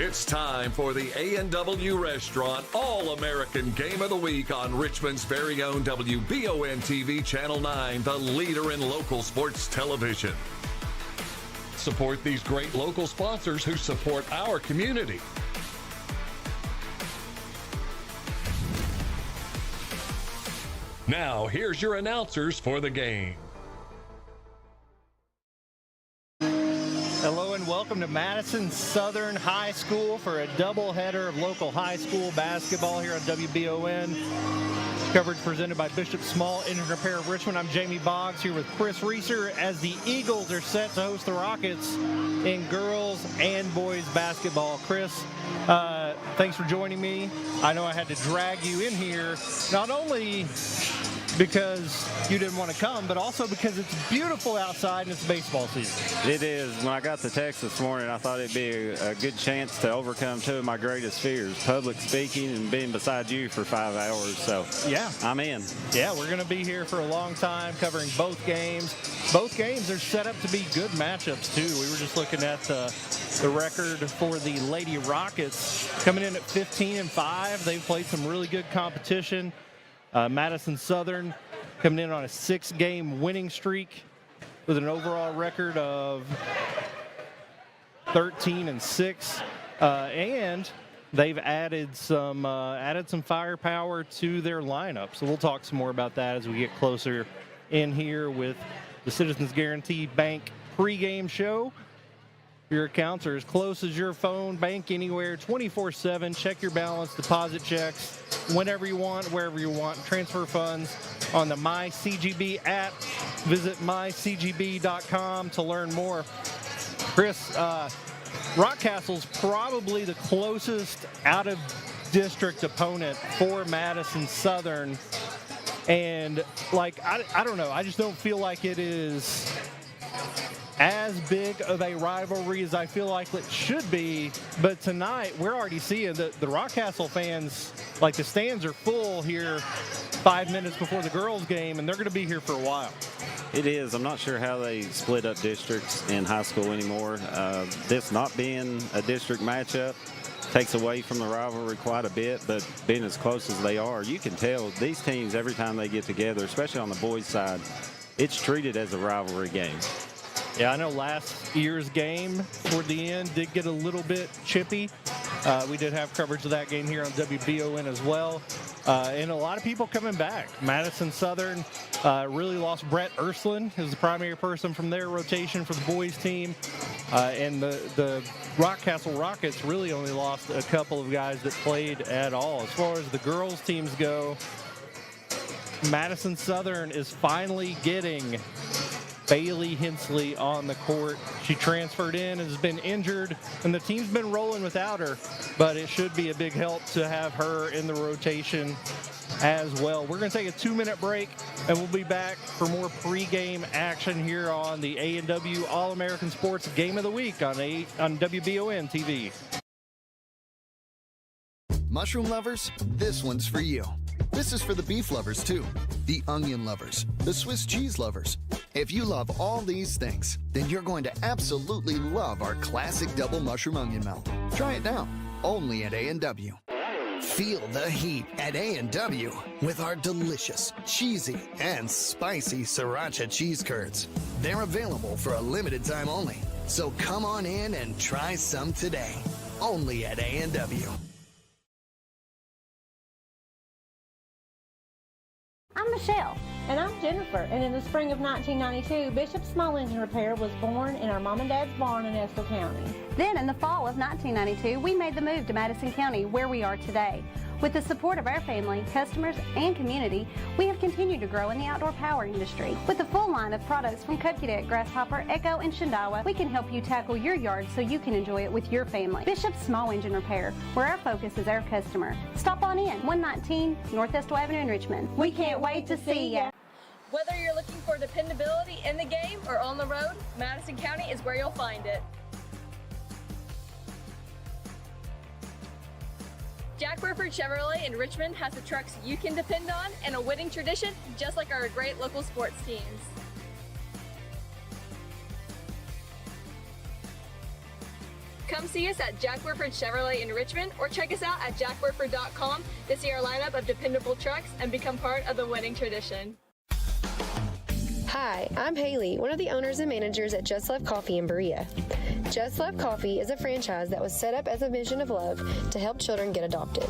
It's time for the A&W Restaurant All-American Game of the Week on Richmond's very own WBON TV Channel 9, the leader in local sports television. Support these great local sponsors who support our community. Now, here's your announcers for the game. Hello and welcome to Madison Southern High School for a doubleheader of local high school basketball here on WBON. Coverage presented by Bishop Small Engine Repair of Richmond. I'm Jamie Boggs here with Chris Reeser as the Eagles are set to host the Rockets in girls and boys basketball. Chris, thanks for joining me. I know I had to drag you in here, not only because you didn't want to come, but also because it's beautiful outside and it's baseball season. It is. When I got the text this morning, I thought it'd be a good chance to overcome two of my greatest fears, public speaking and being beside you for 5 hours. So yeah, I'm in. Yeah, we're going to be here for a long time covering both games. Both games are set up to be good matchups, too. We were just looking at the record for the Lady Rockets coming in at 15-5. They've played some really good competition. Madison Southern coming in on a 6-game winning streak with an overall record of 13-6, and they've added some firepower to their lineup. So we'll talk some more about that as we get closer in here with the Citizens Guarantee Bank pregame show. Your accounts are as close as your phone. Bank anywhere, 24/7. Check your balance, deposit checks, whenever you want, wherever you want. Transfer funds on the MyCGB app. Visit mycgb.com to learn more. Chris, Rockcastle's probably the closest out-of-district opponent for Madison Southern. And, I don't know. I just don't feel like it is as big of a rivalry as I feel like it should be. But tonight, we're already seeing that the Rockcastle fans, the stands are full here 5 minutes before the girls' game, and they're going to be here for a while. It is. I'm not sure how they split up districts in high school anymore. This not being a district matchup takes away from the rivalry quite a bit, but being as close as they are, you can tell these teams, every time they get together, especially on the boys' side, it's treated as a rivalry game. Yeah, I know last year's game toward the end did get a little bit chippy. We did have coverage of that game here on WBON as well. And a lot of people coming back. Madison Southern really lost Brett Ursuline, who's the primary person from their rotation for the boys team. And the Rockcastle Rockets really only lost a couple of guys that played at all. As far as the girls teams go, Madison Southern is finally getting Bailey Hensley on the court. She transferred in, has been injured, and the team's been rolling without her, but it should be a big help to have her in the rotation as well. We're going to take a 2-minute break, and we'll be back for more pregame action here on the A&W All-American Sports Game of the Week on WBON TV. Mushroom lovers, this one's for you. This is for the beef lovers, too. The onion lovers, the Swiss cheese lovers. If you love all these things, then you're going to absolutely love our classic double mushroom onion melt. Try it now, only at A&W. Feel the heat at A&W with our delicious, cheesy, and spicy sriracha cheese curds. They're available for a limited time only, so come on in and try some today, only at A&W. I'm Michelle. And I'm Jennifer, and in the spring of 1992, Bishop Small Engine Repair was born in our mom and dad's barn in Estill County. Then in the fall of 1992, we made the move to Madison County, where we are today. With the support of our family, customers, and community, we have continued to grow in the outdoor power industry. With a full line of products from Cub Cadet, Grasshopper, Echo, and Shindawa, we can help you tackle your yard so you can enjoy it with your family. Bishop Small Engine Repair, where our focus is our customer. Stop on in, 119 North Estill Avenue in Richmond. We can't wait to see ya. Whether you're looking for dependability in the game or on the road, Madison County is where you'll find it. Jack Burford Chevrolet in Richmond has the trucks you can depend on and a winning tradition, just like our great local sports teams. Come see us at Jack Burford Chevrolet in Richmond or check us out at jackburford.com to see our lineup of dependable trucks and become part of the winning tradition. Hi, I'm Haley, one of the owners and managers at Just Love Coffee in Berea. Just Love Coffee is a franchise that was set up as a mission of love to help children get adopted.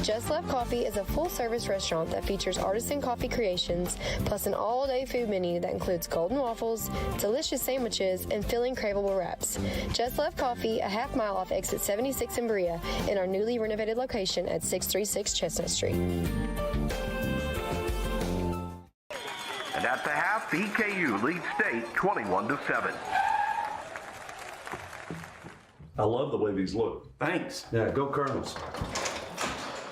Just Love Coffee is a full-service restaurant that features artisan coffee creations, plus an all-day food menu that includes golden waffles, delicious sandwiches, and filling craveable wraps. Just Love Coffee, a half mile off exit 76 in Berea, in our newly renovated location at 636 Chestnut Street. And at the half, EKU leads state 21-7. I love the way these look. Thanks. Yeah, go Colonels.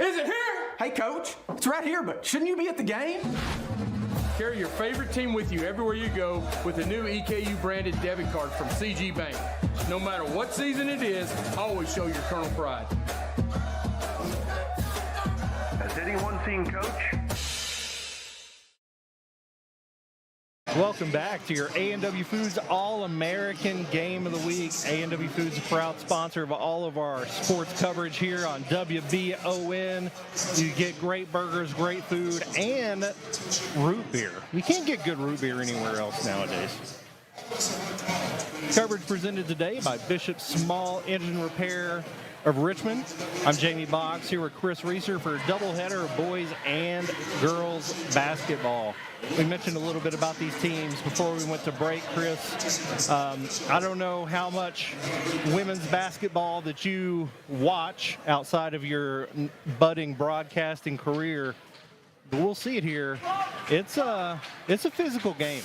Is it here? Hey, Coach. It's right here, but shouldn't you be at the game? Carry your favorite team with you everywhere you go with the new EKU branded debit card from CG Bank. No matter what season it is, always show your Colonel pride. Has anyone seen Coach? Welcome back to your A&W Foods All-American Game of the Week. A&W Foods is a proud sponsor of all of our sports coverage here on WBON. You get great burgers, great food, and root beer. You can't get good root beer anywhere else nowadays. Coverage presented today by Bishop Small Engine Repair of Richmond. I'm Jamie Boggs here with Chris Reeser for a doubleheader of boys and girls basketball. We mentioned a little bit about these teams before we went to break, Chris. I don't know how much women's basketball that you watch outside of your budding broadcasting career, but we'll see it here. It's a physical game.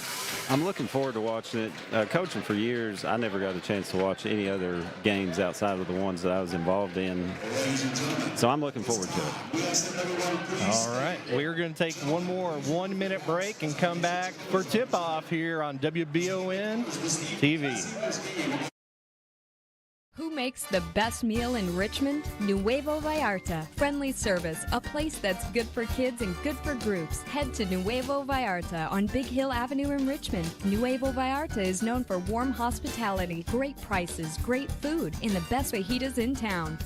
I'm looking forward to watching it. Coaching for years, I never got a chance to watch any other games outside of the ones that I was involved in. So I'm looking forward to it. All right. We're going to take one more 1-minute break and come back for tip-off here on WBON TV. Who makes the best meal in Richmond? Nuevo Vallarta. Friendly service, a place that's good for kids and good for groups. Head to Nuevo Vallarta on Big Hill Avenue in Richmond. Nuevo Vallarta is known for warm hospitality, great prices, great food, and the best fajitas in town.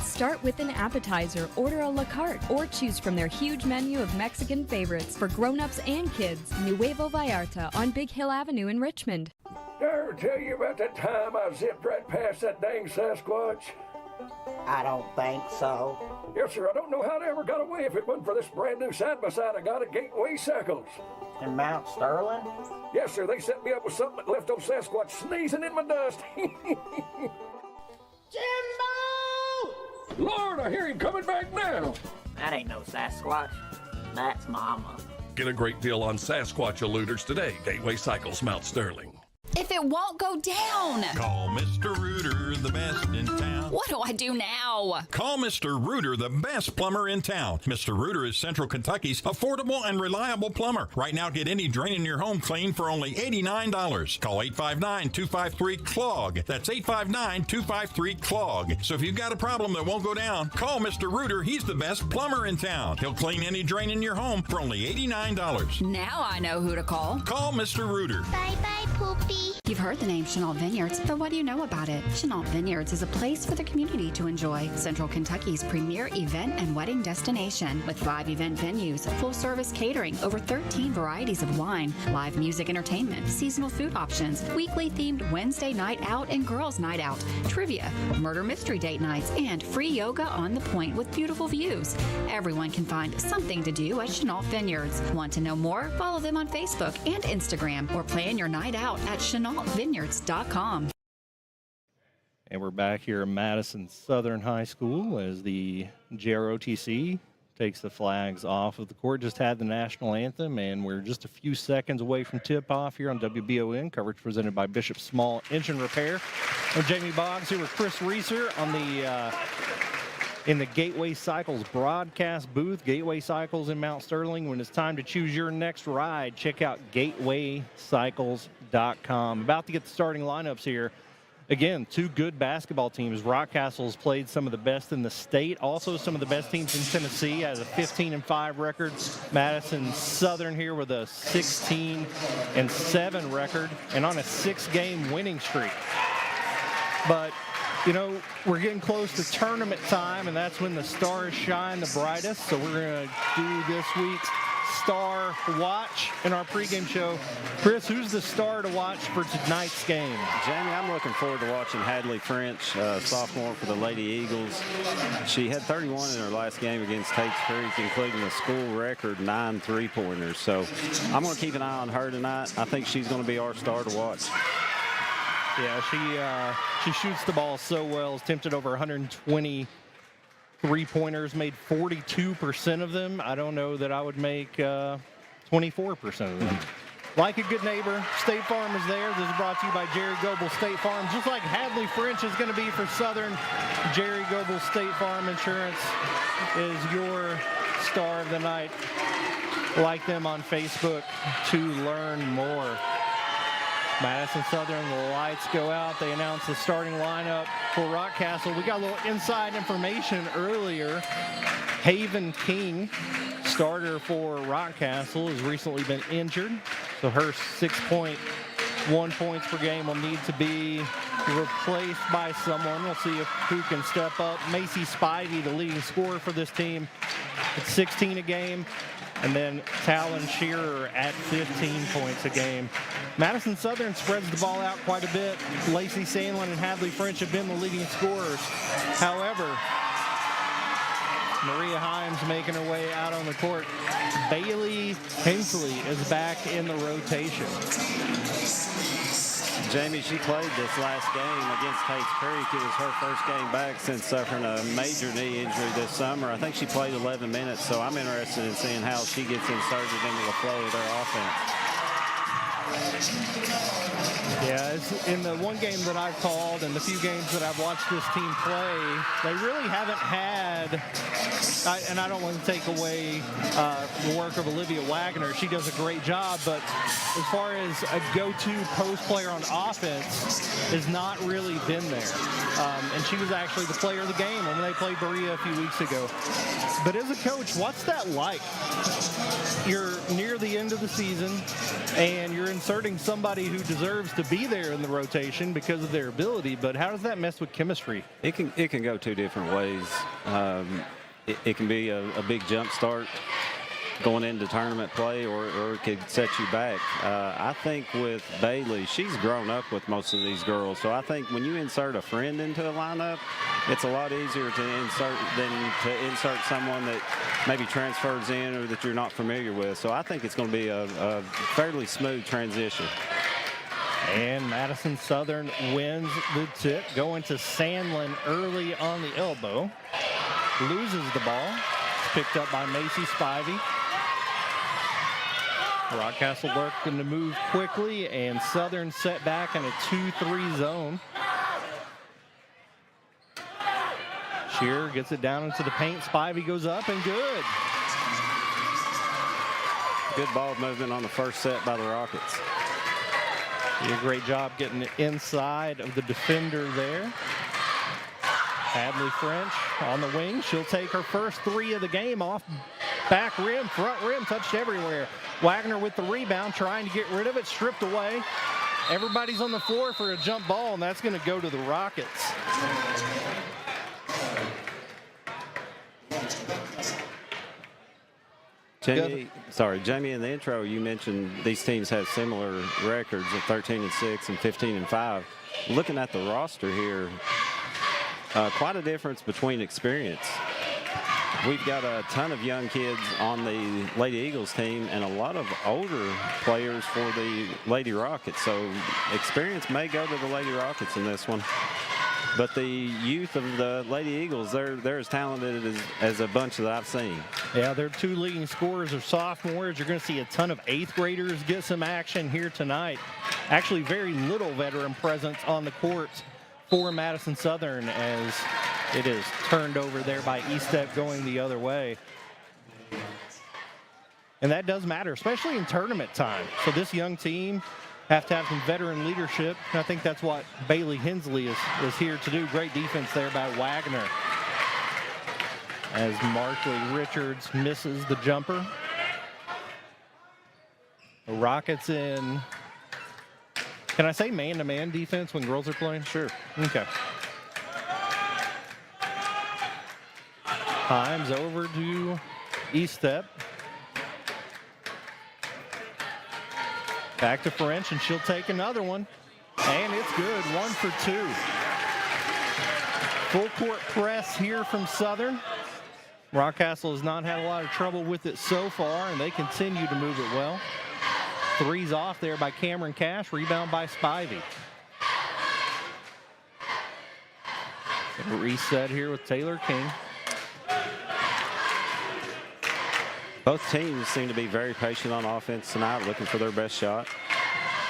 Start with an appetizer, order a la carte, or choose from their huge menu of Mexican favorites for grown-ups and kids. Nuevo Vallarta on Big Hill Avenue in Richmond. Did I ever tell you about that time I zipped right past that dang Sasquatch? I don't think so. Yes, sir. I don't know how they ever got away if it wasn't for this brand new side-by-side I got at Gateway Cycles. In Mount Sterling? Yes, sir. They set me up with something that left old Sasquatch sneezing in my dust. Jimbo! Lord, I hear him coming back now. That ain't no Sasquatch. That's Mama. Get a great deal on Sasquatch eluders today. Gateway Cycles, Mount Sterling. If it won't go down. Call Mr. Rooter, the best in town. What do I do now? Call Mr. Rooter, the best plumber in town. Mr. Rooter is Central Kentucky's affordable and reliable plumber. Right now, get any drain in your home clean for only $89. Call 859-253-CLOG. That's 859-253-CLOG. So if you've got a problem that won't go down, call Mr. Rooter. He's the best plumber in town. He'll clean any drain in your home for only $89. Now I know who to call. Call Mr. Rooter. Bye-bye, Poopy. You've heard the name Chenault Vineyards, but what do you know about it? Chenault Vineyards is a place for the community to enjoy. Central Kentucky's premier event and wedding destination with 5 event venues, full-service catering, over 13 varieties of wine, live music entertainment, seasonal food options, weekly themed Wednesday night out and girls night out, trivia, murder mystery date nights, and free yoga on the point with beautiful views. Everyone can find something to do at Chenault Vineyards. Want to know more? Follow them on Facebook and Instagram or plan your night out at ChenaultVineyards.com. And we're back here at Madison Southern High School as the JROTC takes the flags off of the court. Just had the national anthem, and we're just a few seconds away from tip-off here on WBON. Coverage presented by Bishop Small Engine Repair. I'm Jamie Boggs here with Chris Reeser on the in the Gateway Cycles broadcast booth. Gateway Cycles in Mount Sterling. When it's time to choose your next ride, check out gatewaycycles.com. About to get the starting lineups here. again, two good basketball teams. Rockcastle's played some of the best in the state, also some of the best teams in Tennessee, has a 15-5 record. Madison Southern here with a 16-7 record and on a 6-game winning streak. But, you know, we're getting close to tournament time, and that's when the stars shine the brightest. So we're going to do this week's Star Watch in our pregame show. Chris, who's the star to watch for tonight's game? Jamie, I'm looking forward to watching Hadley French, sophomore for the Lady Eagles. She had 31 in her last game against Tate's Creek, including a school record 9 3-pointers. So I'm going to keep an eye on her tonight. I think she's going to be our star to watch. Yeah, she shoots the ball so well. Has attempted over 120 3-pointers, made 42% of them. I don't know that I would make 24% of them. Like a good neighbor, State Farm is there. This is brought to you by Jerry Goebel State Farm. Just like Hadley French is going to be for Southern, Jerry Goebel State Farm Insurance is your star of the night. Like them on Facebook to learn more. Madison Southern, the lights go out. They announce the starting lineup for Rockcastle. We got a little inside information earlier. Haven King, starter for Rockcastle, has recently been injured. So her 6.1 points per game will need to be replaced by someone. We'll see who can step up. Macy Spivey, the leading scorer for this team, at 16 a game. And then Talon Shearer at 15 points a game. Madison Southern spreads the ball out quite a bit. Lacey Sandlin and Hadley French have been the leading scorers. However, Maria Himes making her way out on the court. Bailey Hensley is back in the rotation. Jamie, she played this last game against Tate's Creek. It was her first game back since suffering a major knee injury this summer. I think she played 11 minutes, so I'm interested in seeing how she gets inserted into the flow of their offense. Yeah, it's in the one game that I've called and the few games that I've watched this team play, they really haven't had, and I don't want to take away the work of Olivia Wagner. She does a great job, but as far as a go-to post player on offense, has not really been there. And she was actually the player of the game when they played Berea a few weeks ago. But as a coach, what's that like? You're near the end of the season, and you're inserting somebody who deserves to be there in the rotation because of their ability, but how does that mess with chemistry? It can go two different ways. It can be a big jump start going into tournament play, or it could set you back. I think with Bailey, she's grown up with most of these girls, so I think when you insert a friend into a lineup, it's a lot easier to insert than to insert someone that maybe transfers in or that you're not familiar with. So I think it's going to be a fairly smooth transition. And Madison Southern wins the tip, going to Sandlin early on the elbow. Loses the ball. Picked up by Macy Spivey. Rockcastle working to move quickly, and Southern set back in a 2-3 zone. Shearer gets it down into the paint. Spivey goes up and good. Good ball movement on the first set by the Rockets. Did a great job getting inside of the defender there. Hadley French on the wing. She'll take her first 3 of the game off back rim, front rim, touched everywhere. Wagner with the rebound, trying to get rid of it, stripped away. Everybody's on the floor for a jump ball, and that's going to go to the Rockets. Jamie, in the intro, you mentioned these teams have similar records of 13-6 and 15-5. Looking at the roster here, quite a difference between experience. We've got a ton of young kids on the Lady Eagles team and a lot of older players for the Lady Rockets. So experience may go to the Lady Rockets in this one. But the youth of the Lady Eagles, they're as talented as a bunch that I've seen. Yeah, their 2 leading scorers are sophomores. You're going to see a ton of 8th graders get some action here tonight. Actually, very little veteran presence on the courts for Madison Southern, as it is turned over there by Estep going the other way. And that does matter, especially in tournament time. So this young team have to have some veteran leadership. And I think that's what Bailey Hensley is here to do. Great defense there by Wagner. As Markley Richards misses the jumper. The Rockets in, can I say man-to-man defense when girls are playing? Sure. Okay. Himes over to Estep. Back to French, and she'll take another one. And it's good, 1 for 2. Full court press here from Southern. Rockcastle has not had a lot of trouble with it so far, and they continue to move it well. Threes off there by Cameron Cash, rebound by Spivey. Reset here with Taylor King. Both teams seem to be very patient on offense tonight, looking for their best shot.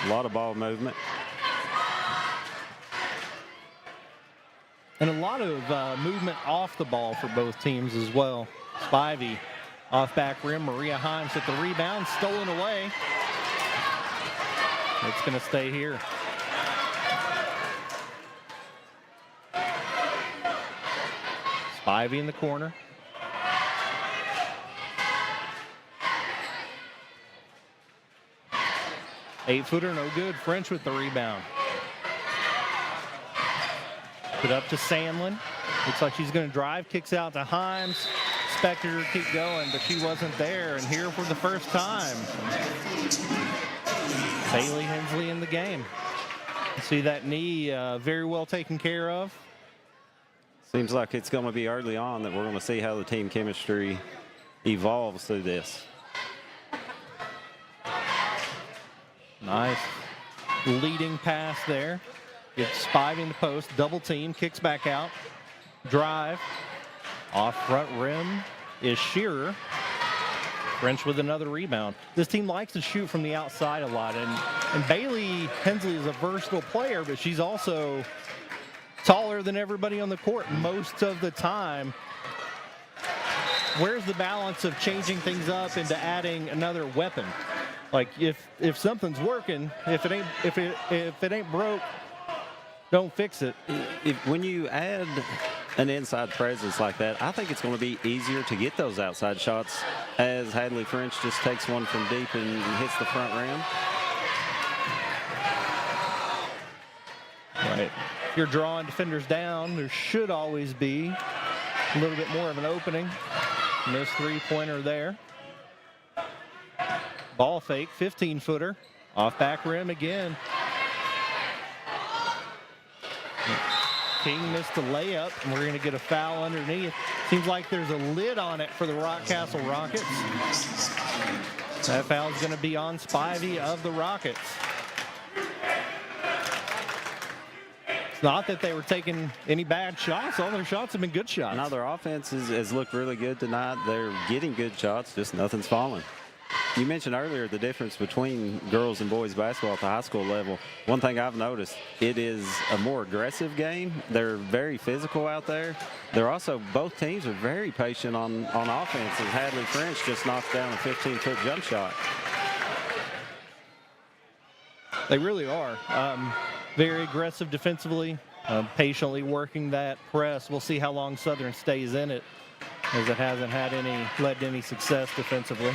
A lot of ball movement. And a lot of movement off the ball for both teams as well. Spivey off back rim. Maria Himes at the rebound, stolen away. It's going to stay here. Spivey in the corner. Eight-footer, no good. French with the rebound. Put up to Sandlin. Looks like she's going to drive. Kicks out to Himes. Expected her to keep going, but she wasn't there. And here for the first time, Bailey Hensley in the game. You see that knee very well taken care of. Seems like it's going to be early on that we're going to see how the team chemistry evolves through this. Nice leading pass there. Gets Spivey in the post, double team, kicks back out. Drive. Off front rim is Shearer. French with another rebound. This team likes to shoot from the outside a lot, and Bailey Hensley is a versatile player, but she's also taller than everybody on the court most of the time. Where's the balance of changing things up into adding another weapon? Like if something's working, if it ain't broke, don't fix it. When you add an inside presence like that, I think it's going to be easier to get those outside shots as Hadley French just takes one from deep and hits the front rim. Right. If you're drawing defenders down, there should always be a little bit more of an opening. Missed three-pointer there. Ball fake, 15-footer. Off back rim again. King missed a layup, and we're going to get a foul underneath. Seems like there's a lid on it for the Rockcastle Rockets. That foul's going to be on Spivey of the Rockets. It's not that they were taking any bad shots. All their shots have been good shots. Now their offense has looked really good tonight. They're getting good shots, just nothing's falling. You mentioned earlier the difference between girls and boys basketball at the high school level. One thing I've noticed, it is a more aggressive game. They're very physical out there. They're also, both teams are very patient on offense, as Hadley French just knocked down a 15-foot jump shot. They really are. Very aggressive defensively, patiently working that press. We'll see how long Southern stays in it, as it hasn't had led to any success defensively.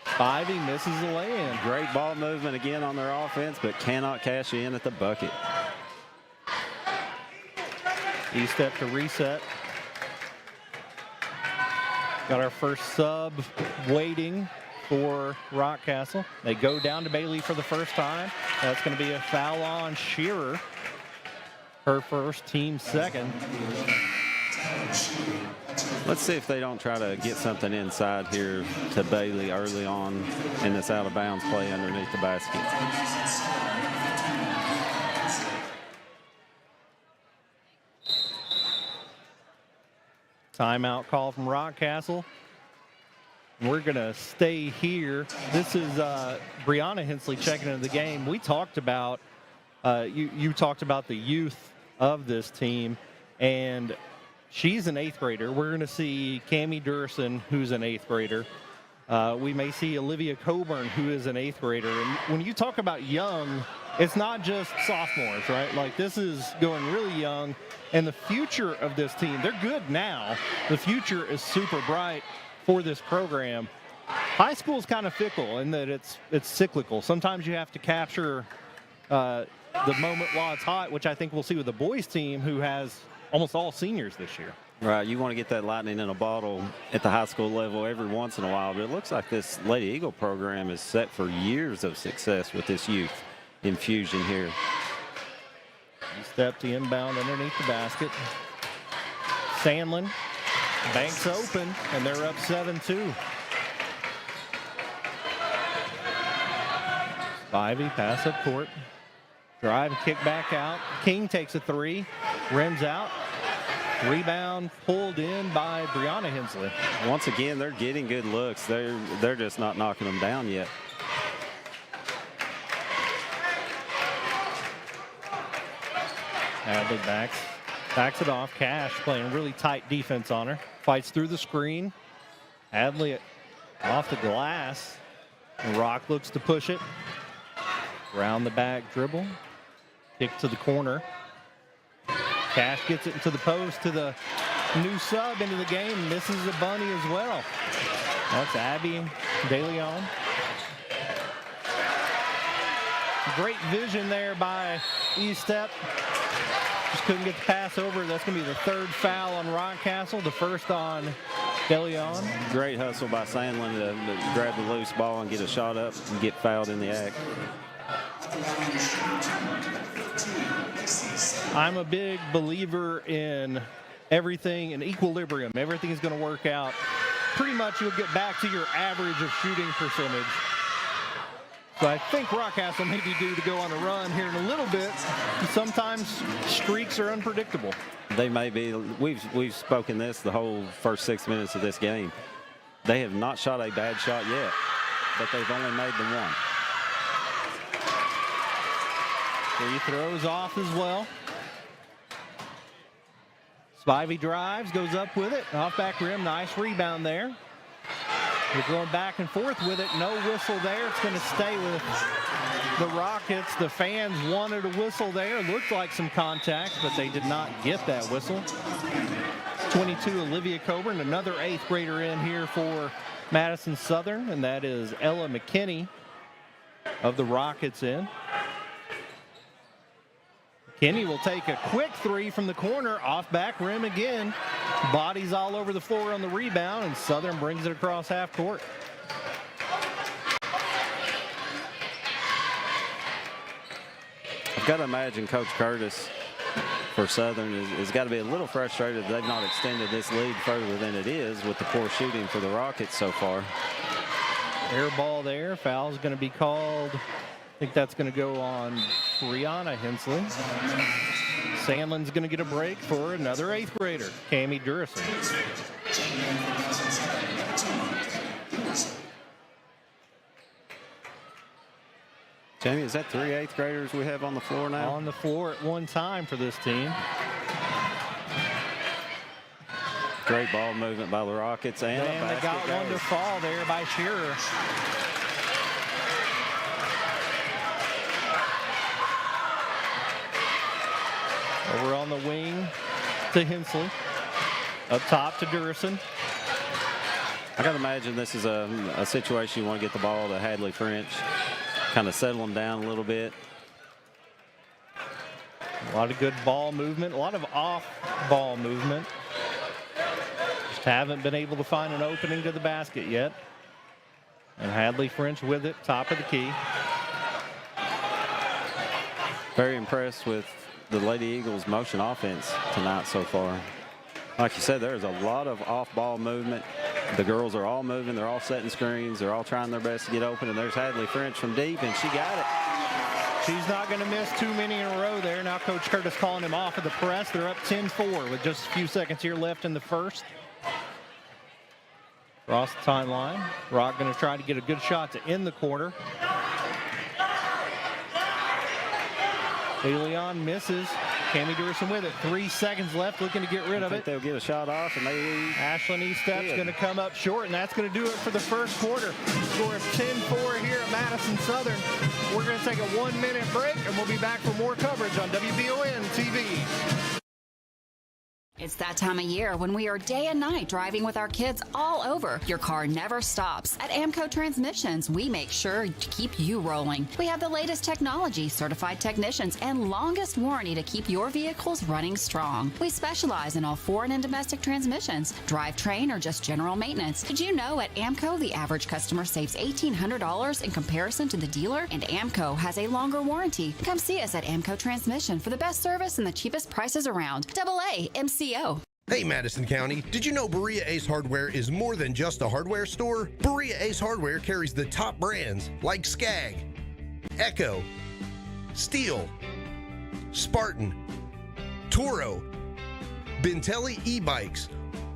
Spivey misses the lay-in. Great ball movement again on their offense, but cannot cash in at the bucket. E-step to reset. Got our first sub waiting for Rockcastle. They go down to Bailey for the first time. That's going to be a foul on Shearer. Her first, team second. Let's see if they don't try to get something inside here to Bailey early on in this out-of-bounds play underneath the basket. Timeout call from Rockcastle. We're going to stay here. This is Brianna Hensley checking into the game. We talked about, you talked about the youth of this team, and she's an 8th grader. We're going to see Cammie Durson, who's an 8th grader. we may see Olivia Coburn, who is an 8th grader. And when you talk about young, it's not just sophomores, right? Like, this is going really young. And the future of this team, they're good now. The future is super bright for this program. High school is kind of fickle in that it's cyclical. Sometimes you have to capture the moment while it's hot, which I think we'll see with the boys team, who has almost all seniors this year. Right, you want to get that lightning in a bottle at the high school level every once in a while, but it looks like this Lady Eagle program is set for years of success with this youth infusion here. Step the inbound underneath the basket. Sandlin banks open, and they're up 7-2. Spivey pass up court. Drive and kick back out. King takes a 3. Rims out. Rebound pulled in by Brianna Hensley. Once again, they're getting good looks. They're just not knocking them down yet. Hadley backs it off. Cash playing really tight defense on her. Fights through the screen. Hadley off the glass. Rock looks to push it. Round the back dribble. Kick to the corner. Cash gets it into the post to the new sub into the game. Misses the bunny as well. That's Abby DeLeon. Great vision there by E-Step. Just couldn't get the pass over. That's going to be the 3rd foul on Rockcastle, the 1st on DeLeon. Great hustle by Sandlin to grab the loose ball and get a shot up and get fouled in the act. I'm a big believer in everything in equilibrium. Everything is going to work out. Pretty much you'll get back to your average of shooting percentage. So I think Rockcastle may be due to go on a run here in a little bit. Sometimes streaks are unpredictable. They may be. We've spoken this the whole first 6 minutes of this game. They have not shot a bad shot yet, but they've only made the one. Free throws off as well. Spivey drives, goes up with it, off back rim, nice rebound there. They're going back and forth with it, no whistle there. It's going to stay with the Rockets. The fans wanted a whistle there. Looked like some contact, but they did not get that whistle. 22, Olivia Coburn, another 8th grader in here for Madison Southern, and that is Ella McKinney of the Rockets in. Kenny will take a quick 3 from the corner, off back rim again. Bodies all over the floor on the rebound, and Southern brings it across half court. I've got to imagine Coach Curtis for Southern has got to be a little frustrated they've not extended this lead further than it is with the poor shooting for the Rockets so far. Air ball there. Foul's going to be called. I think that's going to go on Brianna Hensley. Sandlin's going to get a break for another 8th grader, Cammie Durison. Jamie, is that 3 8th graders we have on the floor now? On the floor at one time for this team. Great ball movement by the Rockets. And they got one to fall there by Shearer. Over on the wing to Hensley. Up top to Durison. I got to imagine this is a situation you want to get the ball to Hadley French. Kind of settle them down a little bit. A lot of good ball movement. A lot of off-ball movement. Just haven't been able to find an opening to the basket yet. And Hadley French with it, top of the key. Very impressed with the Lady Eagles motion offense tonight so far. Like you said, there's a lot of off-ball movement. The girls are all moving. They're all setting screens. They're all trying their best to get open. And there's Hadley French from deep, and she got it. She's not going to miss too many in a row there. Now Coach Curtis calling him off of the press. They're up 10-4 with just a few seconds here left in the first. Across the timeline. Rock going to try to get a good shot to end the quarter. DeLeon misses. Cami Durson with it. 3 seconds left, looking to get rid of it. They'll get a shot off, and Ashlyn Estep's going to come up short, and that's going to do it for the first quarter. Score of 10-4 here at Madison Southern. We're going to take a 1-minute break, and we'll be back for more coverage on WBON TV. It's that time of year when we are day and night driving with our kids all over. Your car never stops. At Amco Transmissions, we make sure to keep you rolling. We have the latest technology, certified technicians, and longest warranty to keep your vehicles running strong. We specialize in all foreign and domestic transmissions, drivetrain, or just general maintenance. Did you know at Amco, the average customer saves $1,800 in comparison to the dealer? And Amco has a longer warranty. Come see us at Amco Transmission for the best service and the cheapest prices around. AA MCO. Hey Madison County, did you know Berea Ace Hardware is more than just a hardware store? Berea Ace Hardware carries the top brands like Skag, Echo, Steel, Spartan, Toro, Bentelli e-bikes,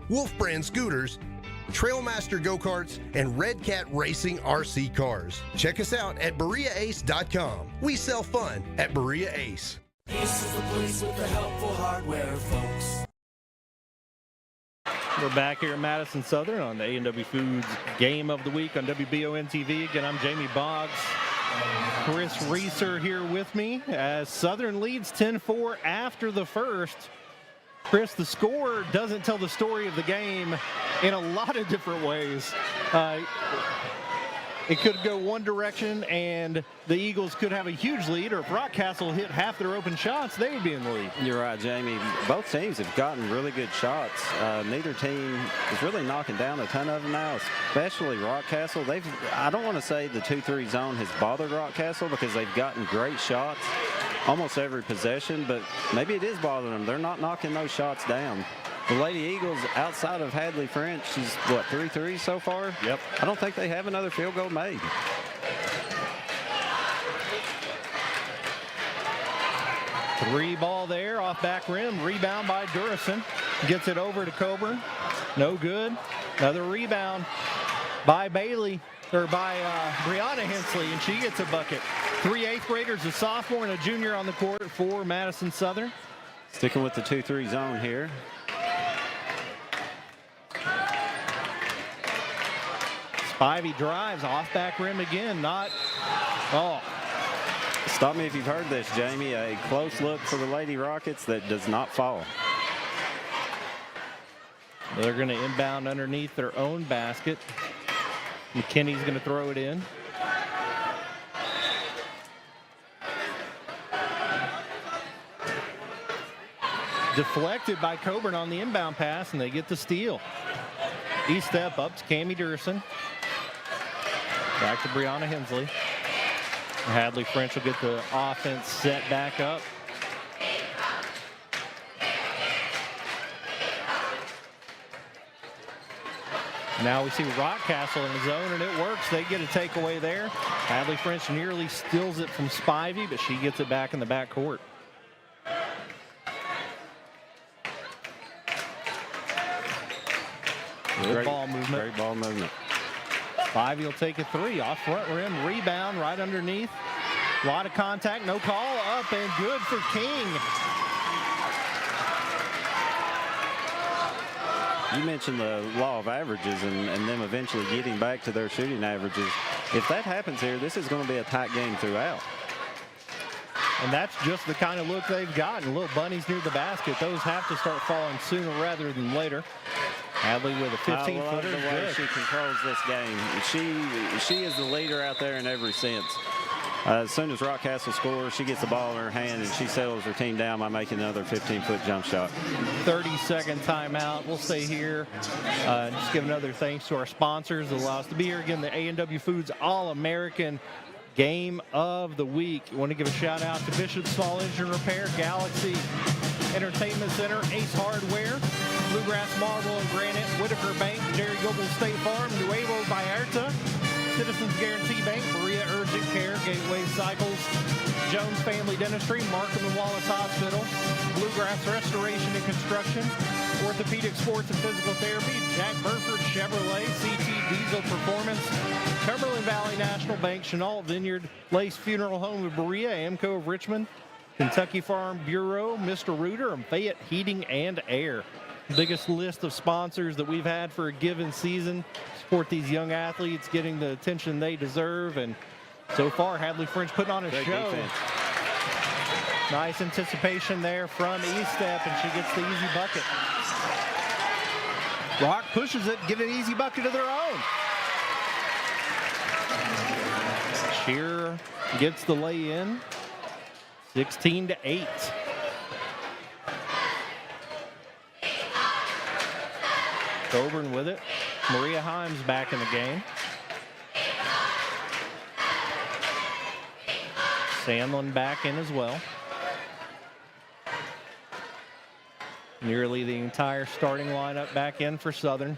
Wolf brand scooters, Trailmaster go-karts, and Red Cat Racing RC cars. Check us out at BereaAce.com. We sell fun at Berea Ace. Ace is the place with the helpful hardware, folks. We're back here at Madison Southern on the A&W Foods Game of the Week on WBON TV. Again, I'm Jamie Boggs. Chris Reeser here with me as Southern leads 10-4 after the first. Chris, the score doesn't tell the story of the game in a lot of different ways. It could go one direction, and the Eagles could have a huge lead, or if Rockcastle hit half their open shots, they would be in the lead. You're right, Jamie. Both teams have gotten really good shots. Neither team is really knocking down a ton of them now, especially Rockcastle. I don't want to say the 2-3 zone has bothered Rockcastle because they've gotten great shots almost every possession, but maybe it is bothering them. They're not knocking those shots down. The Lady Eagles, outside of Hadley French, she's, 3 threes so far? Yep. I don't think they have another field goal made. Three ball there, off back rim, rebound by Durison. Gets it over to Coburn. No good. Another rebound by Bailey, or by Brianna Hensley, and she gets a bucket. 3 8th graders, a sophomore and a junior on the court for Madison Southern. Sticking with the 2-3 zone here. Spivey drives, off back rim again, Stop me if you've heard this, Jamie. A close look for the Lady Rockets that does not fall. They're going to inbound underneath their own basket. McKinney's going to throw it in. Deflected by Coburn on the inbound pass, and they get the steal. Estep up to Cami Durson. Back to Brianna Hensley. Hadley French will get the offense set back up. Now we see Rockcastle in the zone, and it works. They get a takeaway there. Hadley French nearly steals it from Spivey, but she gets it back in the backcourt. Great ball movement. Great ball movement. Spivey will take a three off front rim, rebound right underneath. A lot of contact, no call, up and good for King. You mentioned the law of averages and them eventually getting back to their shooting averages. If that happens here, this is going to be a tight game throughout. And that's just the kind of look they've gotten. Little bunnies near the basket. Those have to start falling sooner rather than later. Hadley with a 15-footer. I love the way she controls this game. She is the leader out there in every sense. As soon as Rockcastle scores, she gets the ball in her hand and she settles her team down by making another 15-foot jump shot. 30-second timeout. We'll stay here. Just give another thanks to our sponsors that allow us to be here. Again, the A&W Foods All-American Game of the Week. I want to give a shout out to Bishop Small Engine Repair, Galaxy Entertainment Center, Ace Hardware, Bluegrass Marble and Granite, Whitaker Bank, Jerry Goble State Farm, Nuevo Vallarta, Citizens Guarantee Bank, Berea Urgent Care, Gateway Cycles, Jones Family Dentistry, Markham and Wallace Hospital, Bluegrass Restoration and Construction, Orthopedic Sports and Physical Therapy, Jack Burford Chevrolet, CT Diesel Performance, Cumberland Valley National Bank, Chenault Vineyard, Lace Funeral Home of Berea, Amco of Richmond, Kentucky Farm Bureau, Mr. Reuter, and Fayette Heating and Air. Biggest list of sponsors that we've had for a given season. Support these young athletes, getting the attention they deserve. And so far, Hadley French putting on a Great show. defense. Nice anticipation there from E-Step, and she gets the easy bucket. Rock pushes it, get an easy bucket of their own. Shearer gets the lay in, 16-8. Coburn with it. Maria Himes back in the game. Sandlin back in as well. Nearly the entire starting lineup back in for Southern.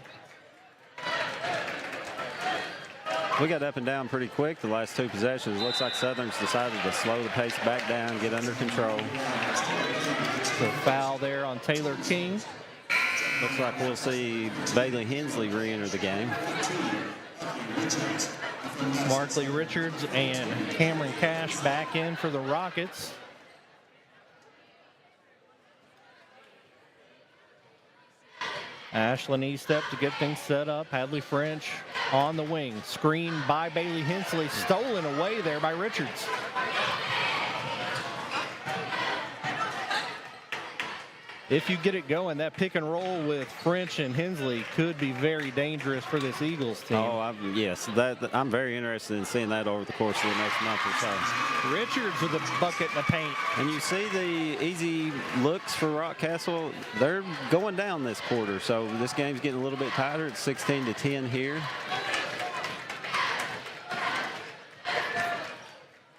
We got up and down pretty quick the last two possessions. Looks like Southern's decided to slow the pace back down, get under control. The foul there on Taylor King. Looks like we'll see Bailey Hensley re-enter the game. Markley Richards and Cameron Cash back in for the Rockets. Ashlyn E-Step to get things set up. Hadley French on the wing. Screen by Bailey Hensley. Stolen away there by Richards. If you get it going, that pick and roll with French and Hensley could be very dangerous for this Eagles team. Oh, yes. I'm very interested in seeing that over the course of the next month or so. Richards with a bucket in the paint. And you see the easy looks for Rockcastle. They're going down this quarter, so this game's getting a little bit tighter. It's 16-10 here.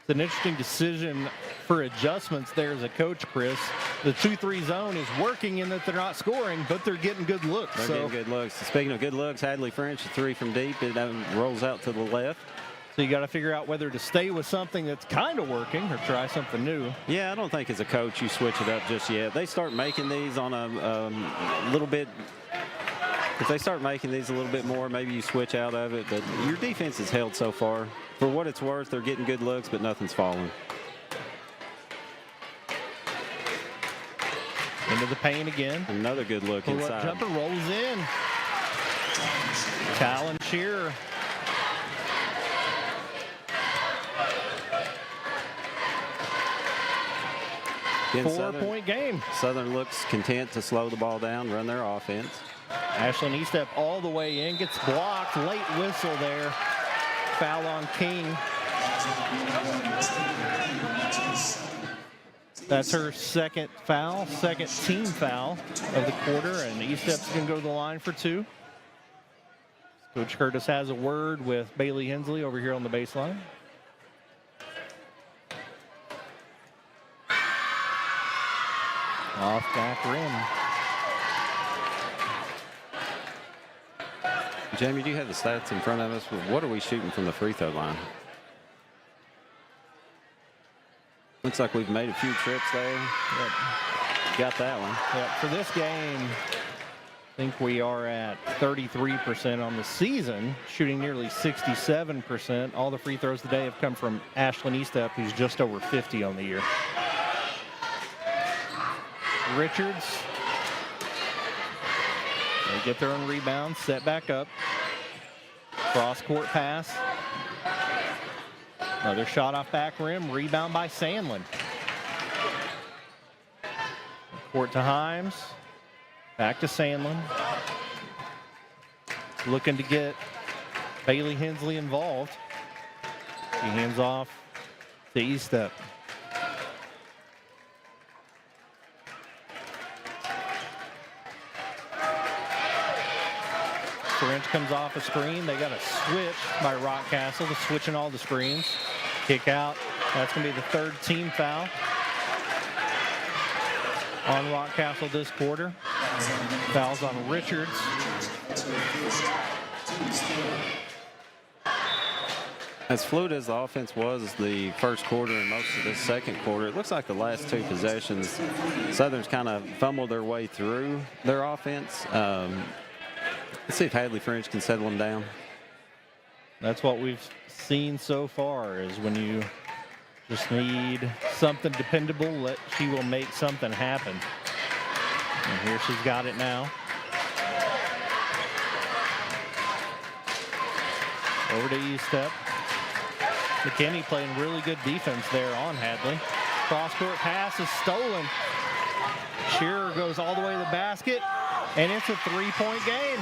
It's an interesting decision for adjustments there as a coach, Chris. The 2-3 zone is working in that they're not scoring, but they're getting good looks. They're getting good looks. Speaking of good looks, Hadley French, a three from deep. It rolls out to the left. So you got to figure out whether to stay with something that's kind of working or try something new. Yeah, I don't think as a coach you switch it up just yet. They start making these on a little bit. If they start making these a little bit more, maybe you switch out of it. But your defense has held so far. For what it's worth, they're getting good looks, but nothing's falling. Into the paint again. Another good look inside. Jumper rolls in. Callan Shearer. Four-point game. Southern looks content to slow the ball down, run their offense. Ashlyn E-Step all the way in, gets blocked. Late whistle there. Foul on King. That's her second foul, second team foul of the quarter, and E-Step's going to go to the line for two. Coach Curtis has a word with Bailey Hensley over here on the baseline. Off back rim. Jamie, do you have the stats in front of us? What are we shooting from the free throw line? Looks like we've made a few trips there. Yep. Got that one. Yep. For this game, I think we are at 33% on the season, shooting nearly 67%. All the free throws today have come from Ashlyn E-Step, who's just over 50 on the year. Richards. They get their own rebound, set back up. Cross-court pass. Another shot off back rim, rebound by Sandlin. Court to Himes. Back to Sandlin. Looking to get Bailey Hensley involved. He hands off to E-Step. French comes off a screen. They got a switch by Rockcastle to switching all the screens. Kick out. That's going to be the third team foul on Rockcastle this quarter. Fouls on Richards. As fluid as the offense was the first quarter and most of the second quarter, it looks like the last two possessions, Southern's kind of fumbled their way through their offense. Let's see if Hadley French can settle them down. That's what we've seen so far, is when you Just need something dependable that she will make something happen. And here she's got it now. Over to E-step. McKinney playing really good defense there on Hadley. Cross-court pass is stolen. Shearer goes all the way to the basket, and it's a three-point game.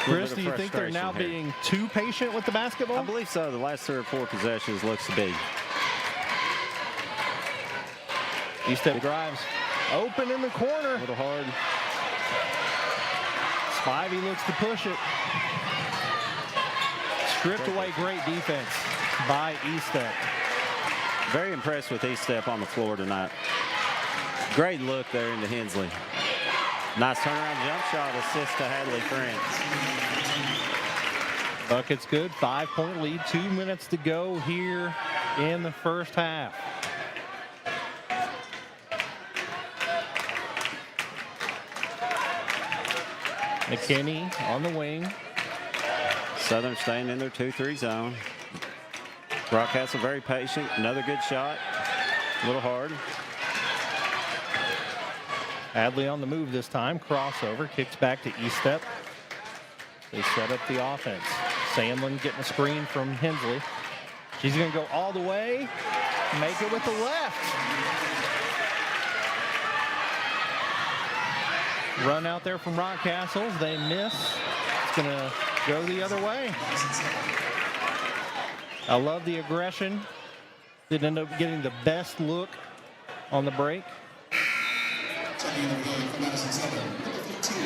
Chris, do you think they're now being too patient with the basketball? I believe so. The last 3 or 4 possessions looks to be. E-step drives. Open in the corner. A little hard. Spivey looks to push it. Stripped away. Great defense by E-step. Very impressed with E-step on the floor tonight. Great look there into Hensley. Nice turnaround jump shot, assist to Hadley France. Bucket's good. 5-point lead. 2 minutes to go here in the first half. McKinney on the wing. Southern staying in their 2-3 zone. Rockcastle very patient. Another good shot. A little hard. Hadley on the move this time. Crossover. Kicks back to E-step. They set up the offense. Sandlin getting a screen from Hensley. She's going to go all the way. Make it with the left. Run out there from Rockcastle. They miss. It's going to go the other way. I love the aggression. Didn't end up getting the best look on the break.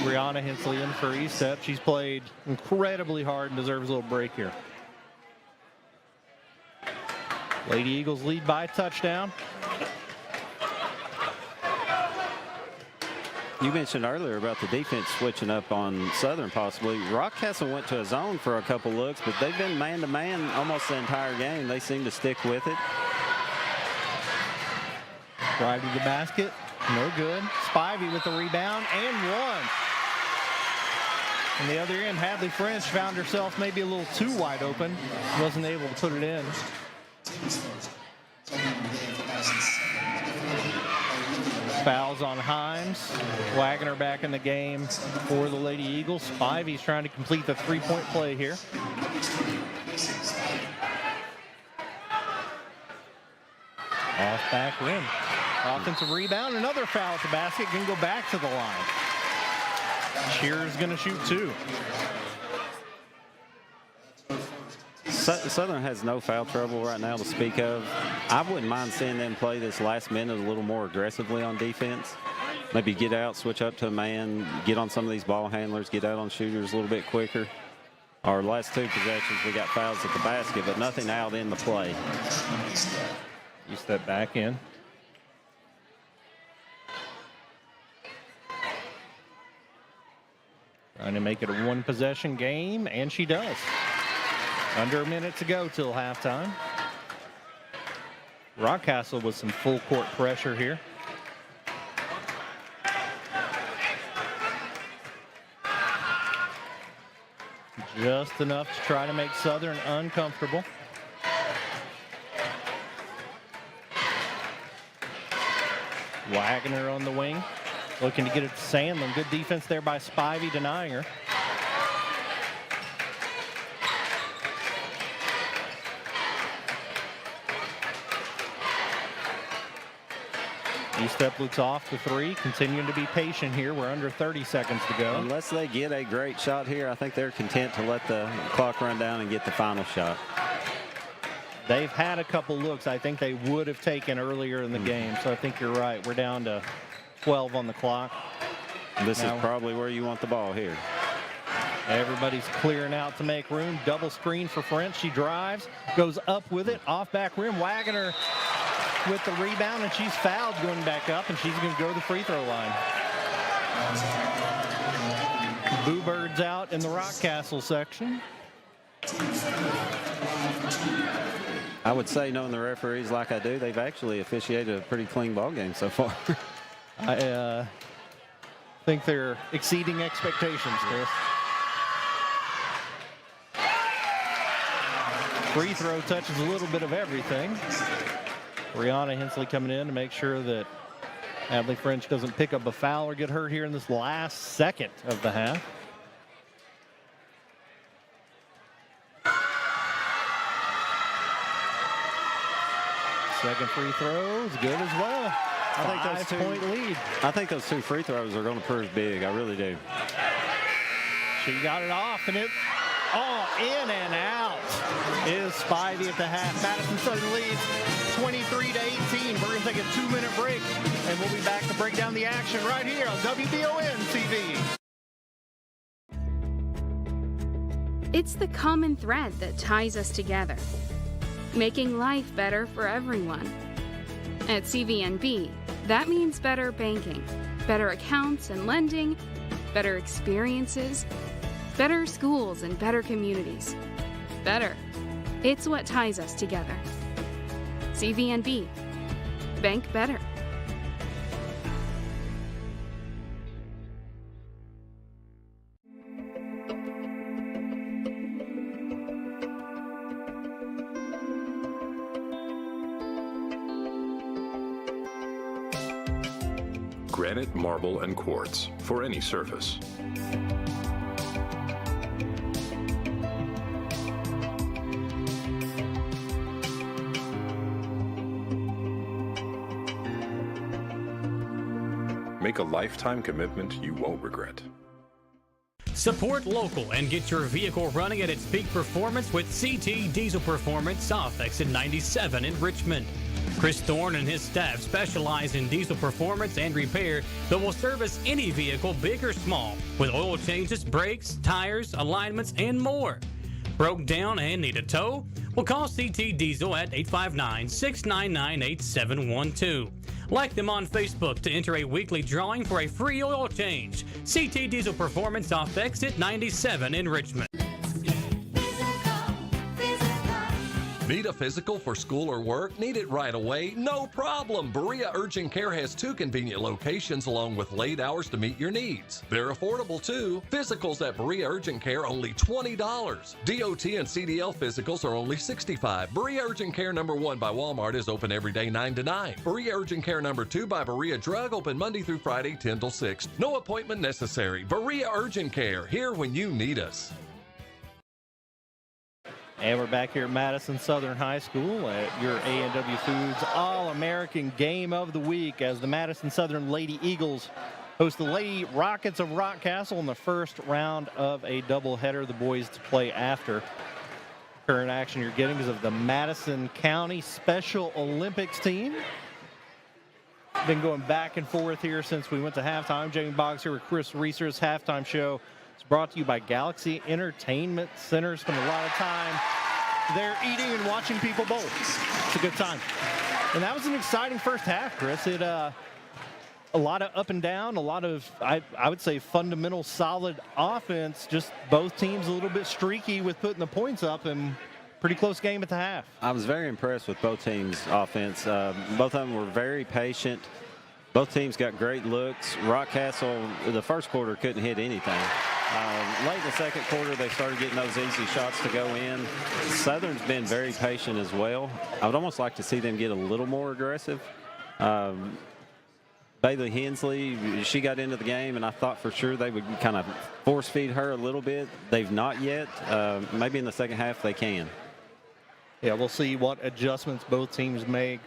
Brianna Hensley in for E-step. She's played incredibly hard and deserves a little break here. Lady Eagles lead by a touchdown. You mentioned earlier about the defense switching up on Southern possibly. Rockcastle went to a zone for a couple looks, but they've been man-to-man almost the entire game. They seem to stick with it. Drive to the basket. No good. Spivey with the rebound and one. On the other end, Hadley French found herself maybe a little too wide open. Wasn't able to put it in. Fouls on Himes. Wagner back in the game for the Lady Eagles. Spivey's trying to complete the three-point play here. Off back rim. Offensive rebound. Another foul at the basket. Can go back to the line. Shearer's going to shoot two. Southern has no foul trouble right now to speak of. I wouldn't mind seeing them play this last minute a little more aggressively on defense. Maybe get out, switch up to a man, get on some of these ball handlers, get out on shooters a little bit quicker. Our last two possessions, we got fouls at the basket, but nothing out in the play. You step back in. Trying to make it a one-possession game, and she does. Under a minute to go till halftime. Rockcastle with some full court pressure here. Just enough to try to make Southern uncomfortable. Wagner on the wing. Looking to get it to Sandlin. Good defense there by Spivey, denying her. E-step looks off the three, continuing to be patient here. We're under 30 seconds to go. Unless they get a great shot here, I think they're content to let the clock run down and get the final shot. They've had a couple looks I think they would have taken earlier in the game, so I think you're right. We're down to 12 on the clock. This is probably where you want the ball here. Everybody's clearing out to make room. Double screen for French. She drives, goes up with it, off back rim. Wagner with the rebound, and she's fouled going back up, and she's going to go to the free throw line. Boo Birds out in the Rockcastle section. I would say, knowing the referees like I do, they've actually officiated a pretty clean ball game so far. I think they're exceeding expectations, Chris. Free throw touches a little bit of everything. Brianna Hensley coming in to make sure that Adley French doesn't pick up a foul or get hurt here in this last second of the half. Second free throw is good as well. I think those 5-point lead. I think those 2 free throws are going to prove big. I really do. She got it off, and it all in and out is Spivey at the half. Madison Southern leads 23-18. We're going to take a 2-minute break, and we'll be back to break down the action right here on WBON TV. It's the common thread that ties us together, making life better for everyone. At CVNB, that means better banking, better accounts and lending, better experiences, better schools and better communities. Better. It's what ties us together. CVNB. Bank better. Granite, marble, and quartz for any surface. Make a lifetime commitment you won't regret. Support local and get your vehicle running at its peak performance with CT Diesel Performance off exit 97 in Richmond. Chris Thorne and his staff specialize in diesel performance and repair that will service any vehicle, big or small, with oil changes, brakes, tires, alignments, and more. Broke down and need a tow? Well, call CT Diesel at 859-699-8712. Like them on Facebook to enter a weekly drawing for a free oil change. CT Diesel Performance off exit 97 in Richmond. Need a physical for school or work? Need it right away? No problem. Berea Urgent Care has 2 convenient locations along with late hours to meet your needs. They're affordable too. Physicals at Berea Urgent Care only $20. DOT and CDL physicals are only $65. Berea Urgent Care number 1 by Walmart is open every day 9 to 9. Berea Urgent Care number 2 by Berea Drug open Monday through Friday 10 till 6. No appointment necessary. Berea Urgent Care, here when you need us. And we're back here at Madison Southern High School at your A&W Foods All-American Game of the Week as the Madison Southern Lady Eagles host the Lady Rockets of Rockcastle in the first round of a doubleheader. The boys to play after. Current action you're getting is of the Madison County Special Olympics team. Been going back and forth here since we went to halftime. Jamie Boggs here with Chris Reeser's halftime show. It's brought to you by Galaxy Entertainment Center. Spend a lot of time there eating and watching people bowl. It's a good time. And that was an exciting first half, Chris. It a lot of up and down, a lot of, I would say, fundamental solid offense. Just both teams a little bit streaky with putting the points up, and pretty close game at the half. I was very impressed with both teams' offense. Both of them were very patient. Both teams got great looks. Rockcastle, the first quarter, couldn't hit anything. Late in the second quarter, they started getting those easy shots to go in. Southern's been very patient as well. I would almost like to see them get a little more aggressive. Bailey Hensley, she got into the game, and I thought for sure they would kind of force feed her a little bit. They've not yet. Maybe in the second half they can. Yeah, we'll see what adjustments both teams make.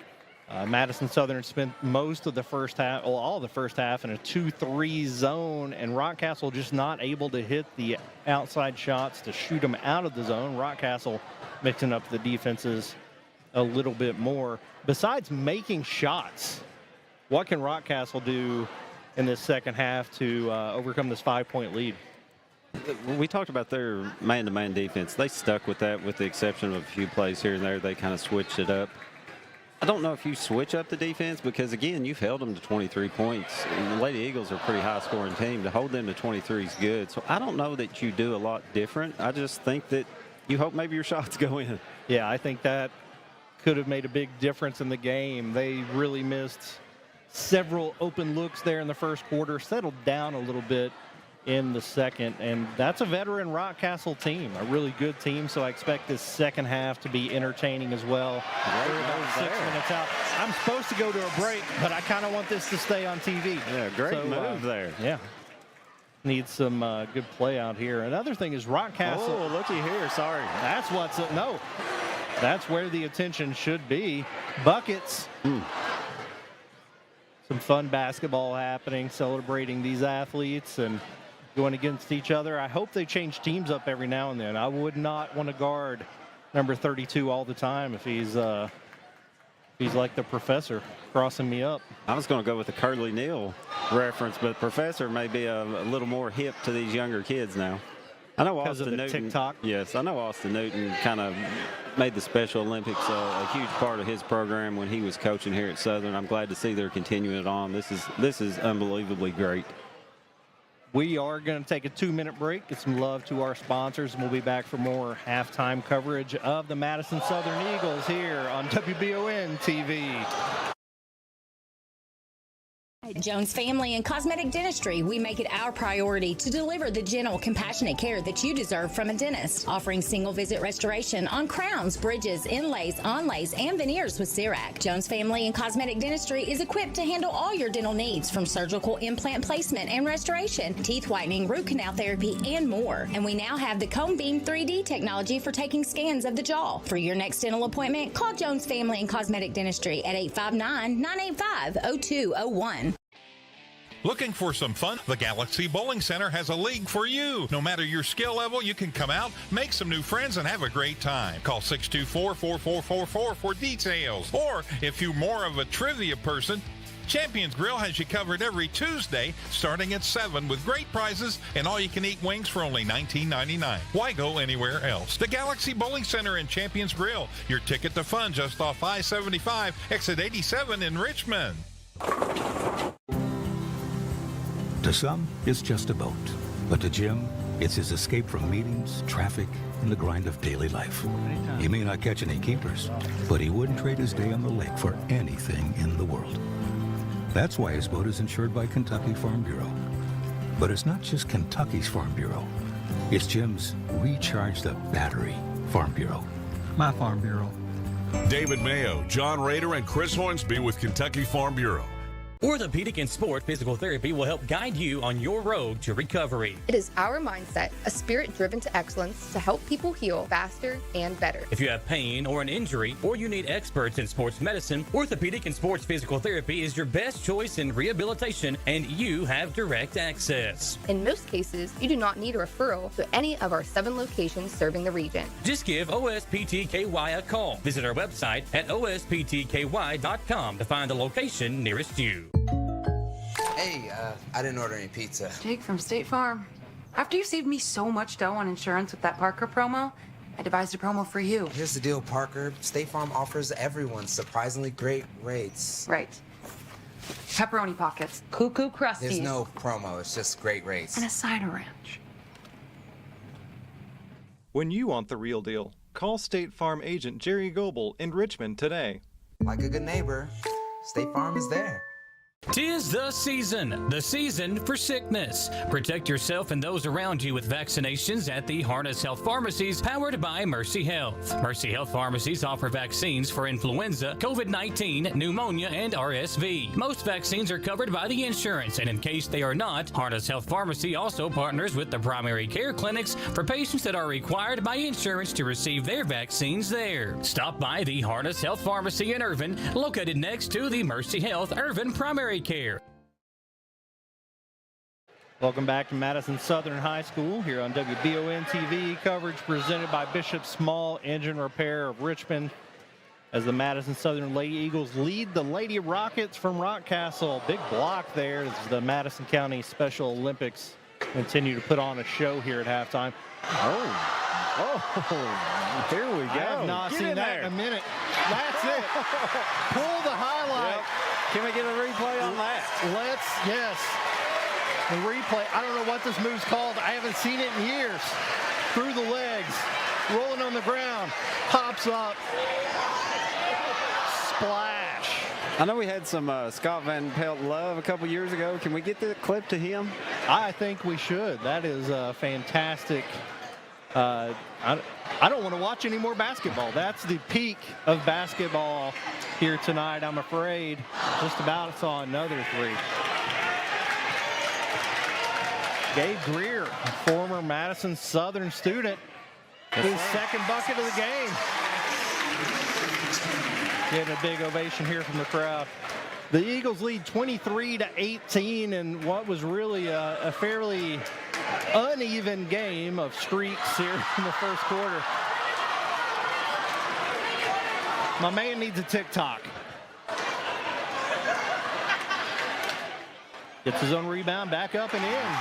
Madison Southern spent most of the first half, well, all of the first half in a 2-3 zone, and Rockcastle just not able to hit the outside shots to shoot them out of the zone. Rockcastle mixing up the defenses a little bit more. Besides making shots, what can Rockcastle do in this second half to overcome this 5-point lead? We talked about their man-to-man defense. They stuck with that with the exception of a few plays here and there. They kind of switched it up. I don't know if you switch up the defense because, again, you've held them to 23 points. And the Lady Eagles are a pretty high-scoring team. To hold them to 23 is good. So I don't know that you do a lot different. I just think that you hope maybe your shots go in. Yeah, I think that could have made a big difference in the game. They really missed several open looks there in the first quarter, settled down a little bit in the second, and that's a veteran Rockcastle team, a really good team, so I expect this second half to be entertaining as well. We're about 6 minutes out. I'm supposed to go to a break, but I kind of want this to stay on TV. Yeah, great move there. Yeah. Needs some good play out here. Another thing is Rockcastle. Oh, looky here. Sorry. That's what's no. That's where the attention should be. Buckets. Some fun basketball happening, celebrating these athletes and going against each other. I hope they change teams up every now and then. I would not want to guard number 32 all the time if he's like the professor crossing me up. I was going to go with the Curly Neal reference, but professor may be a little more hip to these younger kids now. I know because Austin of the Newton. TikTok. Yes, I know Austin Newton kind of made the Special Olympics a huge part of his program when he was coaching here at Southern. I'm glad to see they're continuing it on. This is unbelievably great. We are going to take a 2-minute break, get some love to our sponsors, and we'll be back for more halftime coverage of the Madison Southern Eagles here on WBON TV. At Jones Family and Cosmetic Dentistry, we make it our priority to deliver the gentle, compassionate care that you deserve from a dentist. Offering single-visit restoration on crowns, bridges, inlays, onlays, and veneers with CERAC. Jones Family and Cosmetic Dentistry is equipped to handle all your dental needs, from surgical implant placement and restoration, teeth whitening, root canal therapy, and more. And we now have the Cone Beam 3D technology for taking scans of the jaw. For your next dental appointment, call Jones Family and Cosmetic Dentistry at 859-985-0201. Looking for some fun? The Galaxy Bowling Center has a league for you. No matter your skill level, you can come out, make some new friends, and have a great time. Call 624-4444 for details. Or if you're more of a trivia person, Champions Grill has you covered every Tuesday starting at 7 with great prizes and all-you-can-eat wings for only $19.99. Why go anywhere else? The Galaxy Bowling Center and Champions Grill, your ticket to fun just off I-75, exit 87 in Richmond. To some, it's just a boat. But to Jim, it's his escape from meetings, traffic, and the grind of daily life. He may not catch any keepers, but he wouldn't trade his day on the lake for anything in the world. That's why his boat is insured by Kentucky Farm Bureau. But it's not just Kentucky's Farm Bureau. It's Jim's Recharge the Battery Farm Bureau. My Farm Bureau. David Mayo, John Rader, and Chris Hornsby with Kentucky Farm Bureau. Orthopedic and Sport Physical Therapy will help guide you on your road to recovery. It is our mindset, a spirit driven to excellence, to help people heal faster and better. If you have pain or an injury, or you need experts in sports medicine, Orthopedic and Sports Physical Therapy is your best choice in rehabilitation, and you have direct access. In most cases, you do not need a referral to any of our 7 locations serving the region. Just give OSPTKY a call. Visit our website at osptky.com to find the location nearest you. Hey, I didn't order any pizza. Jake from State Farm. After you saved me so much dough on insurance with that Parker promo, I devised a promo for you. Here's the deal, Parker. State Farm offers everyone surprisingly great rates. Right. Pepperoni pockets, cuckoo crusties. There's no promo, it's just great rates. And a cider ranch. When you want the real deal, call State Farm agent Jerry Goebel in Richmond today. Like a good neighbor, State Farm is there. 'Tis the season for sickness. Protect yourself and those around you with vaccinations at the Harness Health Pharmacies, powered by Mercy Health. Mercy Health Pharmacies offer vaccines for influenza, COVID-19, pneumonia, and RSV. Most vaccines are covered by the insurance, and in case they are not, Harness Health Pharmacy also partners with the primary care clinics for patients that are required by insurance to receive their vaccines there. Stop by the Harness Health Pharmacy in Irvin, located next to the Mercy Health Irvin Primary Care. Welcome back to Madison Southern High School here on WBON TV. Coverage presented by Bishop Small Engine Repair of Richmond, as the Madison Southern Lady Eagles lead the Lady Rockets from Rockcastle. Big block there as the Madison County Special Olympics continue to put on a show here at halftime. Oh, here we go. I have not seen that in a minute. That's it. Pull the highlight. Yep. Can we get a replay on that? Yes. The replay. I don't know what this move's called. I haven't seen it in years. Through the legs. Rolling on the ground. Pops up. Splash. I know we had some Scott Van Pelt love a couple years ago. Can we get the clip to him? I think we should. That is fantastic. I don't want to watch any more basketball. That's the peak of basketball here tonight, I'm afraid. Just about saw another three. Gabe Greer, former Madison Southern student, his second bucket of the game. Getting a big ovation here from the crowd. The Eagles lead 23-18 in what was really a fairly uneven game of streaks here in the first quarter. My man needs a TikTok. Gets his own rebound, back up and in.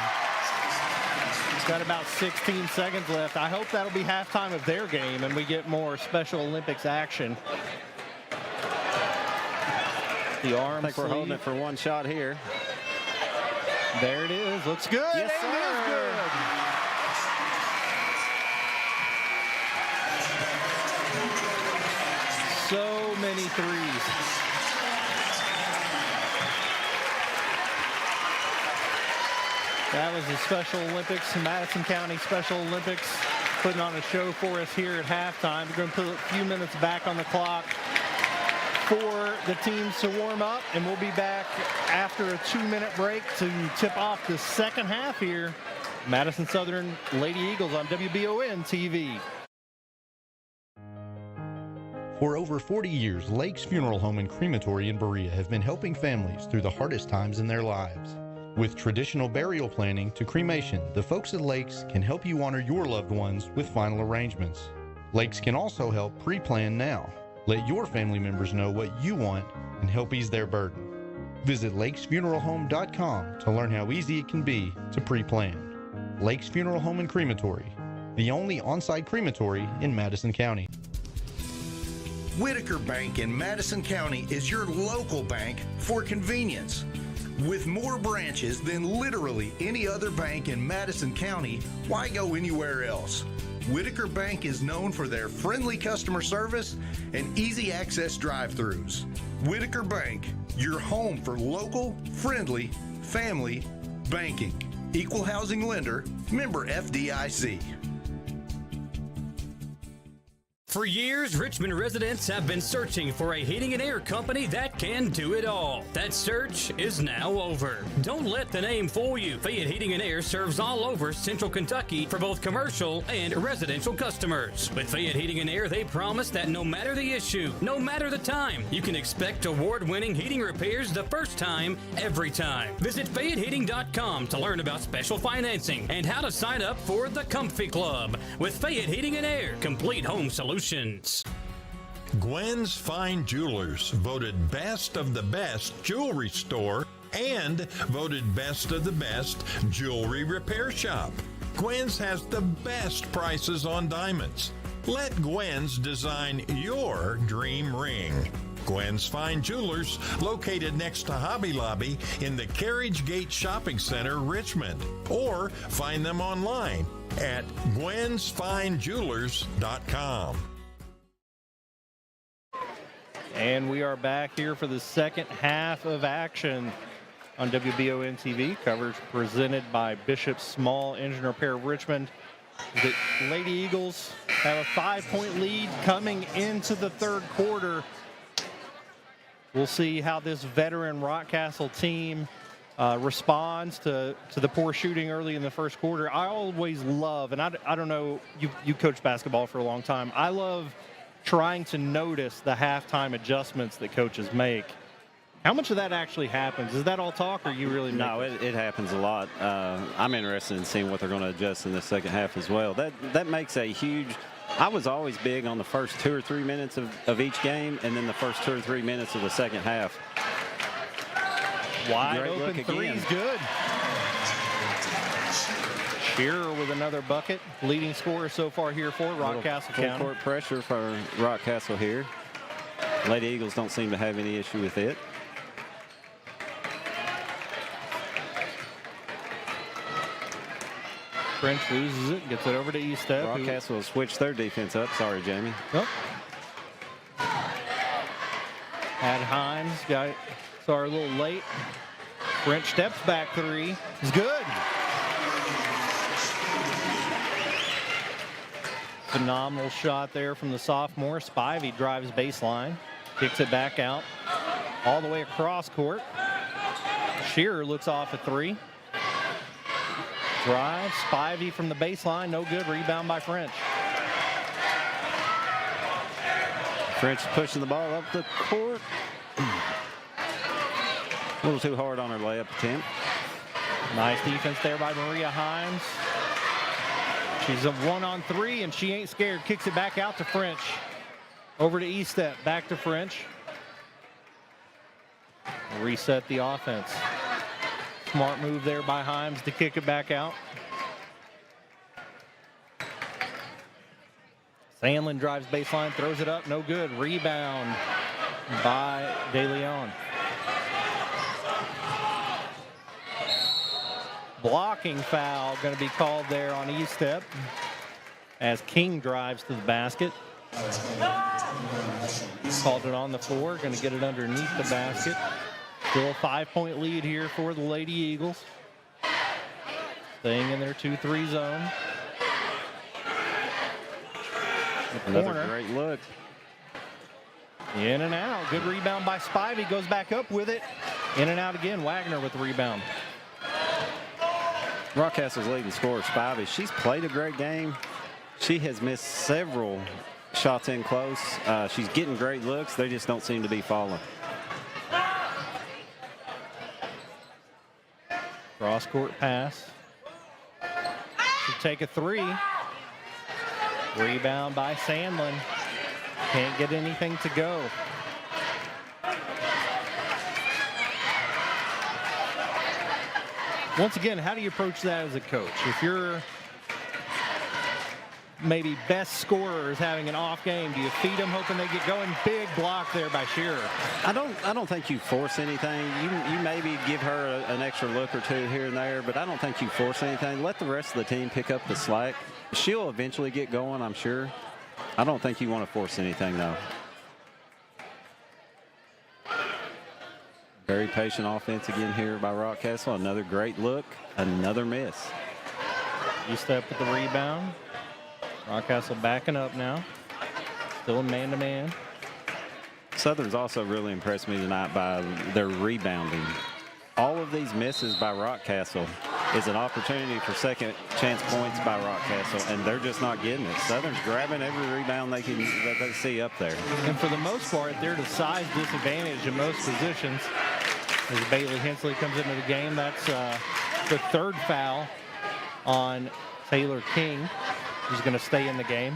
He's got about 16 seconds left. I hope that'll be halftime of their game and we get more Special Olympics action. The arm I think we're holding it for one shot here. There it is. Looks good. Yes, sir. It is good. So many threes. That was the Special Olympics, Madison County Special Olympics, putting on a show for us here at halftime. We're going to put a few minutes back on the clock for the teams to warm up, and we'll be back after a 2-minute break to tip off the second half here. Madison Southern Lady Eagles on WBON TV. For over 40 years, Lakes Funeral Home and Crematory in Berea have been helping families through the hardest times in their lives. With traditional burial planning to cremation, the folks at Lakes can help you honor your loved ones with final arrangements. Lakes can also help pre-plan now. Let your family members know what you want and help ease their burden. Visit lakesfuneralhome.com to learn how easy it can be to pre-plan. Lakes Funeral Home and Crematory, the only on-site crematory in Madison County. Whitaker Bank in Madison County is your local bank for convenience. With more branches than literally any other bank in Madison County, why go anywhere else? Whitaker Bank is known for their friendly customer service and easy access drive-thrus. Whitaker Bank, your home for local, friendly, family banking. Equal housing lender, member FDIC. For years, Richmond residents have been searching for a heating and air company that can do it all. That search is now over. Don't let the name fool you. Fayette Heating and Air serves all over Central Kentucky for both commercial and residential customers. With Fayette Heating and Air, they promise that no matter the issue, no matter the time, you can expect award-winning heating repairs the first time, every time. Visit FayetteHeating.com to learn about special financing and how to sign up for the Comfy Club. With Fayette Heating and Air, complete home solutions. Gwen's Fine Jewelers, voted best of the best jewelry store and voted best of the best jewelry repair shop. Gwen's has the best prices on diamonds. Let Gwen's design your dream ring. Gwen's Fine Jewelers, located next to Hobby Lobby in the Carriage Gate Shopping Center, Richmond. Or find them online at gwensfinejewelers.com. And we are back here for the second half of action on WBON TV. Coverage presented by Bishop Small Engine Repair of Richmond. The Lady Eagles have a 5-point lead coming into the third quarter. We'll see how this veteran Rockcastle team responds to the poor shooting early in the first quarter. I always love, and I don't know, you coached basketball for a long time. I love trying to notice the halftime adjustments that coaches make. How much of that actually happens? Is that all talk, or you really No, it happens a lot. I'm interested in seeing what they're going to adjust in the second half as well. That makes a huge... I was always big on the first 2 or 3 minutes of each game, and then the first 2 or 3 minutes of the second half. Wide open three's good. Shearer with another bucket. Leading scorer so far here for Rockcastle County. Full court pressure for Rockcastle here. Lady Eagles don't seem to have any issue with it. French loses it, gets it over to Eastep. Rockcastle will switch their defense up. Sorry, Jamie. Oh. Had Himes, saw her a little late. French steps back three. It's good. Phenomenal shot there from the sophomore. Spivey drives baseline, kicks it back out, all the way across court. Shearer looks off at three. Drive, Spivey from the baseline, no good. Rebound by French. French pushing the ball up the court. A little too hard on her layup attempt. Nice defense there by Maria Himes. She's a 1-on-3, and she ain't scared. Kicks it back out to French. Over to E-step, back to French. Reset the offense. Smart move there by Himes to kick it back out. Sandlin drives baseline, throws it up, no good. Rebound by De Leon. Blocking foul going to be called there on E-step as King drives to the basket. Called it on the floor, going to get it underneath the basket. Still a 5-point lead here for the Lady Eagles. Staying in their 2-3 zone. Another great look. In and out. Good rebound by Spivey. Goes back up with it. In and out again. Wagner with the rebound. Rockcastle's leading scorer, Spivey. She's played a great game. She has missed several shots in close. She's getting great looks. They just don't seem to be falling. Cross-court pass. Should take a three. Rebound by Sandlin. Can't get anything to go. Once again, how do you approach that as a coach? If you're maybe best scorer is having an off game, do you feed them hoping they get going? Big block there by Shearer. I don't think you force anything. You maybe give her an extra look or two here and there, but I don't think you force anything. Let the rest of the team pick up the slack. She'll eventually get going, I'm sure. I don't think you want to force anything, though. Very patient offense again here by Rockcastle. Another great look, another miss. E-step with the rebound. Rockcastle backing up now. Still in man-to-man. Southern's also really impressed me tonight by their rebounding. All of these misses by Rockcastle is an opportunity for second chance points by Rockcastle, and they're just not getting it. Southern's grabbing every rebound that they see up there. And for the most part, they're at a size disadvantage in most positions. As Bailey Hensley comes into the game, that's the third foul on Taylor King, who's going to stay in the game.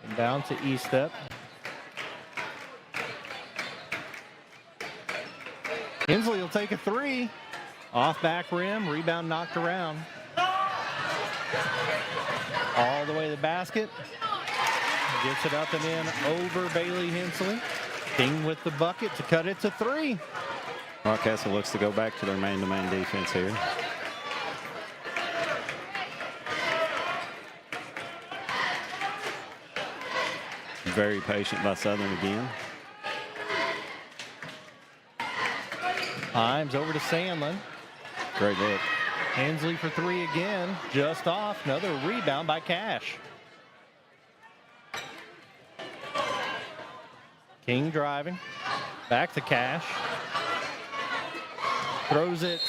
And down to E-step. Hensley will take a three. Off back rim, rebound knocked around. All the way to the basket. Gets it up and in over Bailey Hensley. King with the bucket to cut it to three. Rockcastle looks to go back to their man-to-man defense here. Very patient by Southern again. Himes over to Sandlin. Great look. Hensley for three again. Just off. Another rebound by Cash. King driving. Back to Cash. Throws it.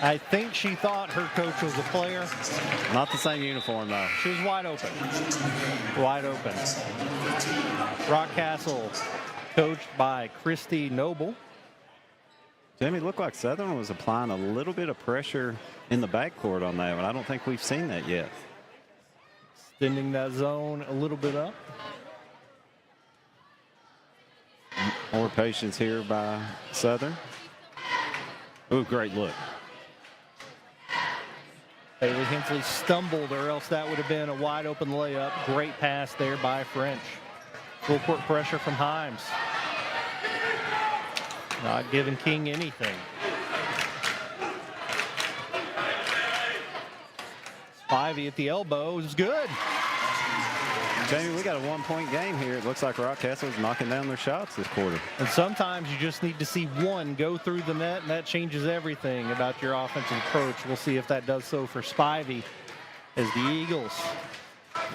I think she thought her coach was a player. Not the same uniform, though. She was wide open. Wide open. Rockcastle coached by Christy Noble. Jamie, it looked like Southern was applying a little bit of pressure in the backcourt on that one. I don't think we've seen that yet. Extending that zone a little bit up. More patience here by Southern. Ooh, great look. Bailey Hensley stumbled, or else that would have been a wide open layup. Great pass there by French. Full court pressure from Himes. Not giving King anything. Spivey at the elbow is good. Jamie, we got a 1-point game here. It looks like Rockcastle's knocking down their shots this quarter. And sometimes you just need to see one go through the net, and that changes everything about your offensive approach. We'll see if that does so for Spivey as the Eagles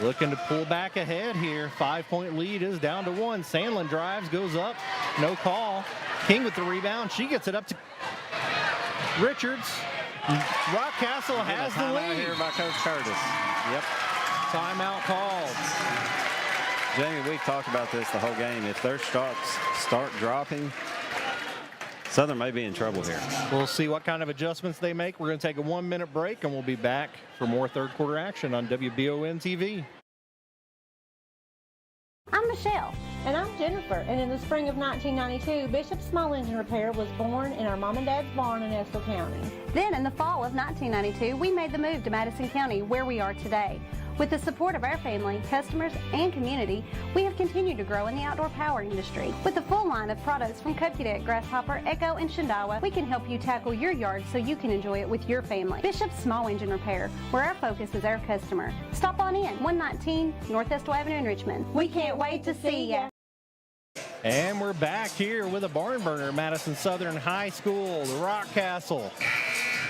looking to pull back ahead here. 5-point lead is down to 1. Sandlin drives, goes up, no call. King with the rebound. She gets it up to Richards. Rockcastle has the lead. Here by Coach Curtis. Yep. Timeout called. Jamie, we've talked about this the whole game. If their shots start dropping, Southern may be in trouble here. We'll see what kind of adjustments they make. We're going to take a 1-minute break, and we'll be back for more third quarter action on WBON TV. I'm Michelle. And I'm Jennifer. And in the spring of 1992, Bishop Small Engine Repair was born in our mom and dad's barn in Estill County. Then in the fall of 1992, we made the move to Madison County, where we are today. With the support of our family, customers, and community, we have continued to grow in the outdoor power industry. With a full line of products from Cupcadet, Grasshopper, Echo, and Shindawa, we can help you tackle your yard so you can enjoy it with your family. Bishop Small Engine Repair, where our focus is our customer. Stop on in, 119 North Estill Avenue in Richmond. We can't wait to see ya. And we're back here with a barn burner, Madison Southern High School, the Rockcastle.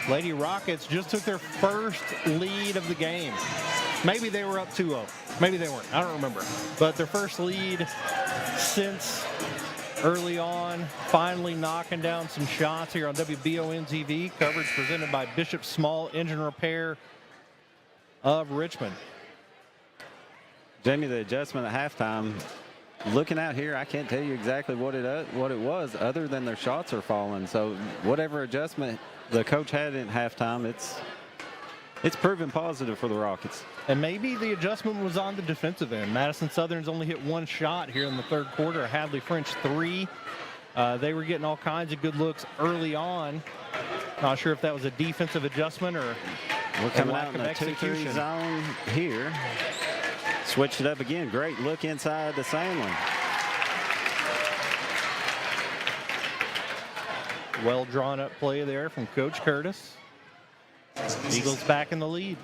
Lady Rockets just took their first lead of the game. Maybe they were up 2-0. Maybe they weren't. I don't remember. But their first lead since early on, finally knocking down some shots here on WBON TV. Coverage presented by Bishop Small Engine Repair of Richmond. Jamie, the adjustment at halftime, looking out here, I can't tell you exactly what it was other than their shots are falling. So whatever adjustment the coach had in halftime, it's proven positive for the Rockets. And maybe the adjustment was on the defensive end. Madison Southern's only hit one shot here in the third quarter, a Hadley French 3. They were getting all kinds of good looks early on. Not sure if that was a defensive adjustment or we're coming out in of a 2-3 zone here. Switched it up again. Great look inside to Sandlin. Well drawn up play there from Coach Curtis. Eagles back in the lead.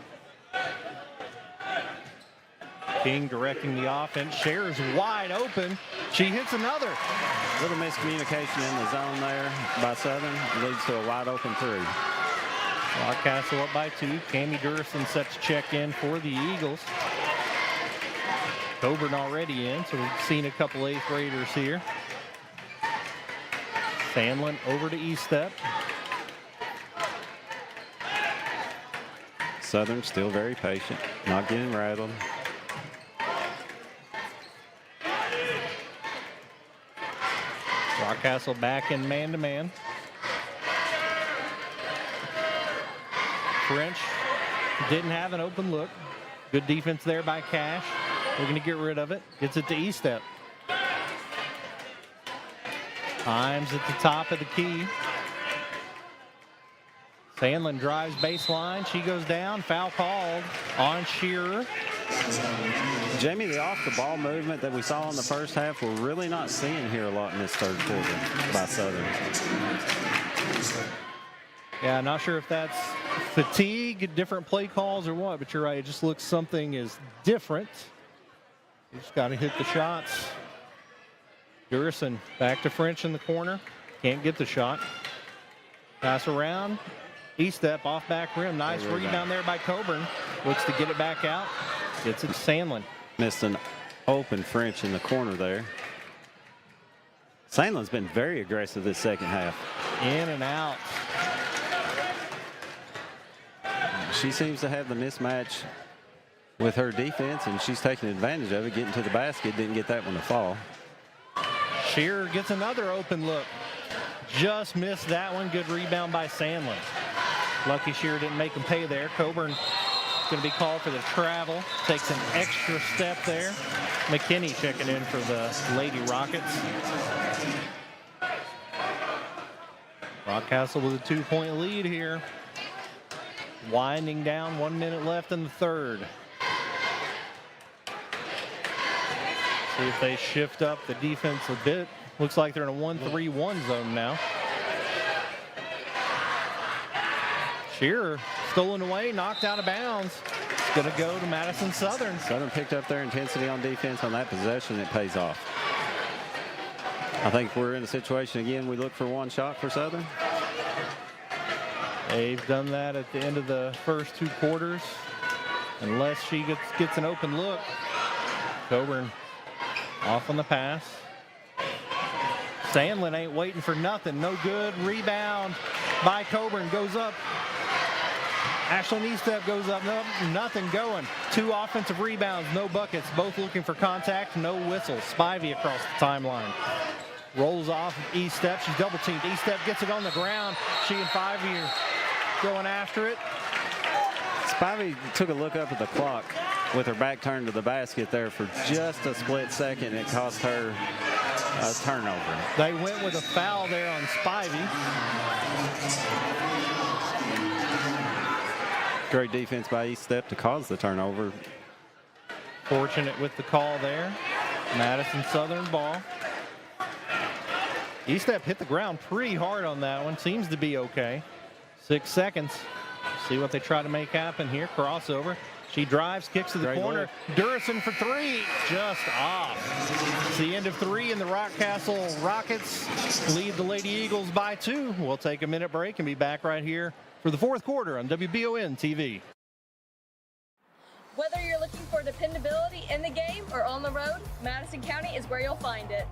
King directing the offense. Cher's wide open. She hits another. Little miscommunication in the zone there by Southern. Leads to a wide open 3. Rockcastle up by 2. Cammie Durson sets check in for the Eagles. Coburn already in, so we've seen a couple 8th graders here. Sandlin over to Estep. Southern still very patient, not getting rattled. Rockcastle back in man-to-man. French didn't have an open look. Good defense there by Cash. Looking to get rid of it. Gets it to Estep. Himes at the top of the key. Sandlin drives baseline. She goes down. Foul called on Shearer. Jamie, the off-the-ball movement that we saw in the first half, we're really not seeing here a lot in this third quarter by Southern. Yeah, not sure if that's fatigue, different play calls or what, but you're right. It just looks something is different. You just got to hit the shots. Durson back to French in the corner. Can't get the shot. Pass around. Estep off back rim. Nice rebound there by Coburn. Looks to get it back out. Gets it to Sandlin. Missed an open French in the corner there. Sandlin's been very aggressive this second half. In and out. She seems to have the mismatch with her defense, and she's taking advantage of it, getting to the basket. Didn't get that one to fall. Shearer gets another open look. Just missed that one. Good rebound by Sandlin. Lucky Shearer didn't make him pay there. Coburn going to be called for the travel. Takes an extra step there. McKinney checking in for the Lady Rockets. Rockcastle with a 2-point lead here. Winding down, 1 minute left in the third. See if they shift up the defense a bit. Looks like they're in a 1-3-1 zone now. Shearer Stolen away, knocked out of bounds. It's going to go to Madison Southern. Southern picked up their intensity on defense on that possession. It pays off. I think we're in a situation again. We look for one shot for Southern. They've done that at the end of the first 2 quarters. Unless she gets an open look. Coburn off on the pass. Sandlin ain't waiting for nothing. No good. Rebound by Coburn. Goes up. Ashlyn Estep goes up. No, nothing going. 2 offensive rebounds. No buckets. Both looking for contact. No whistle. Spivey across the timeline. Rolls off Estep. She's double teamed. Estep gets it on the ground. She and Spivey are going after it. Spivey took a look up at the clock with her back turned to the basket there for just a split second. It cost her a turnover. They went with a foul there on Spivey. Great defense by Estep to cause the turnover. Fortunate with the call there. Madison Southern ball. Estep hit the ground pretty hard on that one. Seems to be okay. 6 seconds. See what they try to make happen here. Crossover. She drives, kicks to the Great corner. look. Durison for 3. Just off. It's the end of 3, and the Rockcastle Rockets lead the Lady Eagles by 2. We'll take a minute break and be back right here for the 4th quarter on WBON TV. Whether you're looking for dependability in the game or on the road, Madison County is where you'll find it.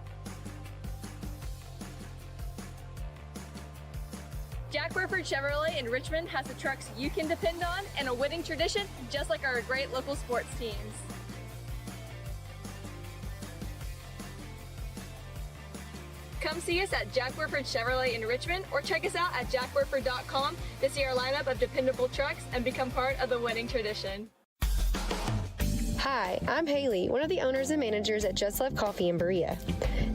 Jack Burford Chevrolet in Richmond has the trucks you can depend on and a winning tradition just like our great local sports teams. Come see us at Jack Burford Chevrolet in Richmond or check us out at jackburford.com to see our lineup of dependable trucks and become part of the winning tradition. Hi, I'm Haley, one of the owners and managers at Just Love Coffee in Berea.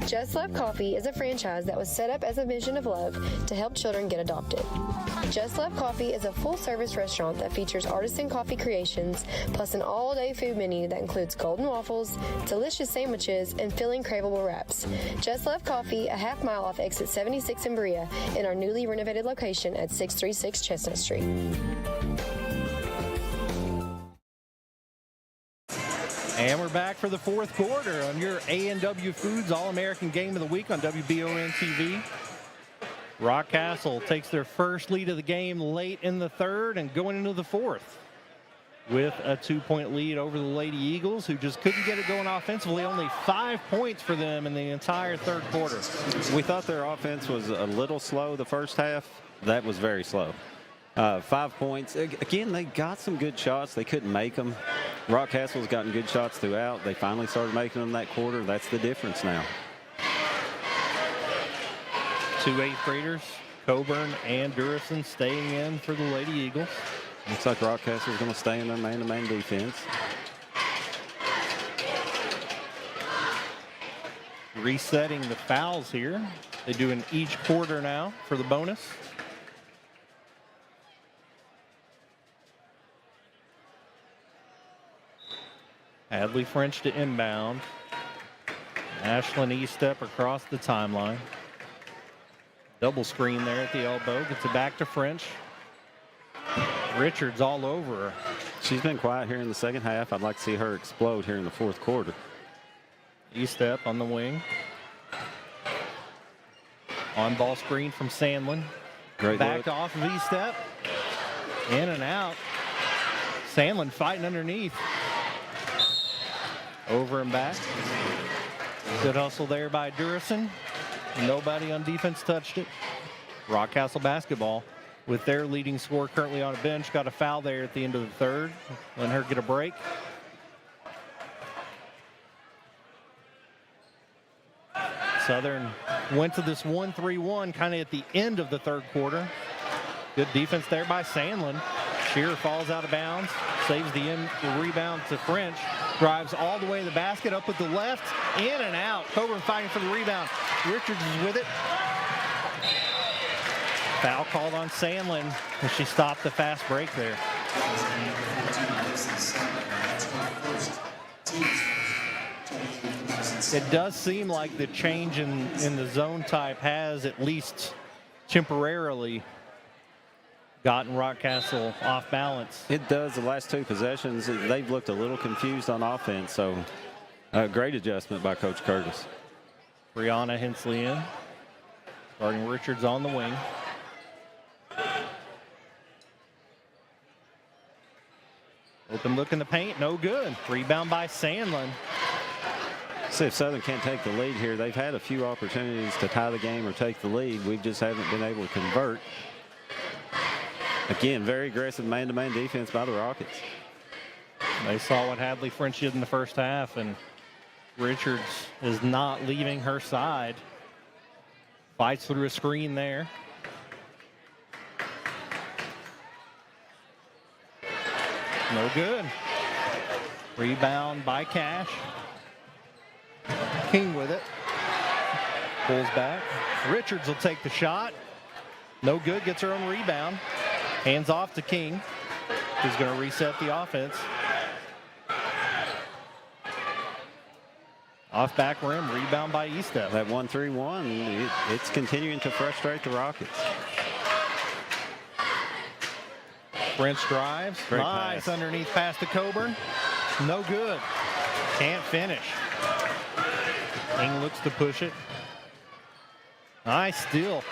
Just Love Coffee is a franchise that was set up as a mission of love to help children get adopted. Just Love Coffee is a full-service restaurant that features artisan coffee creations, plus an all-day food menu that includes golden waffles, delicious sandwiches, and filling craveable wraps. Just Love Coffee, a half mile off exit 76 in Berea, in our newly renovated location at 636 Chestnut Street. And we're back for the 4th quarter on your A&W Foods All-American Game of the Week on WBON TV. Rockcastle takes their first lead of the game late in the 3rd and going into the 4th with a 2-point lead over the Lady Eagles, who just couldn't get it going offensively. Only 5 points for them in the entire 3rd quarter. We thought their offense was a little slow the first half. That was very slow. 5 points. Again, they got some good shots. They couldn't make them. Rockcastle's gotten good shots throughout. They finally started making them that quarter. That's the difference now. 2 8th graders, Coburn and Durison, staying in for the Lady Eagles. Looks like Rockcastle's going to stay in their man-to-man defense. Resetting the fouls here. They do in each quarter now for the bonus. Hadley French to inbound. Ashlyn Estep across the timeline. Double screen there at the elbow. Gets it back to French. Richards all over her. She's been quiet here in the second half. I'd like to see her explode here in the 4th quarter. Estep on the wing. On ball screen from Sandlin. Great Backed look. off of Estep. In and out. Sandlin fighting underneath. Over and back. Good hustle there by Durison. Nobody on defense touched it. Rockcastle basketball with their leading scorer currently on a bench. Got a foul there at the end of the 3rd. Letting her get a break. Southern went to this 1-3-1 kind of at the end of the 3rd quarter. Good defense there by Sandlin. Shearer falls out of bounds. Saves the rebound to French. Drives all the way to the basket, up with the left, in and out. Coburn fighting for the rebound. Richards is with it. Foul called on Sandlin as she stopped the fast break there. It does seem like the change in the zone type has at least temporarily gotten Rockcastle off balance. It does. The last 2 possessions, they've looked a little confused on offense, so great adjustment by Coach Curtis. Brianna Hensley in. Starting Richards on the wing. Open look in the paint, no good. Rebound by Sandlin. See if Southern can't take the lead here. They've had a few opportunities to tie the game or take the lead. We just haven't been able to convert. Again, very aggressive man-to-man defense by the Rockets. They saw what Hadley French did in the first half, and Richards is not leaving her side. Fights through a screen there. No good. Rebound by Cash. King with it. Pulls back. Richards will take the shot. No good. Gets her own rebound. Hands off to King, who's going to reset the offense. Off back rim, rebound by Estep. That 1-3-1, it's continuing to frustrate the Rockets. French drives. Great nice pass. Underneath pass to Coburn. No good. Can't finish. King looks to push it. Nice steal.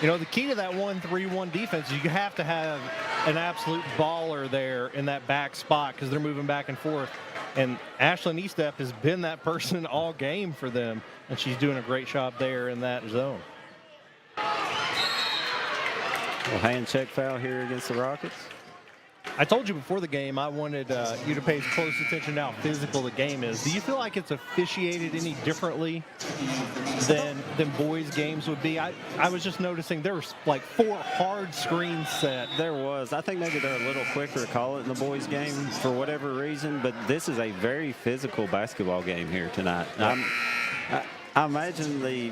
You know, the key to that 1-3-1 defense is you have to have an absolute baller there in that back spot because they're moving back and forth. And Ashlyn Estep has been that person all game for them, and she's doing a great job there in that zone. A hand check foul here against the Rockets. I told you before the game I wanted you to pay close attention to how physical the game is. Do you feel like it's officiated any differently than boys' games would be? I was just noticing there was like 4 hard screens set. There was. I think maybe they're a little quicker to call it in the boys' game for whatever reason, but this is a very physical basketball game here tonight. I imagine the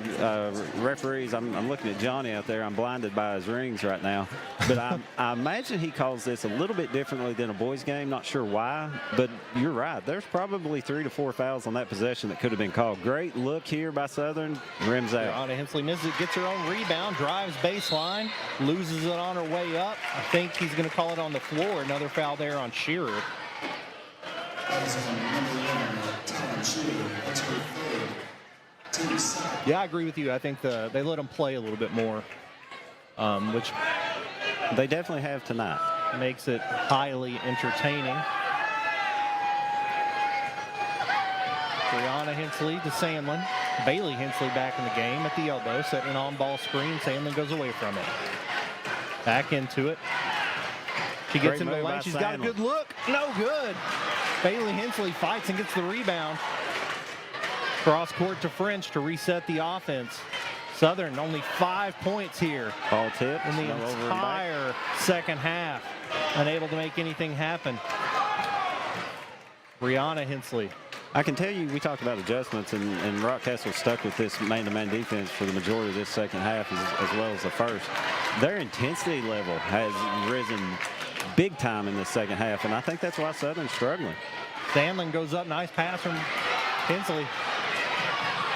referees, I'm looking at Johnny out there, I'm blinded by his rings right now, but I imagine he calls this a little bit differently than a boys game, not sure why, but you're right. There's probably 3 to 4 fouls on that possession that could have been called. Great look here by Southern, rims out. Brianna Hensley misses it, gets her own rebound, drives baseline, loses it on her way up. I think he's going to call it on the floor. Another foul there on Shearer. Yeah, I agree with you. I think they let them play a little bit more, which they definitely have tonight. Makes it highly entertaining. Brianna Hensley to Sandlin. Bailey Hensley back in the game at the elbow, setting an on-ball screen. Sandlin goes away from it. Back into it. She gets into the lane. She's got a good look. No good. Bailey Hensley fights and gets the rebound. Cross court to French to reset the offense. Southern only 5 points here. Ball tip in the entire second half. Unable to make anything happen. Brianna Hensley. I can tell you, we talked about adjustments, and Rockcastle stuck with this man-to-man defense for the majority of this second half as well as the first. Their intensity level has risen big time in this second half, and I think that's why Southern's struggling. Sandlin goes up, nice pass from Hensley.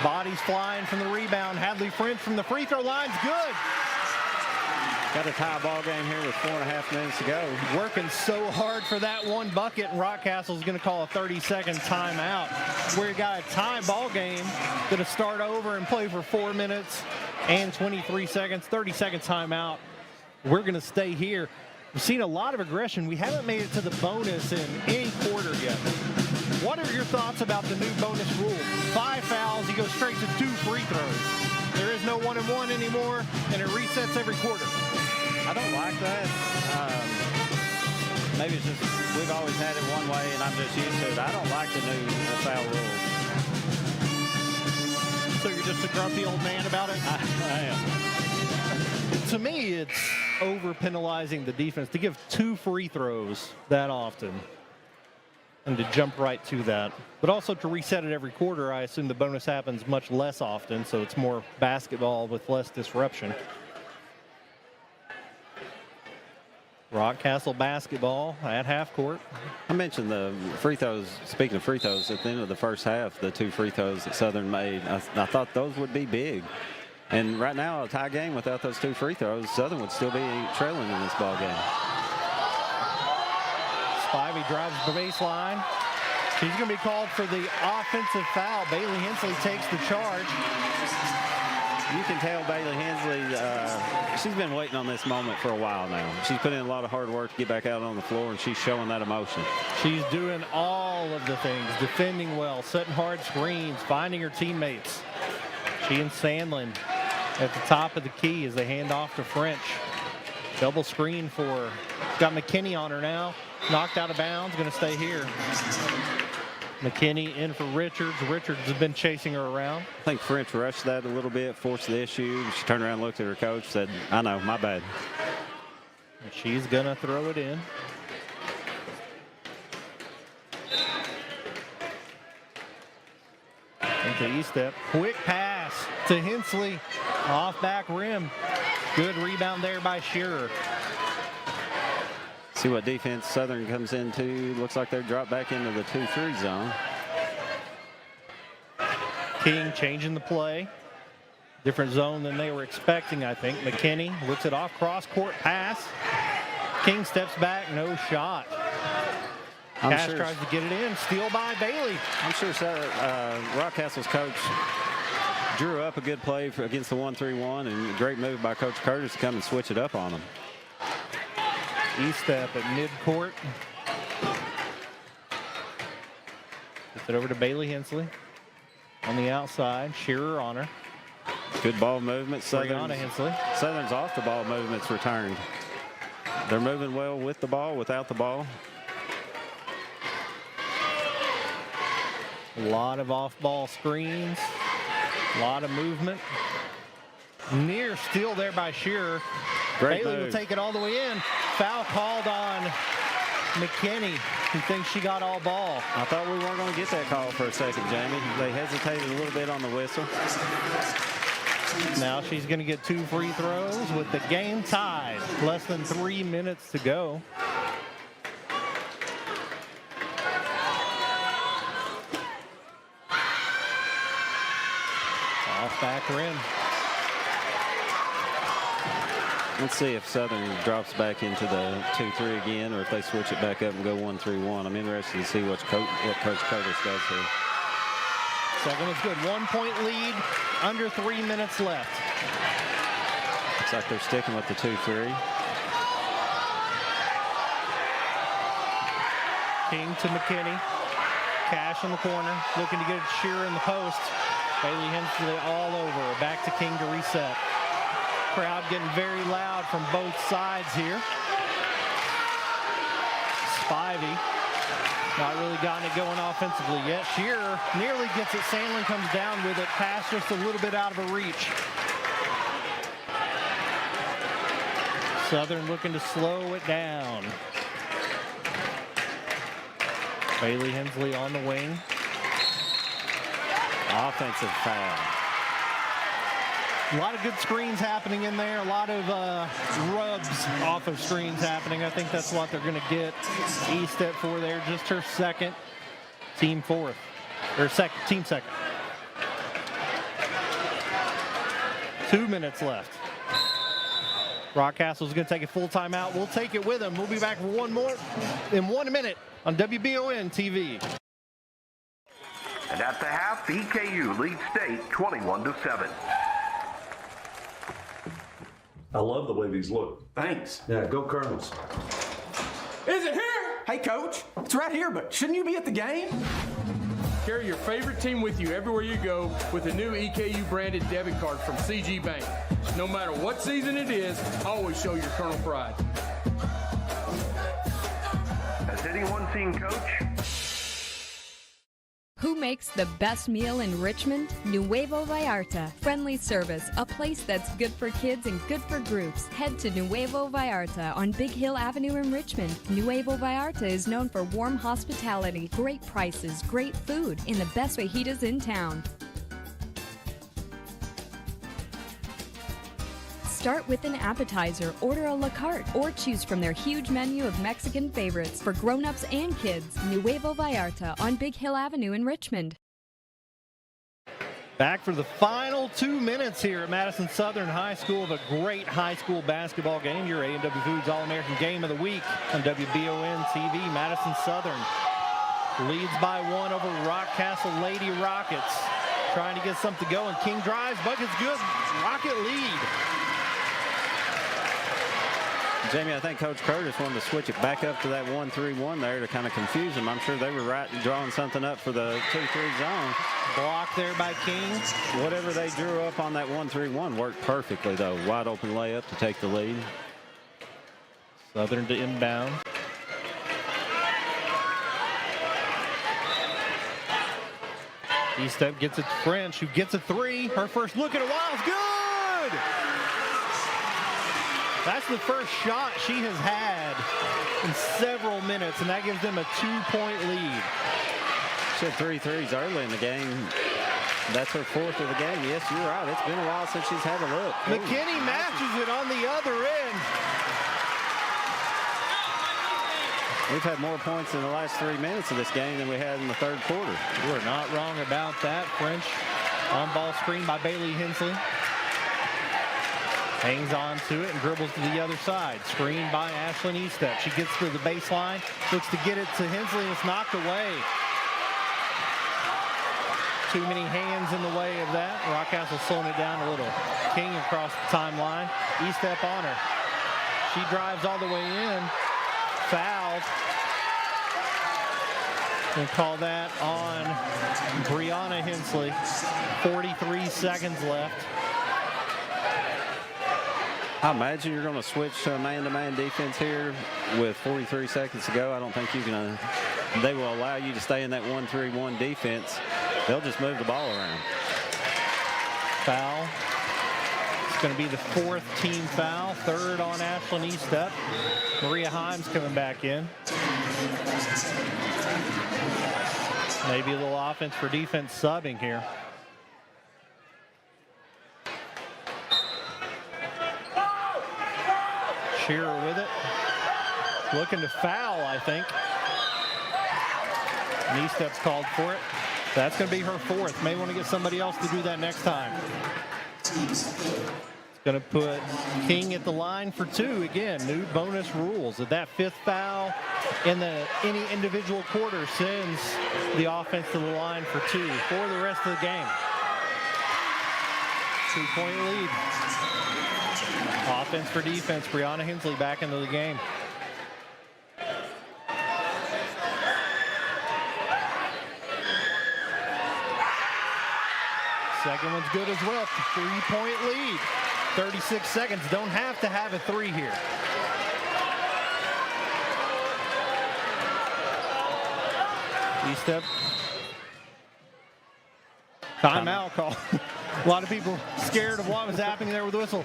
Bodies flying from the rebound. Hadley French from the free throw line's good. Got a tie ball game here with 4.5 minutes to go. Working so hard for that one bucket, and Rockcastle's going to call a 30-second timeout. We got a tie ball game. Going to start over and play for 4 minutes and 23 seconds. 30-second timeout. We're going to stay here. We've seen a lot of aggression. We haven't made it to the bonus in any quarter yet. What are your thoughts about the new bonus rule? 5 fouls, you go straight to 2 free throws. There is no 1-and-1 anymore, and it resets every quarter. I don't like that. Maybe it's just we've always had it one way, and I'm just used to it. I don't like the new foul rule. So you're just a grumpy old man about it? I am. To me, it's over-penalizing the defense to give 2 free throws that often and to jump right to that. But also to reset it every quarter, I assume the bonus happens much less often, so it's more basketball with less disruption. Rockcastle basketball at half court. I mentioned the free throws. Speaking of free throws, at the end of the first half, the 2 free throws that Southern made, I thought those would be big. And right now, a tie game without those 2 free throws, Southern would still be trailing in this ball game. Spivey drives the baseline. She's going to be called for the offensive foul. Bailey Hensley takes the charge. You can tell Bailey Hensley, she's been waiting on this moment for a while now. She's put in a lot of hard work to get back out on the floor, and she's showing that emotion. She's doing all of the things, defending well, setting hard screens, finding her teammates. She and Sandlin at the top of the key as they hand off to French. Double screen for her. Got McKinney on her now. Knocked out of bounds, going to stay here. McKinney in for Richards. Richards has been chasing her around. I think French rushed that a little bit, forced the issue. She turned around, looked at her coach, said, I know, my bad. And she's going to throw it in. Into E-step. Quick pass to Hensley. Off back rim. Good rebound there by Shearer. See what defense Southern comes into. Looks like they're dropped back into the 2-3 zone. King changing the play. Different zone than they were expecting, I think. McKinney looks it off. Cross-court pass. King steps back. No shot. Cash tries to get it in. Steal by Bailey. I'm sure Rockcastle's coach drew up a good play against the 1-3-1, and a great move by Coach Curtis to come and switch it up on them. E-step at midcourt. Gets it over to Bailey Hensley. On the outside, Shearer on her. Good ball movement. Hensley. Southern's off the ball movement's returned. They're moving well with the ball, without the ball. A lot of off-ball screens. A lot of movement. Near steal there by Shearer. Great Bailey move. will take it all the way in. Foul called on McKinney, who thinks she got all ball. I thought we weren't going to get that call for a second, Jamie. They hesitated a little bit on the whistle. Now she's going to get 2 free throws with the game tied. Less than 3 minutes to go. Off back rim. Let's see if Southern drops back into the 2-3 again, or if they switch it back up and go 1-3-1. I'm interested to see what Coach Curtis does here. Second is good. 1-point lead, under 3 minutes left. Looks like they're sticking with the 2-3. King to McKinney. Cash in the corner, looking to get it Shearer in the post. Bailey Hensley all over. Back to King to reset. Crowd getting very loud from both sides here. Spivey not really gotten it going offensively yet. Shearer nearly gets it. Sandlin comes down with it. Pass just a little bit out of a reach. Southern looking to slow it down. Bailey Hensley on the wing. Offensive foul. A lot of good screens happening in there. A lot of rubs off of screens happening. I think that's what they're going to get. E-step for there. Just her second. Team fourth. Or team second. 2 minutes left. Rockcastle's going to take a full timeout. We'll take it with them. We'll be back for one more in 1 minute on WBON TV. And at the half, EKU leads state 21-7. I love the way these look. Thanks. Yeah, go Colonels. Is it here? Hey, Coach. It's right here, but shouldn't you be at the game? Carry your favorite team with you everywhere you go with the new EKU branded debit card from CG Bank. No matter what season it is, always show your Colonel pride. Has anyone seen Coach? Who makes the best meal in Richmond? Nuevo Vallarta. Friendly service, a place that's good for kids and good for groups. Head to Nuevo Vallarta on Big Hill Avenue in Richmond. Nuevo Vallarta is known for warm hospitality, great prices, great food, and the best fajitas in town. Start with an appetizer, order a la carte, or choose from their huge menu of Mexican favorites for grown-ups and kids. Nuevo Vallarta on Big Hill Avenue in Richmond. Back for the final 2 minutes here at Madison Southern High School of a great high school basketball game. Your A&W Foods All-American Game of the Week on WBON TV. Madison Southern leads by 1 over Rockcastle Lady Rockets. Trying to get something going. King drives, bucket's good. Rocket lead. Jamie, I think Coach Curtis wanted to switch it back up to that 1-3-1 there to kind of confuse them. I'm sure they were drawing something up for the 2-3 zone. Blocked there by King. Whatever they drew up on that 1-3-1 worked perfectly, though. Wide open layup to take the lead. Southern to inbound. E-step gets it to French, who gets a 3. Her first look in a while is good! That's the first shot she has had in several minutes, and that gives them a 2-point lead. She had 3 threes early in the game. That's her 4th of the game. Yes, you're right. It's been a while since she's had a look. McKinney matches it on the other end. We've had more points in the last 3 minutes of this game than we had in the third quarter. You are not wrong about that. French on-ball screen by Bailey Hensley. Hangs on to it and dribbles to the other side. Screen by Ashlyn Estep. She gets to the baseline, looks to get it to Hensley, and it's knocked away. Too many hands in the way of that. Rockcastle slowing it down a little. King across the timeline. Estep on her. She drives all the way in. Fouled. We'll call that on Brianna Hensley. 43 seconds left. I imagine you're going to switch to a man-to-man defense here with 43 seconds to go. I don't think you can. They will allow you to stay in that 1-3-1 defense. They'll just move the ball around. Foul. It's going to be the 4th team foul. 3rd on Ashlyn Estep. Maria Himes coming back in. Maybe a little offense for defense subbing here. Shearer with it. Looking to foul, I think. Knee-step's called for it. That's going to be her 4th. May want to get somebody else to do that next time. It's going to put King at the line for 2. Again, new bonus rules. That 5th foul in any individual quarter sends the offense to the line for 2 for the rest of the game. 2-point lead. Offense for defense. Brianna Hensley back into the game. Second one's good as well. 3-point lead. 36 seconds. Don't have to have a 3 here. E-step. Timeout call. A lot of people scared of what was happening there with the whistle.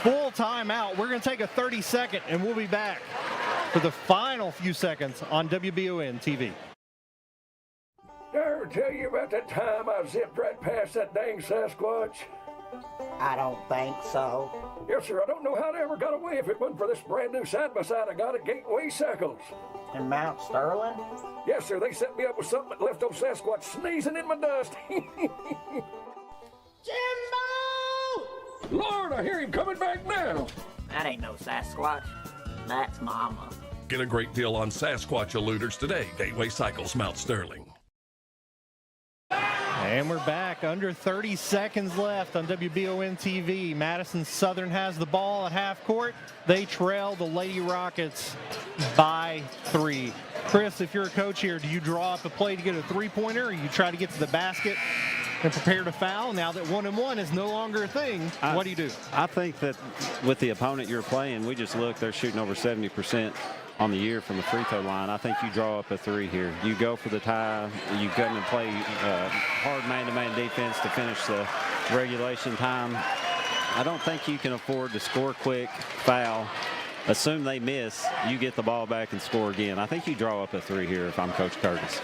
Full timeout. We're going to take a 30-second, and we'll be back for the final few seconds on WBON TV. Did I ever tell you about that time I zipped right past that dang Sasquatch? I don't think so. Yes, sir. I don't know how they ever got away if it wasn't for this brand new side-by-side I got at Gateway Cycles. In Mount Sterling? Yes, sir. They set me up with something that left old Sasquatch sneezing in my dust. Jimbo! Lord, I hear him coming back now. That ain't no Sasquatch. That's Mama. Get a great deal on Sasquatch eluders today. Gateway Cycles, Mount Sterling. And we're back. Under 30 seconds left on WBON TV. Madison Southern has the ball at half court. They trail the Lady Rockets by 3. Chris, if you're a coach here, do you draw up a play to get a 3-pointer, or you try to get to the basket and prepare to foul? Now that 1-and-1 is no longer a thing, what do you do? I think that with the opponent you're playing, we just look, they're shooting over 70% on the year from the free throw line. I think you draw up a 3 here. You go for the tie. You go and play hard man-to-man defense to finish the regulation time. I don't think you can afford to score quick, foul, assume they miss, you get the ball back and score again. I think you draw up a 3 here if I'm Coach Curtis.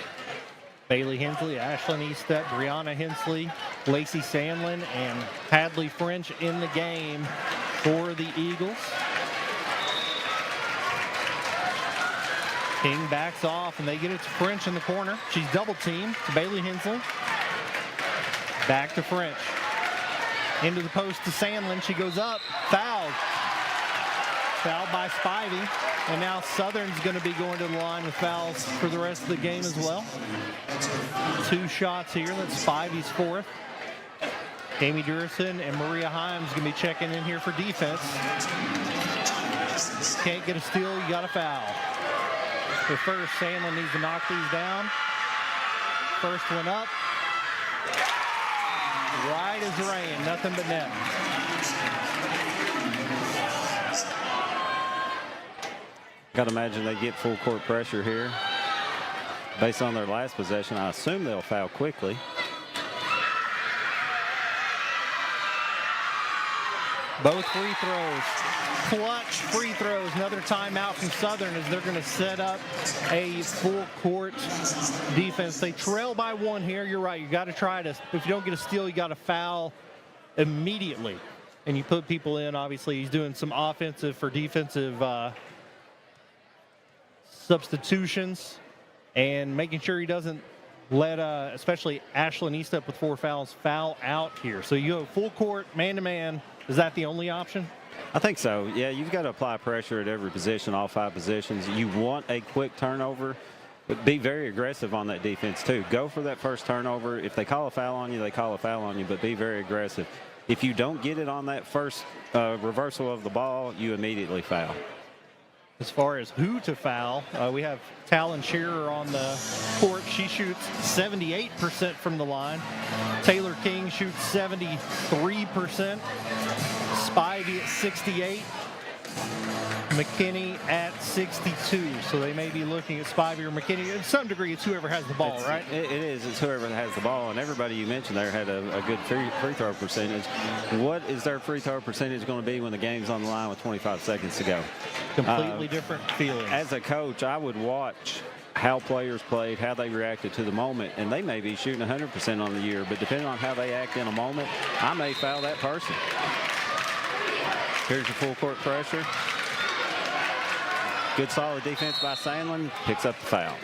Bailey Hensley, Ashlyn Estep, Brianna Hensley, Lacey Sandlin, and Hadley French in the game for the Eagles. King backs off, and they get it to French in the corner. She's double-teamed to Bailey Hensley. Back to French. Into the post to Sandlin. She goes up. Fouled. Fouled by Spivey. And now Southern's going to be going to the line with fouls for the rest of the game as well. 2 shots here. That's Spivey's 4th. Amy Durison and Maria Himes going to be checking in here for defense. Can't get a steal, you got a foul. So first, Sandlin needs to knock these down. First one up. Right as rain, nothing but net. Got to imagine they get full court pressure here. Based on their last possession, I assume they'll foul quickly. Both free throws. Clutch free throws. Another timeout from Southern as they're going to set up a full court defense. They trail by 1 here. You're right. You got to try to, if you don't get a steal, you got to foul immediately. And you put people in. Obviously, he's doing some offensive for defensive substitutions and making sure he doesn't let, especially Ashlyn Eastup with 4 fouls, foul out here. So you go full court, man-to-man. Is that the only option? I think so. Yeah, you've got to apply pressure at every position, all 5 positions. You want a quick turnover, but be very aggressive on that defense too. Go for that first turnover. If they call a foul on you, they call a foul on you, but be very aggressive. If you don't get it on that first reversal of the ball, you immediately foul. As far as who to foul, we have Talon Shearer on the court. She shoots 78% from the line. Taylor King shoots 73%. Spivey at 68. McKinney at 62. So they may be looking at Spivey or McKinney. To some degree, it's whoever has the ball, right? It is. It's whoever has the ball. And everybody you mentioned there had a good free throw percentage. What is their free throw percentage going to be when the game's on the line with 25 seconds to go? Completely different feeling. As a coach, I would watch how players played, how they reacted to the moment, and they may be shooting 100% on the year, but depending on how they act in a moment, I may foul that person. Here's your full court pressure. Good solid defense by Sandlin. Picks up the foul.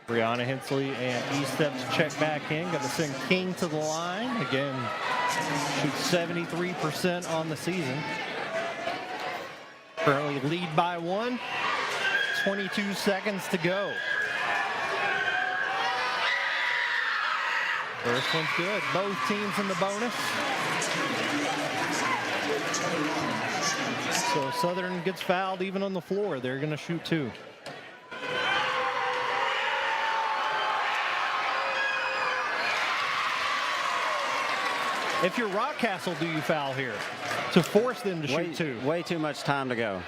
Brianna Hensley and Eastup check back in. Got to send King to the line. Again, shoots 73% on the season. Currently lead by 1. 22 seconds to go. First one's good. Both teams in the bonus. So Southern gets fouled even on the floor. They're going to shoot 2. If you're Rockcastle, do you foul here to force them to shoot 2? Way too much time to go.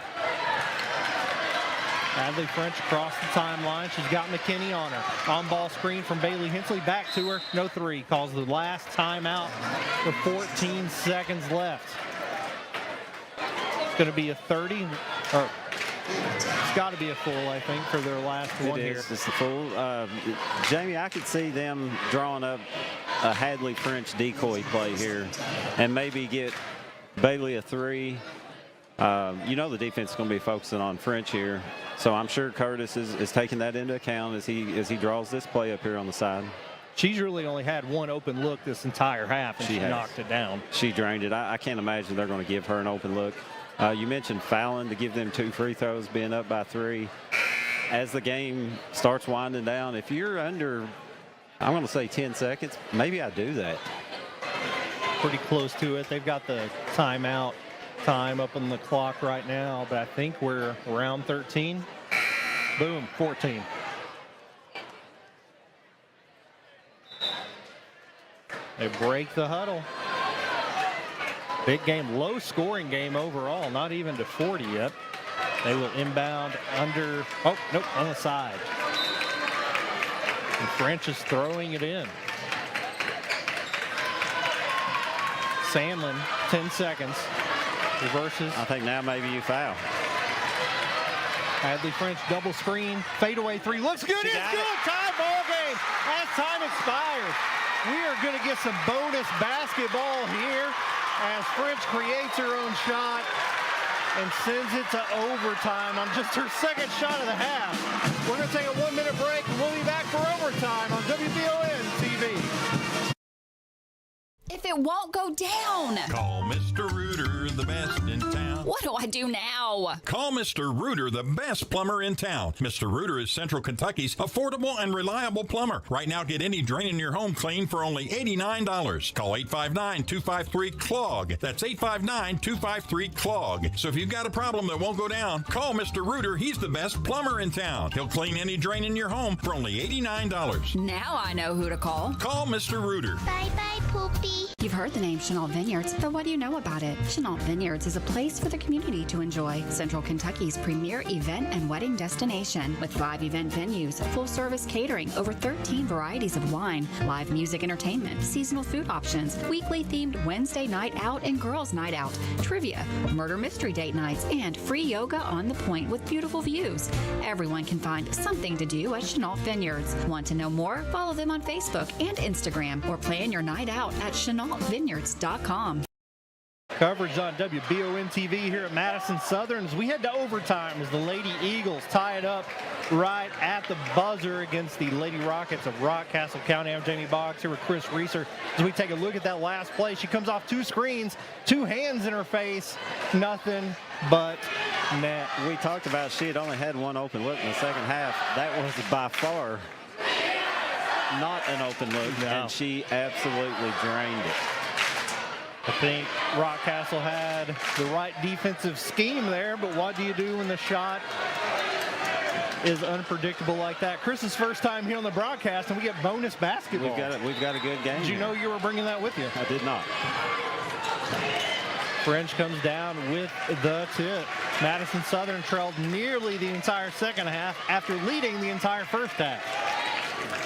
Adley French across the timeline. She's got McKinney on her. On-ball screen from Bailey Hensley. Back to her. No 3. Calls the last timeout with 14 seconds left. It's going to be a 30. Or it's got to be a full, I think, for their last one here. It's the full. Jamie, I could see them drawing up a Hadley French decoy play here and maybe get Bailey a 3. You know the defense is going to be focusing on French here, so I'm sure Curtis is taking that into account as he draws this play up here on the side. She's really only had 1 open look this entire half, and she knocked it down. She drained it. I can't imagine they're going to give her an open look. You mentioned fouling to give them 2 free throws, being up by 3. As the game starts winding down, if you're under, I'm going to say 10 seconds, maybe I do that. Pretty close to it. They've got the timeout time up on the clock right now, but I think we're around 13. Boom, 14. They break the huddle. Big game, low scoring game overall, not even to 40 yet. They will inbound under, oh, nope, on the side. And French is throwing it in. Sandlin, 10 seconds. Reverses. I think now maybe you foul. Hadley French double screen. Fadeaway 3. Looks good. It's good. Tie ball game. As time expires. We are going to get some bonus basketball here as French creates her own shot and sends it to overtime on just her second shot of the half. We're going to take a 1-minute break and we'll be back for overtime on it won't go down? Call Mr. Rooter, the best in town. What do I do now? Call Mr. Rooter, the best plumber in town. Mr. Rooter is Central Kentucky's affordable and reliable plumber. Right now, get any drain in your home clean for only $89. Call 859-253-CLOG. That's 859-253-CLOG. So if you've got a problem that won't go down, call Mr. Rooter. He's the best plumber in town. He'll clean any drain in your home for only $89. Now I know who to call. Call Mr. Rooter. Bye-bye, Poopy. You've heard the name Chenault Vineyards, but what do you know about it? Chenault Vineyards is a place for the community to enjoy. Central Kentucky's premier event and wedding destination with 5 event venues, full-service catering, over 13 varieties of wine, live music entertainment, seasonal food options, weekly themed Wednesday night out and girls night out, trivia, murder mystery date nights, and free yoga on the point with beautiful views. Everyone can find something to do at Chenault Vineyards. Want to know more? Follow them on Facebook and Instagram or plan your night out at ChenaultVineyards.com. Coverage on WBON TV here at Madison Southern as we head to overtime as the Lady Eagles tie it up right at the buzzer against the Lady Rockets of Rockcastle County. I'm Jamie Boggs here with Chris Reeser as we take a look at that last play. She comes off 2 screens, 2 hands in her face, nothing but net. We talked about she had only had 1 open look in the second half. That was by far not an open look, and she absolutely drained it. I think Rockcastle had the right defensive scheme there, but what do you do when the shot is unpredictable like that? Chris's first time here on the broadcast, and we get bonus basketball. We've got a good game. Did you know you were bringing that with you? I did not. French comes down with the tip. Madison Southern trailed nearly the entire second half after leading the entire first half.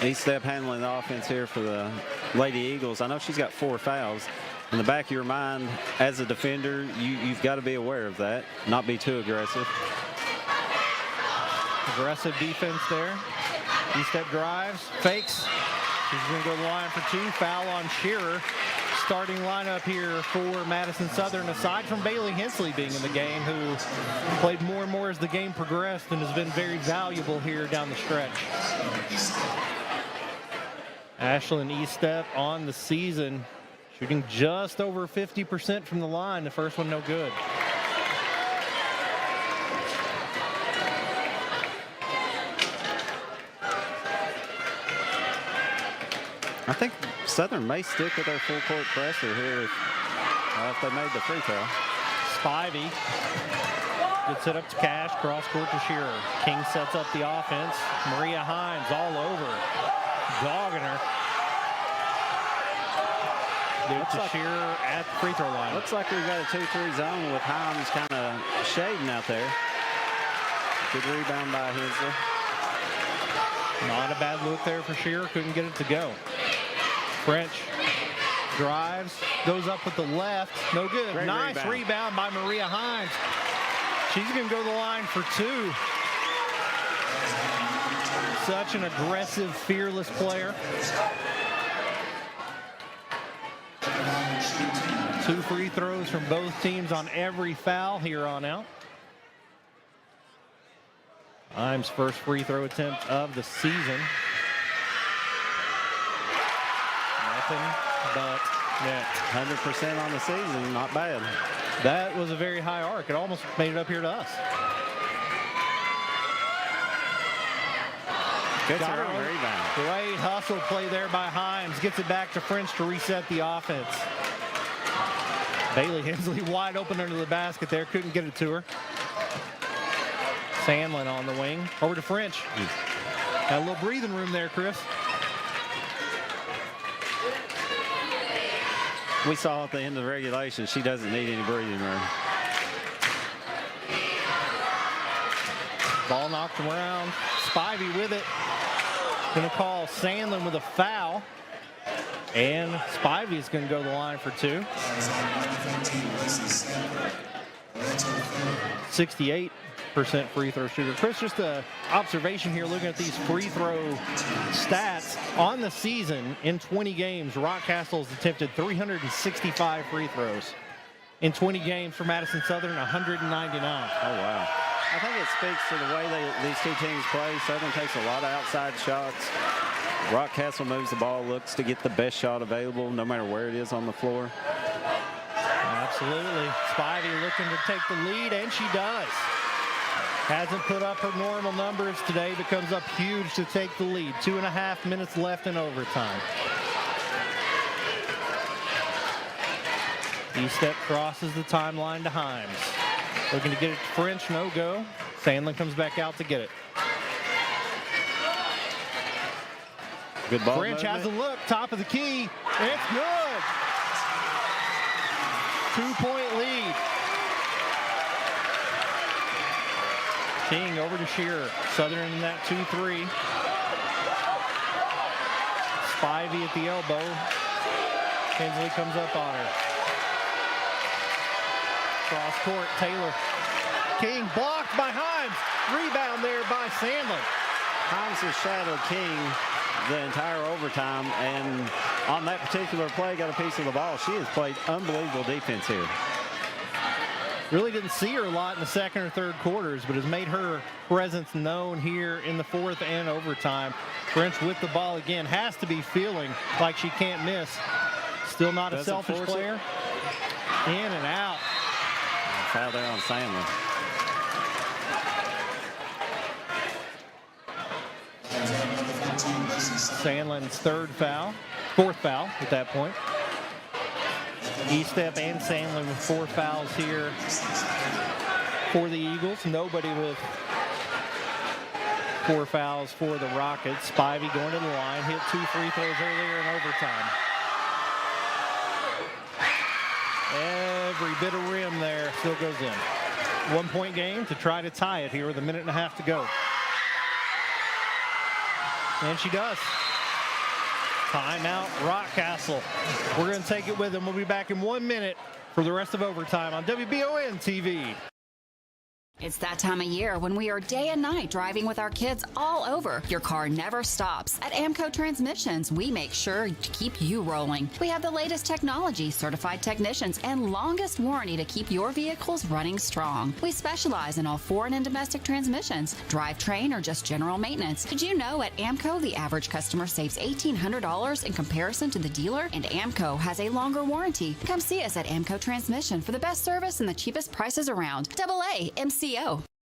E-step handling the offense here for the Lady Eagles. I know she's got 4 fouls. In the back of your mind, as a defender, you've got to be aware of that, not be too aggressive. Aggressive defense there. E-step drives, fakes. She's going to go to the line for 2. Foul on Shearer. Starting lineup here for Madison Southern, aside from Bailey Hensley being in the game, who played more and more as the game progressed and has been very valuable here down the stretch. Ashlyn E-step on the season, shooting just over 50% from the line. The first one no good. I think Southern may stick with their full court presser here if they made the free throw. Spivey gets it up to Cash, cross court to Shearer. King sets up the offense. Maria Hines all over, dogging her. To Shearer at the free throw line. Looks like we've got a 2-3 zone with Hines kind of shading out there. Good rebound by Hensley. Not a bad look there for Shearer. Couldn't get it to go. French drives, goes up with the left. No good. Great nice rebound by Maria Hines. She's going to go to the line for 2. Such an aggressive, fearless player. 2 free throws from both teams on every foul here on out. Hines' first free throw attempt of the season. Nothing but net. 100% on the season, not bad. That was a very high arc. It almost made it up here to us. Gets her own rebound. Great hustle play there by Hines. Gets it back to French to reset the offense. Bailey Hensley wide open under the basket there. Couldn't get it to her. Sandlin on the wing. Over to French. Got a little breathing room there, Chris. We saw at the end of the regulation, she doesn't need any breathing room. Ball knocked around. Spivey with it. Going to call Sandlin with a foul. And Spivey is going to go to the line for 2. 68% free throw shooter. Chris, just an observation here looking at these free throw stats. On the season, in 20 games, Rockcastle has attempted 365 free throws. In 20 games for Madison Southern, 199. Oh, wow. I think it speaks to the way these 2 teams play. Southern takes a lot of outside shots. Rockcastle moves the ball, looks to get the best shot available no matter where it is on the floor. Absolutely. Spivey looking to take the lead, and she does. Hasn't put up her normal numbers today, but comes up huge to take the lead. 2.5 minutes left in overtime. E-step crosses the timeline to Himes. Looking to get it to French, no go. Sandlin comes back out to get it. Good ball French movement. has a look, top of the key. It's good. 2-point lead. King over to Shearer. Southern in that 2-3. Spivey at the elbow. Hensley comes up on her. Cross court, Taylor. King blocked by Himes. Rebound there by Sandlin. Himes has shadowed King the entire overtime, and on that particular play got a piece of the ball. She has played unbelievable defense here. Really didn't see her a lot in the second or third quarters, but has made her presence known here in the fourth and overtime. French with the ball again, has to be feeling like she can't miss. Still not a selfish player. In and out. Foul there on Sandlin. Sandlin's fourth foul at that point. E-step and Sandlin with 4 fouls here for the Eagles. Nobody with 4 fouls for the Rockets. Spivey going to the line, hit 2 free throws earlier in overtime. Every bit of rim there still goes in. 1-point game to try to tie it here with 1.5 minutes to go. And she does. Timeout, Rockcastle. We're going to take it with them. We'll be back in 1 minute for the rest of overtime on WBON TV. It's that time of year when we are day and night driving with our kids all over. Your car never stops. At Amco Transmissions, we make sure to keep you rolling. We have the latest technology, certified technicians, and longest warranty to keep your vehicles running strong. We specialize in all foreign and domestic transmissions, drivetrain, or just general maintenance. Did you know at Amco, the average customer saves $1,800 in comparison to the dealer? And Amco has a longer warranty. Come see us at Amco Transmission for the best service and the cheapest prices around. AA MCO.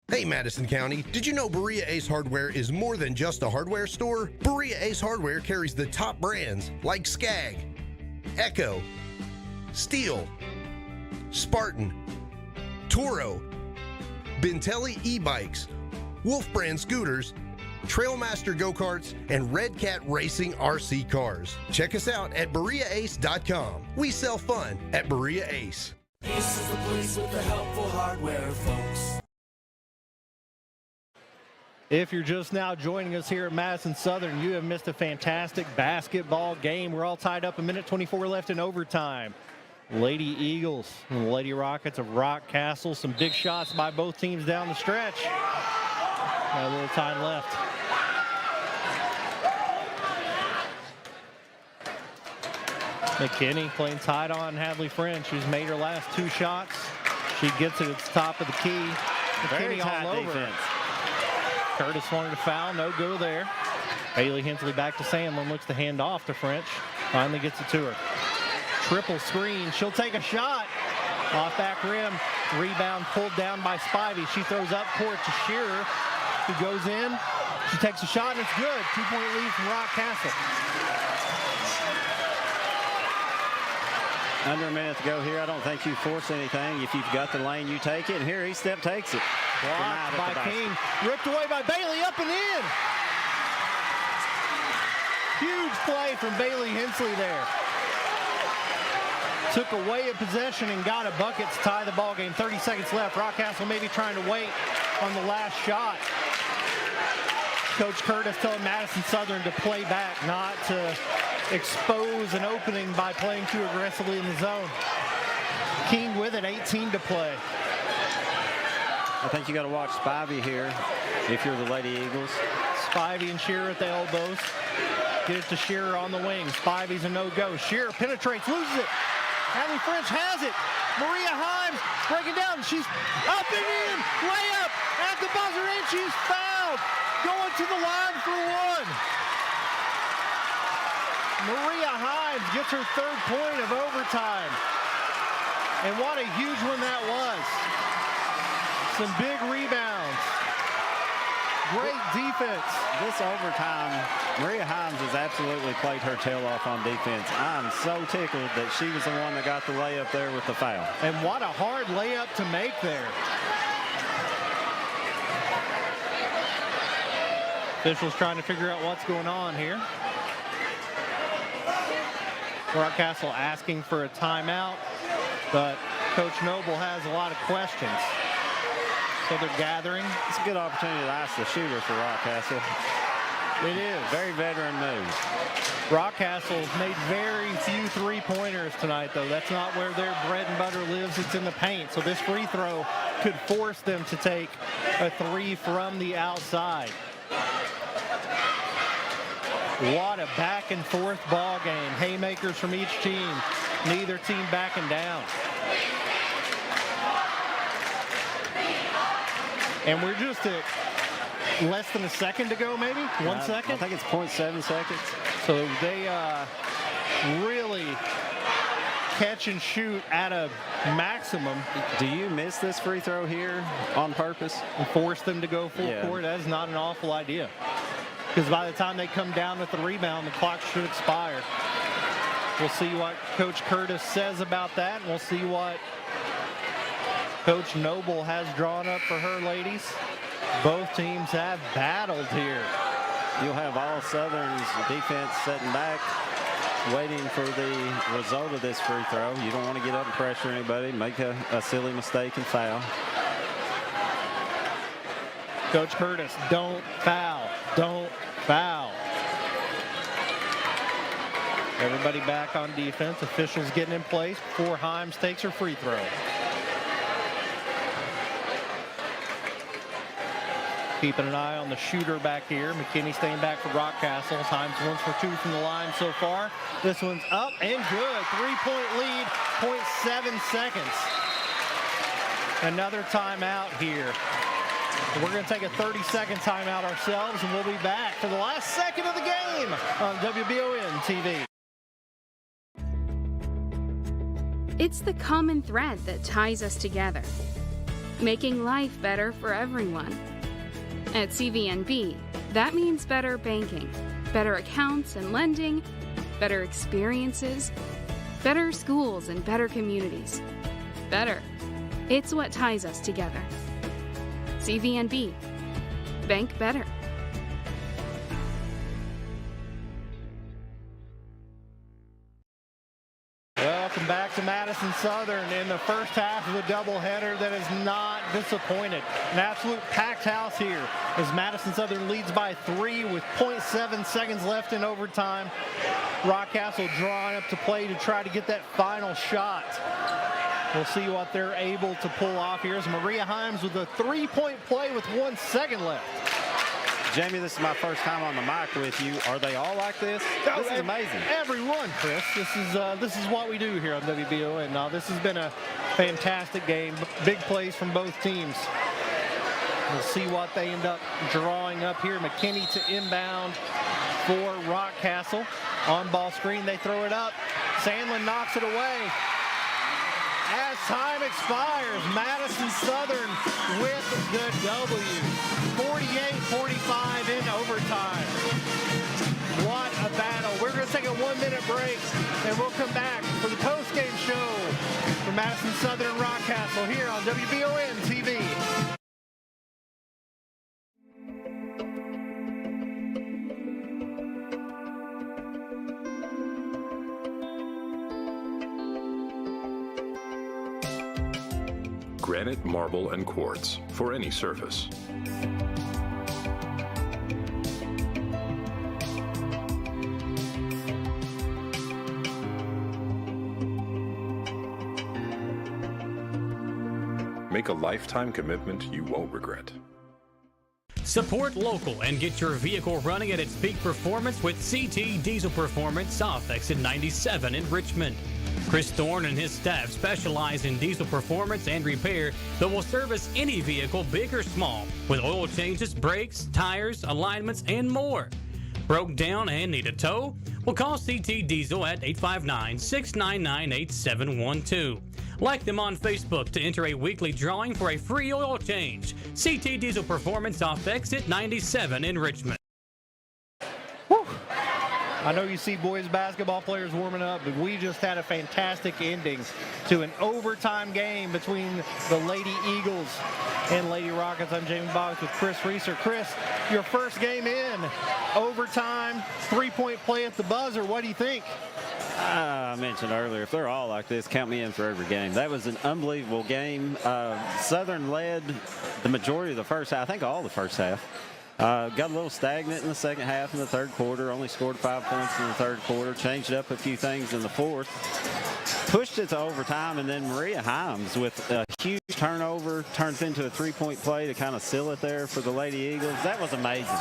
Hey Madison County, did you know Berea Ace Hardware is more than just a hardware store? Berea Ace Hardware carries the top brands like Skag, Echo, Steel, Spartan, Toro, Bentelli e-bikes, Wolf brand scooters, Trailmaster go-karts, and Red Cat Racing RC cars. Check us out at BereaAce.com. We sell fun at Berea Ace. Ace is the place with the helpful hardware, folks. If you're just now joining us here at Madison Southern, you have missed a fantastic basketball game. We're all tied up, 1:24 left in overtime. Lady Eagles and the Lady Rockets of Rockcastle. Some big shots by both teams down the stretch. Got a little time left. McKinney playing tight on Hadley French, who's made her last 2 shots. She gets it at the top of the key. McKinney all over. Defense. Curtis wanted to foul, no go there. Bailey Hensley back to Sandlin, looks to hand off to French. Finally gets it to her. Triple screen, she'll take a shot. Off back rim, rebound pulled down by Spivey. She throws up court to Shearer, who goes in. She takes a shot and it's good. 2-point lead from Rockcastle. Under a minute to go here. I don't think you force anything. If you've got the lane, you take it. And here, E-step takes it. Blocked by King. Ripped away by Bailey, up and in. Huge play from Bailey Hensley there. Took away a possession and got a bucket to tie the ball game. 30 seconds left. Rockcastle maybe trying to wait on the last shot. Coach Curtis telling Madison Southern to play back, not to expose an opening by playing too aggressively in the zone. King with it, 18 to play. I think you got to watch Spivey here if you're the Lady Eagles. Spivey and Shearer at the elbows. Get it to Shearer on the wing. Spivey's a no-go. Shearer penetrates, loses it. Hadley French has it. Maria Himes breaking down. She's up and in. Layup at the buzzer, and she's fouled. Going to the line for 1. Maria Himes gets her third point of overtime. And what a huge one that was. Some big rebounds. Great defense. This overtime, Maria Himes has absolutely played her tail off on defense. I'm so tickled that she was the one that got the layup there with the foul. And what a hard layup to make there. Officials trying to figure out what's going on here. Rockcastle asking for a timeout, but Coach Noble has a lot of questions. So they're gathering. It's a good opportunity to ask the shooter for Rockcastle. It is. Very veteran move. Rockcastle's made very few three-pointers tonight, though. That's not where their bread and butter lives. It's in the paint. So this free throw could force them to take a three from the outside. What a back and forth ball game. Haymakers from each team. Neither team backing down. And we're just at less than a second to go, maybe? 1 second? I think it's 0.7 seconds. So they really catch and shoot at a maximum. Do you miss this free throw here on purpose? And force them to go full court? That is not an awful idea. Because by the time they come down with the rebound, the clock should expire. We'll see what Coach Curtis says about that, and we'll see what Coach Noble has drawn up for her ladies. Both teams have battled here. You'll have all Southern's defense sitting back, waiting for the result of this free throw. You don't want to get up and pressure anybody, make a silly mistake and foul. Coach Curtis, don't foul. Don't foul. Everybody back on defense. Officials getting in place before Himes takes her free throw. Keeping an eye on the shooter back here. McKinney staying back for Rockcastle. Himes 1 for 2 from the line so far. This one's up and good. 3-point lead, 0.7 seconds. Another timeout here. We're going to take a 30-second timeout ourselves, and we'll be back for the last second of the game on WBON TV. It's the common thread that ties us together, making life better for everyone. At CVNB, that means better banking, better accounts and lending, better experiences, better schools and better communities. Better. It's what ties us together. CVNB. Bank better. Welcome back to Madison Southern in the first half of the doubleheader that is not disappointed. An absolute packed house here as Madison Southern leads by 3 with 0.7 seconds left in overtime. Rockcastle drawing up to play to try to get that final shot. We'll see what they're able to pull off. Here's Maria Himes with a 3-point play with 1 second left. Jamie, this is my first time on the mic with you. Are they all like this? This is amazing. Everyone, Chris. This is what we do here on WBON. Now, this has been a fantastic game. Big plays from both teams. We'll see what they end up drawing up here. McKinney to inbound for Rockcastle. On ball screen, they throw it up. Sandlin knocks it away. As time expires, Madison Southern with the W. 48-45 in overtime. What a battle. We're going to take a 1-minute break, and we'll come back for the postgame show for Madison Southern Rockcastle here on WBON TV. Granite, marble, and quartz for any surface. Make a lifetime commitment you won't regret. Support local and get your vehicle running at its peak performance with CT Diesel Performance South Exit 97 in Richmond. Chris Thorne and his staff specialize in diesel performance and repair that will service any vehicle, big or small, with oil changes, brakes, tires, alignments, and more. Broke down and need a tow? Well, call CT Diesel at 859-699-8712. Like them on Facebook to enter a weekly drawing for a free oil change. CT Diesel Performance off exit 97 in Richmond. I know you see boys basketball players warming up, but we just had a fantastic ending to an overtime game between the Lady Eagles and Lady Rockets. I'm Jamie Boggs with Chris Reeser. Chris, your first game in, overtime, three-point play at the buzzer. What do you think? I mentioned earlier, if they're all like this, count me in for every game. That was an unbelievable game. Southern led the majority of the first half, I think all the first half. Got a little stagnant in the second half in the third quarter, only scored 5 points in the third quarter, changed up a few things in the fourth, pushed it to overtime, and then Maria Himes with a huge turnover turns into a three-point play to kind of seal it there for the Lady Eagles. That was amazing.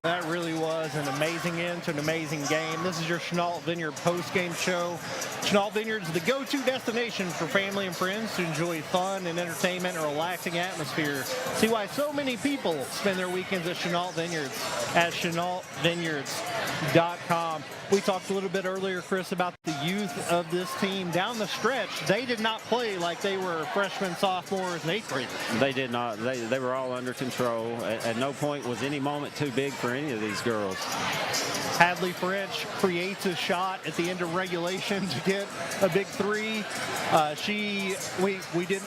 That really was an amazing end to an amazing game. This is your Chenault Vineyard post-game show. Chenault Vineyard is the go-to destination for family and friends to enjoy fun and entertainment and a relaxing atmosphere. See why so many people spend their weekends at Chenault Vineyards at ChenaultVineyards.com. We talked a little bit earlier, Chris, about the youth of this team. Down the stretch, they did not play like they were freshmen, sophomores, and eighth graders. They did not. They were all under control. At no point was any moment too big for any of these girls. Hadley French creates a shot at the end of regulation to get a big three. We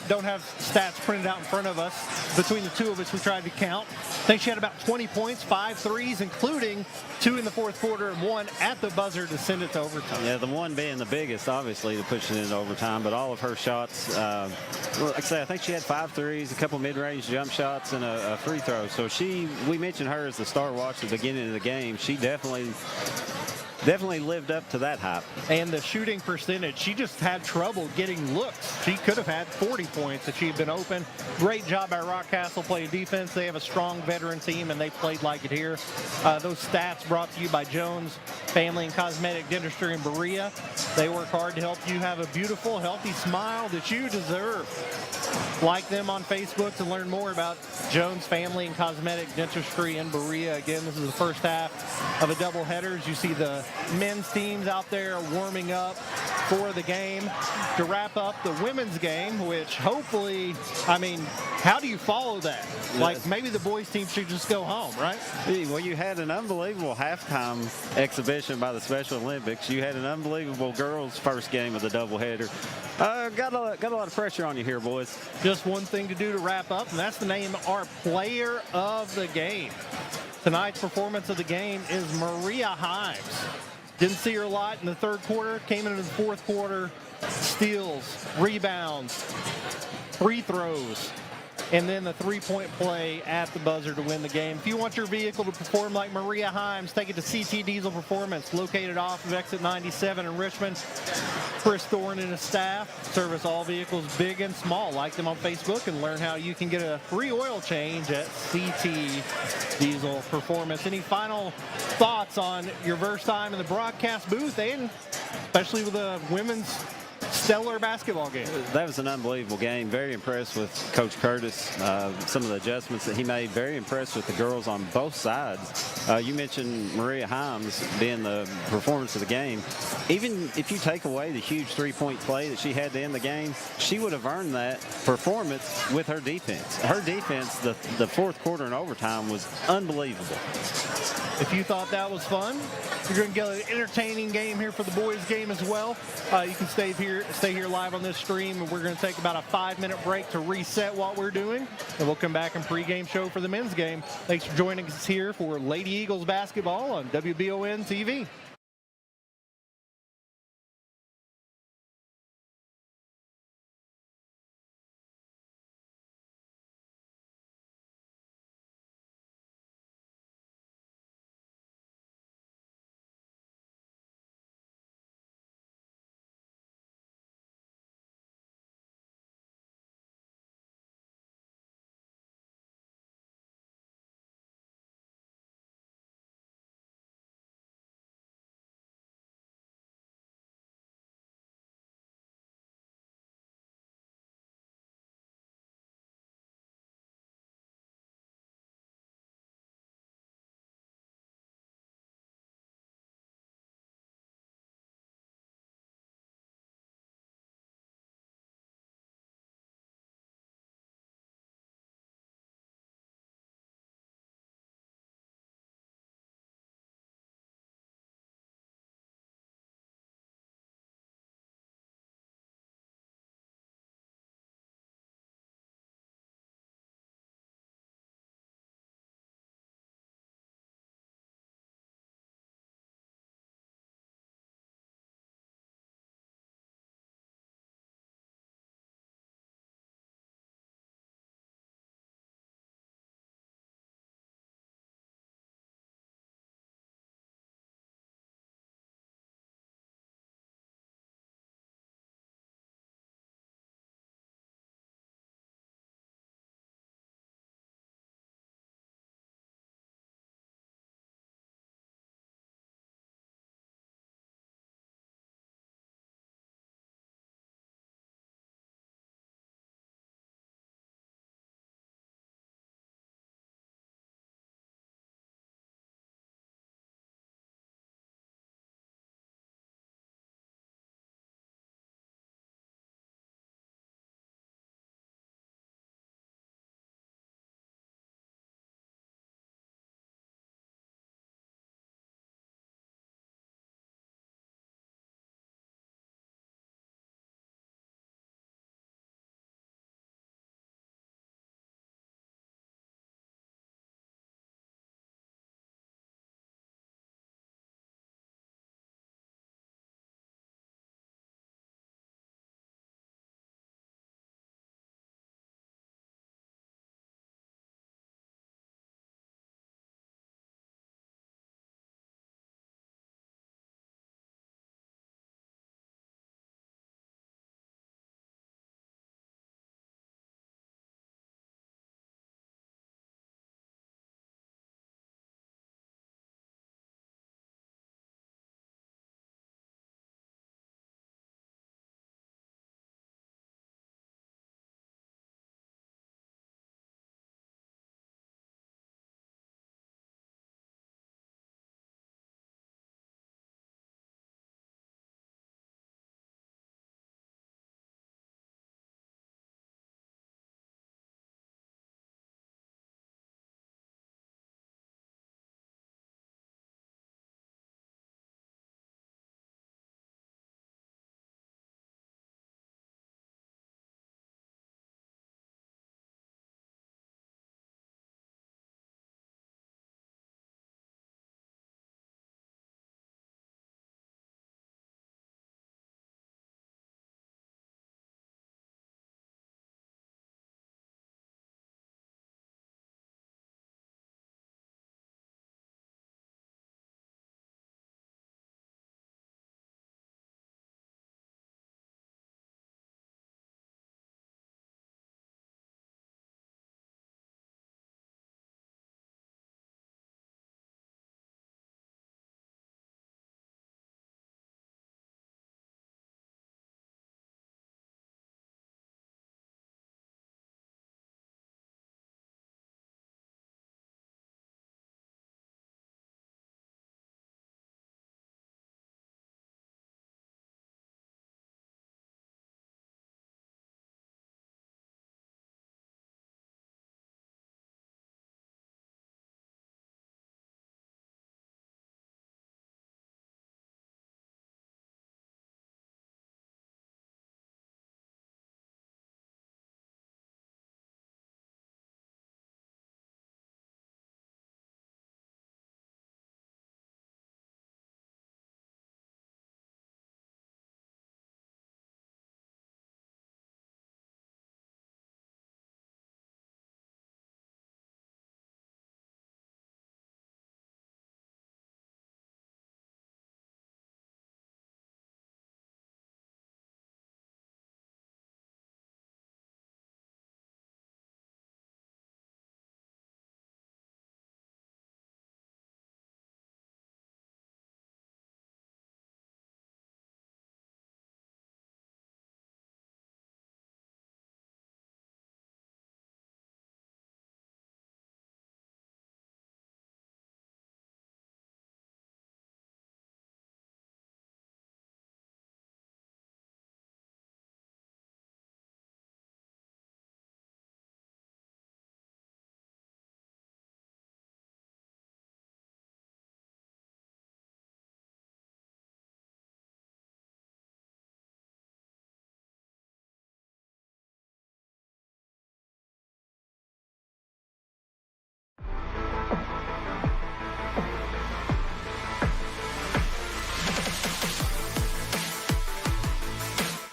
don't have stats printed out in front of us. Between the two of us, we tried to count. I think she had about 20 points, 5 threes, including 2 in the fourth quarter and 1 at the buzzer to send it to overtime. Yeah, the one being the biggest, obviously, to push it into overtime, but all of her shots, like I say, I think she had 5 threes, a couple mid-range jump shots, and a free throw. So we mentioned her as the star watch at the beginning of the game. She definitely lived up to that hype. And the shooting percentage, she just had trouble getting looks. She could have had 40 points if she had been open. Great job by Rockcastle playing defense. They have a strong veteran team, and they played like it here. Those stats brought to you by Jones Family and Cosmetic Dentistry in Berea. They work hard to help you have a beautiful, healthy smile that you deserve. Like them on Facebook to learn more about Jones Family and Cosmetic Dentistry in Berea. Again, this is the first half of a doubleheader. As you see the men's teams out there warming up for the game to wrap up the women's game, which hopefully, how do you follow that? Like, maybe the boys team should just go home, right? Well, you had an unbelievable halftime exhibition by the Special Olympics. You had an unbelievable girls' first game of the doubleheader. Got a lot of pressure on you here, boys. Just one thing to do to wrap up, and that's to name our player of the game. Tonight's performance of the game is Maria Himes. Didn't see her a lot in the third quarter, came into the fourth quarter, steals, rebounds, free throws, and then the three-point play at the buzzer to win the game. If you want your vehicle to perform like Maria Himes, take it to CT Diesel Performance, located off of exit 97 in Richmond. Chris Thorne and his staff service all vehicles big and small. Like them on Facebook and learn how you can get a free oil change at CT Diesel Performance. Any final thoughts on your first time in the broadcast booth, and especially with the women's stellar basketball game? That was an unbelievable game. Very impressed with Coach Curtis, some of the adjustments that he made. Very impressed with the girls on both sides. You mentioned Maria Himes being the performance of the game. Even if you take away the huge three-point play that she had to end the game, she would have earned that performance with her defense. Her defense, the fourth quarter and overtime, was unbelievable. If you thought that was fun, you're going to get an entertaining game here for the boys' game as well. You can stay here live on this stream, and we're going to take about a 5-minute break to reset what we're doing, and we'll come back and pregame show for the men's game. Thanks for joining us here for Lady Eagles basketball on WBON TV.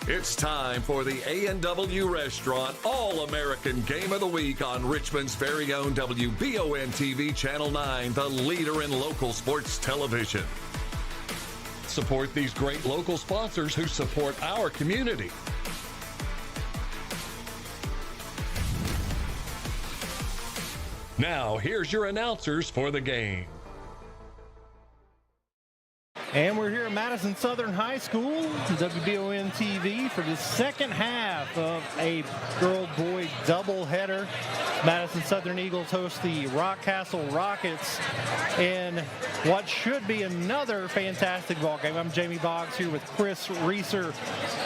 It's time for the A&W Restaurant All-American Game of the Week on Richmond's very own WBON TV Channel 9, the leader in local sports television. Support these great local sponsors who support our community. Now, here's your announcers for the game. And we're here at Madison Southern High School, WBON TV, for the second half of a girl-boy doubleheader. Madison Southern Eagles host the Rockcastle Rockets in what should be another fantastic ball game. I'm Jamie Boggs here with Chris Reeser.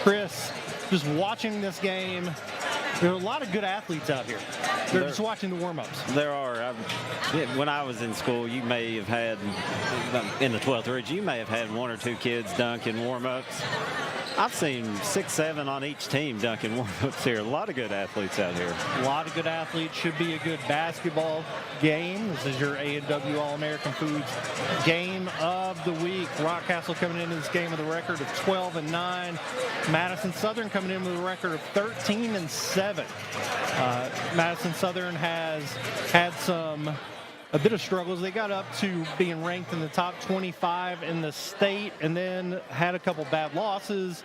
Chris, just watching this game, there are a lot of good athletes out here. They're just watching the warm-ups. There are. When I was in school, you may have had, in the 12th grade, you may have had one or two kids dunk in warm-ups. I've seen 6, 7 on each team dunking warm-ups here. A lot of good athletes out here. A lot of good athletes. Should be a good basketball game. This is your A&W All-American Foods Game of the Week. Rockcastle coming into this game with a record of 12-9. Madison Southern coming in with a record of 13-7. Madison Southern has had a bit of struggles. They got up to being ranked in the top 25 in the state and then had a couple bad losses.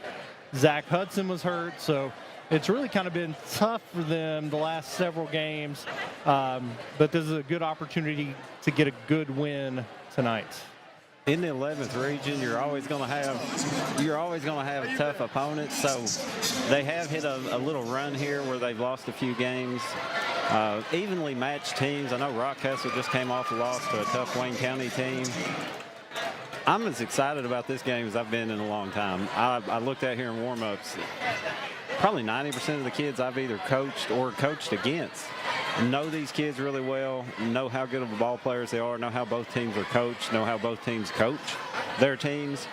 Zach Hudson was hurt, so it's really kind of been tough for them the last several games. But this is a good opportunity to get a good win tonight. In the 11th region, you're always going to have tough opponents. So they have hit a little run here where they've lost a few games. Evenly matched teams. I know Rockcastle just came off a loss to a tough Wayne County team. I'm as excited about this game as I've been in a long time. I looked at here in warm-ups. Probably 90% of the kids I've either coached or coached against know these kids really well, know how good of ball players they are, know how both teams are coached, know how both teams coach their teams.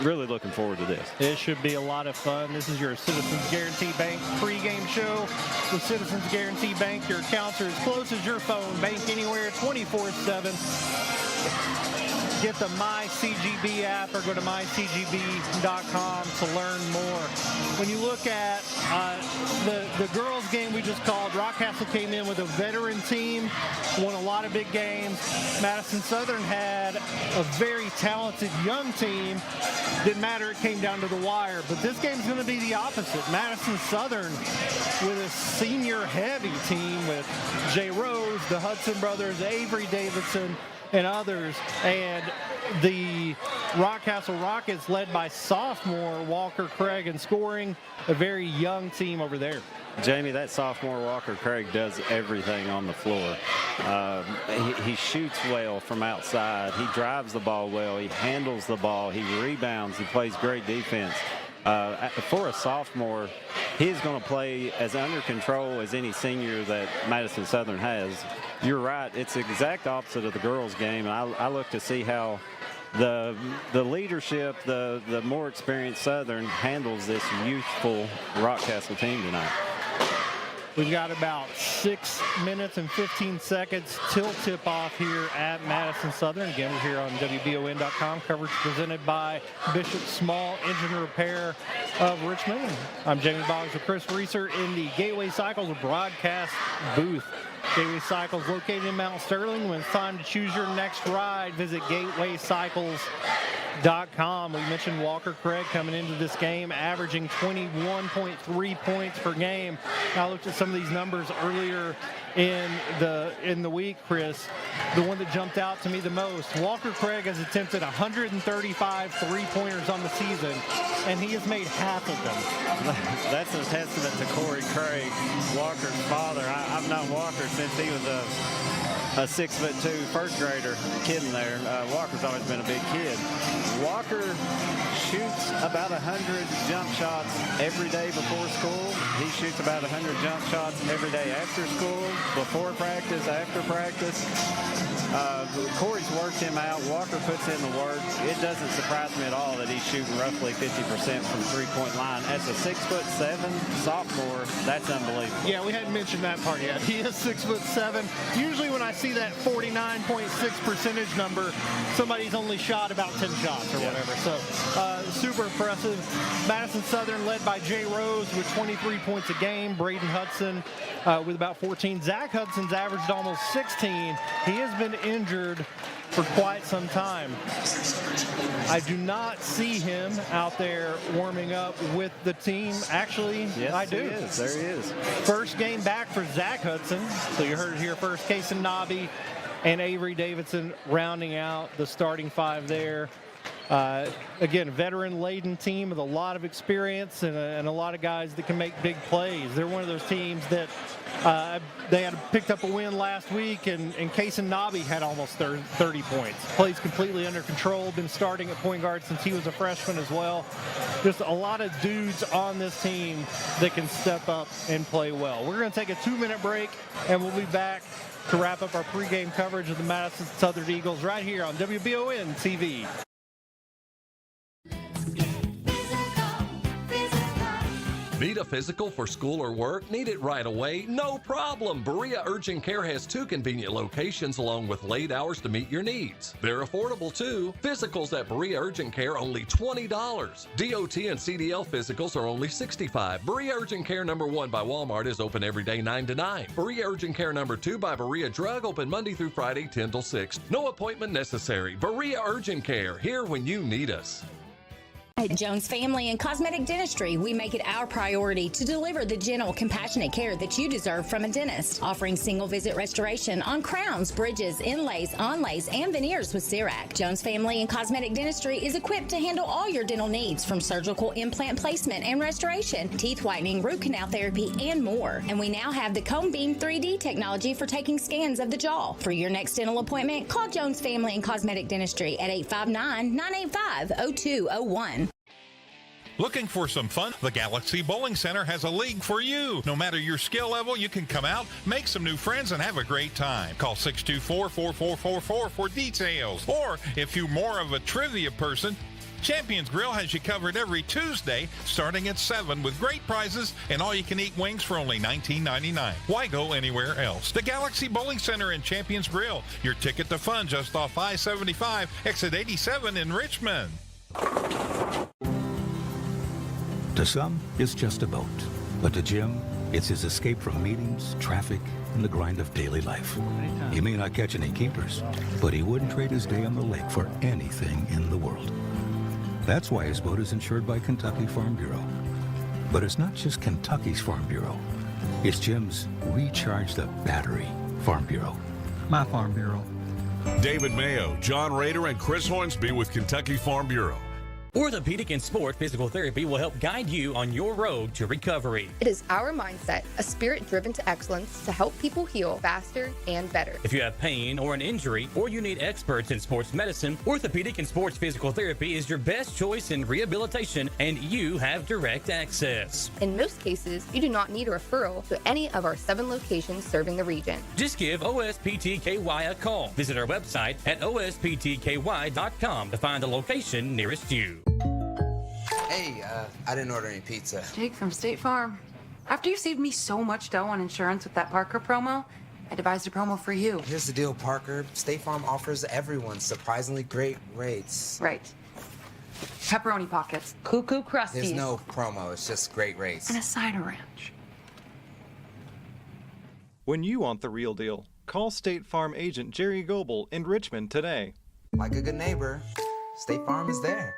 Really looking forward to this. It should be a lot of fun. This is your Citizens Guarantee Bank pregame show. With Citizens Guarantee Bank, your accounts are as close as your phone. Bank anywhere 24/7. Get the MyCGB app or go to mycgb.com to learn more. When you look at the girls game we just called, Rockcastle came in with a veteran team, won a lot of big games. Madison Southern had a very talented young team. Didn't matter, it came down to the wire. But this game's going to be the opposite. Madison Southern with a senior-heavy team with Jay Rose, the Hudson brothers, Avery Davidson, and others, and the Rockcastle Rockets led by sophomore Walker Craig in scoring, a very young team over there. Jamie, that sophomore Walker Craig does everything on the floor. He shoots well from outside. He drives the ball well. He handles the ball. He rebounds. He plays great defense. For a sophomore, he's going to play as under control as any senior that Madison Southern has. You're right. It's the exact opposite of the girls' game. I look to see how the leadership, the more experienced Southern handles this youthful Rockcastle team tonight. We've got about 6 minutes and 15 seconds till tip-off here at Madison Southern. Again, we're here on WBON.com. Coverage presented by Bishop Small Engine Repair of Richmond. I'm Jamie Boggs with Chris Reeser in the Gateway Cycles broadcast booth. Gateway Cycles located in Mount Sterling. When it's time to choose your next ride, visit gatewaycycles.com. We mentioned Walker Craig coming into this game, averaging 21.3 points per game. Now I looked at some of these numbers earlier in the week, Chris. The one that jumped out to me the most, Walker Craig has attempted 135 three-pointers on the season, and he has made half of them. That's a testament to Corey Craig, Walker's father. I've known Walker since he was a 6'2" first grader, kidding there. Walker's always been a big kid. Walker shoots about 100 jump shots every day before school. He shoots about 100 jump shots every day after school, before practice, after practice. Corey's worked him out. Walker puts in the work. It doesn't surprise me at all that he's shooting roughly 50% from three-point line. As a 6'7" sophomore, that's unbelievable. Yeah, we hadn't mentioned that part yet. He is 6'7". Usually when I see that 49.6 percentage number, somebody's only shot about 10 shots or whatever. So super impressive. Madison Southern led by Jay Rose with 23 points a game. Braden Hudson with about 14. Zach Hudson's averaged almost 16. He has been injured for quite some time. I do not see him out there warming up with the team. Actually, yes, I do. He is. There he is. First game back for Zach Hudson. So you heard it here first. Kason Nobby and Avery Davidson rounding out the starting five there. Again, veteran-laden team with a lot of experience and a lot of guys that can make big plays. They're one of those teams that they had picked up a win last week, and Kason Nobby had almost 30 points. Plays completely under control, been starting at point guard since he was a freshman as well. Just a lot of dudes on this team that can step up and play well. We're going to take a 2-minute break, and we'll be back to wrap up our pregame coverage of the Madison Southern Eagles right here on WBON TV. Need a physical for school or work? Need it right away? No problem. Berea Urgent Care has 2 convenient locations along with late hours to meet your needs. They're affordable too. Physicals at Berea Urgent Care only $20. DOT and CDL physicals are only $65. Berea Urgent Care number 1 by Walmart is open every day 9 to 9. Berea Urgent Care number 2 by Berea Drug open Monday through Friday 10 till 6. No appointment necessary. Berea Urgent Care, here when you need us. At Jones Family and Cosmetic Dentistry, we make it our priority to deliver the gentle, compassionate care that you deserve from a dentist. Offering single-visit restoration on crowns, bridges, inlays, onlays, and veneers with CERAC. Jones Family and Cosmetic Dentistry is equipped to handle all your dental needs, from surgical implant placement and restoration, teeth whitening, root canal therapy, and more. And we now have the Cone Beam 3D technology for taking scans of the jaw. For your next dental appointment, call Jones Family and Cosmetic Dentistry at 859-985-0201. Looking for some fun? The Galaxy Bowling Center has a league for you. No matter your skill level, you can come out, make some new friends, and have a great time. Call 624-4444 for details. Or if you're more of a trivia person, Champions Grill has you covered every Tuesday starting at 7 with great prizes and all-you-can-eat wings for only $19.99. Why go anywhere else? The Galaxy Bowling Center and Champions Grill, your ticket to fun just off I-75, exit 87 in Richmond. To some, it's just a boat. But to Jim, it's his escape from meetings, traffic, and the grind of daily life. He may not catch any keepers, but he wouldn't trade his day on the lake for anything in the world. That's why his boat is insured by Kentucky Farm Bureau. But it's not just Kentucky's Farm Bureau. It's Jim's Recharge the Battery Farm Bureau. My Farm Bureau. David Mayo, John Rader, and Chris Hornsby with Kentucky Farm Bureau. Orthopedic and Sport Physical Therapy will help guide you on your road to recovery. It is our mindset, a spirit driven to excellence, to help people heal faster and better. If you have pain or an injury, or you need experts in sports medicine, Orthopedic and Sports Physical Therapy is your best choice in rehabilitation, and you have direct access. In most cases, you do not need a referral to any of our 7 locations serving the region. Just give OSPTKY a call. Visit our website at osptky.com to find the location nearest you. Hey, I didn't order any pizza. Jake from State Farm. After you saved me so much dough on insurance with that Parker promo, I devised a promo for you. Here's the deal, Parker. State Farm offers everyone surprisingly great rates. Right. Pepperoni pockets, cuckoo crusties. There's no promo, it's just great rates. And a side of ranch. When you want the real deal, call State Farm agent Jerry Goebel in Richmond today. Like a good neighbor, State Farm is there.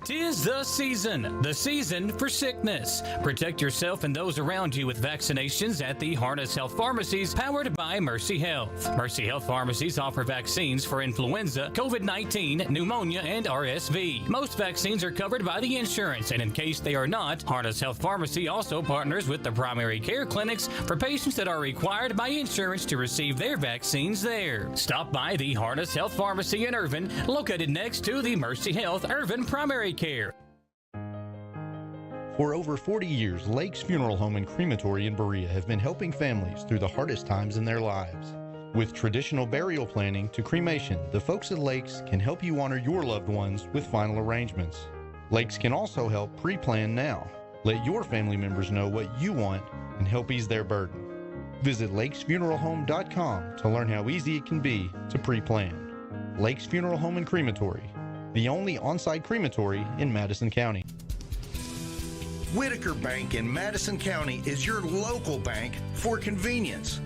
'Tis the season for sickness. Protect yourself and those around you with vaccinations at the Harness Health Pharmacies, powered by Mercy Health. Mercy Health Pharmacies offer vaccines for influenza, COVID-19, pneumonia, and RSV. Most vaccines are covered by the insurance, and in case they are not, Harness Health Pharmacy also partners with the primary care clinics for patients that are required by insurance to receive their vaccines there. Stop by the Harness Health Pharmacy in Irvin, located next to the Mercy Health Irvin Primary Care. For over 40 years, Lake's Funeral Home and Crematory in Berea have been helping families through the hardest times in their lives. With traditional burial planning to cremation, the folks at Lakes can help you honor your loved ones with final arrangements. Lakes can also help pre-plan now. Let your family members know what you want and help ease their burden. Visit lakesfuneralhome.com to learn how easy it can be to pre-plan. Lakes Funeral Home and Crematory, the only on-site crematory in Madison County. Whitaker Bank in Madison County is your local bank for convenience.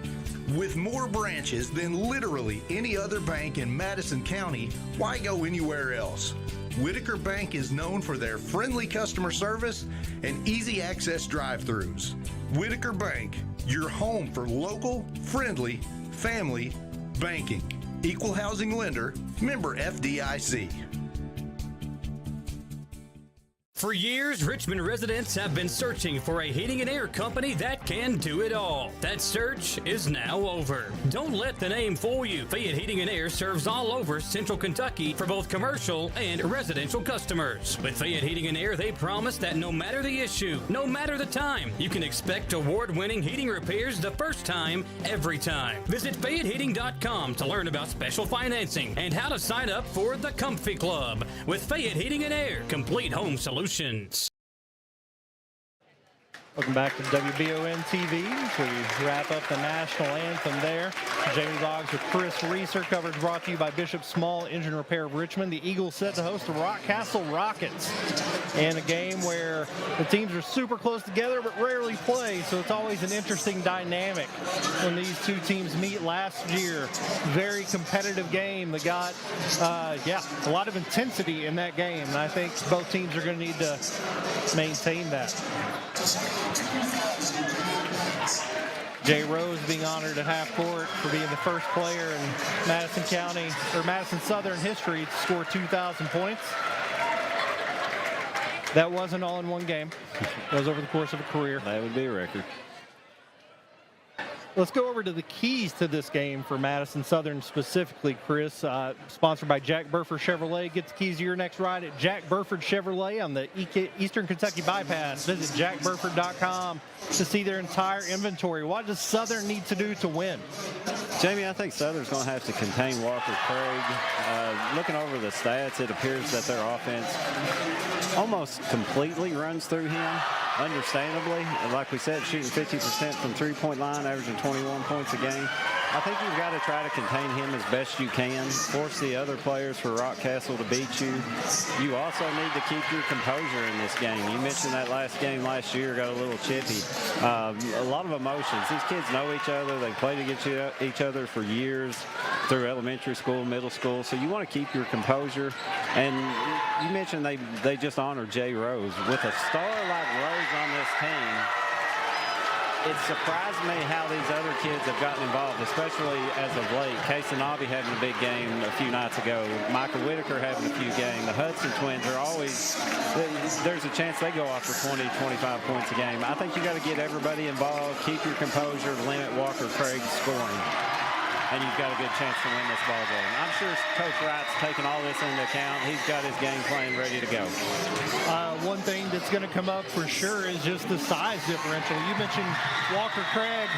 With more branches than literally any other bank in Madison County, why go anywhere else? Whitaker Bank is known for their friendly customer service and easy access drive-thrus. Whitaker Bank, your home for local, friendly, family banking. Equal housing lender, member FDIC. For years, Richmond residents have been searching for a heating and air company that can do it all. That search is now over. Don't let the name fool you. Fayette Heating and Air serves all over Central Kentucky for both commercial and residential customers. With Fayette Heating and Air, they promise that no matter the issue, no matter the time, you can expect award-winning heating repairs the first time, every time. Visit FayetteHeating.com to learn about special financing and how to sign up for the Comfy Club. With Fayette Heating and Air, complete home solutions. Welcome back to WBON TV. We wrap up the national anthem there. Jamie Boggs with Chris Reeser. Coverage brought to you by Bishop Small Engine Repair of Richmond. The Eagles set to host the Rockcastle Rockets in a game where the teams are super close together but rarely play, so it's always an interesting dynamic when these two teams meet. Last year, very competitive game that got, a lot of intensity in that game, and I think both teams are going to need to maintain that. Jay Rose being honored at half court for being the first player in Madison County or Madison Southern history to score 2,000 points. That wasn't all in one game. It was over the course of a career. That would be a record. Let's go over to the keys to this game for Madison Southern specifically, Chris. Sponsored by Jack Burford Chevrolet. Get the keys to your next ride at Jack Burford Chevrolet on the Eastern Kentucky Bypass. Visit jackburford.com to see their entire inventory. What does Southern need to do to win? Jamie, I think Southern's going to have to contain Walker Craig. Looking over the stats, it appears that their offense almost completely runs through him, understandably. Like we said, shooting 50% from three-point line, averaging 21 points a game. I think you've got to try to contain him as best you can, force the other players for Rockcastle to beat you. You also need to keep your composure in this game. You mentioned that last game last year got a little chippy. A lot of emotions. These kids know each other. They played against each other for years through elementary school, middle school. So you want to keep your composure. And you mentioned they just honored Jay Rose. With a star like Rose on this team, it surprised me how these other kids have gotten involved, especially as of late. Casey having a big game a few nights ago. Michael Whitaker having a few games. The Hudson twins are always, there's a chance they go off for 20, 25 points a game. I think you got to get everybody involved, keep your composure, limit Walker Craig's scoring, and you've got a good chance to win this ball game. I'm sure Coach Wright's taking all this into account. He's got his game plan ready to go. One thing that's going to come up for sure is just the size differential. You mentioned Walker Craig,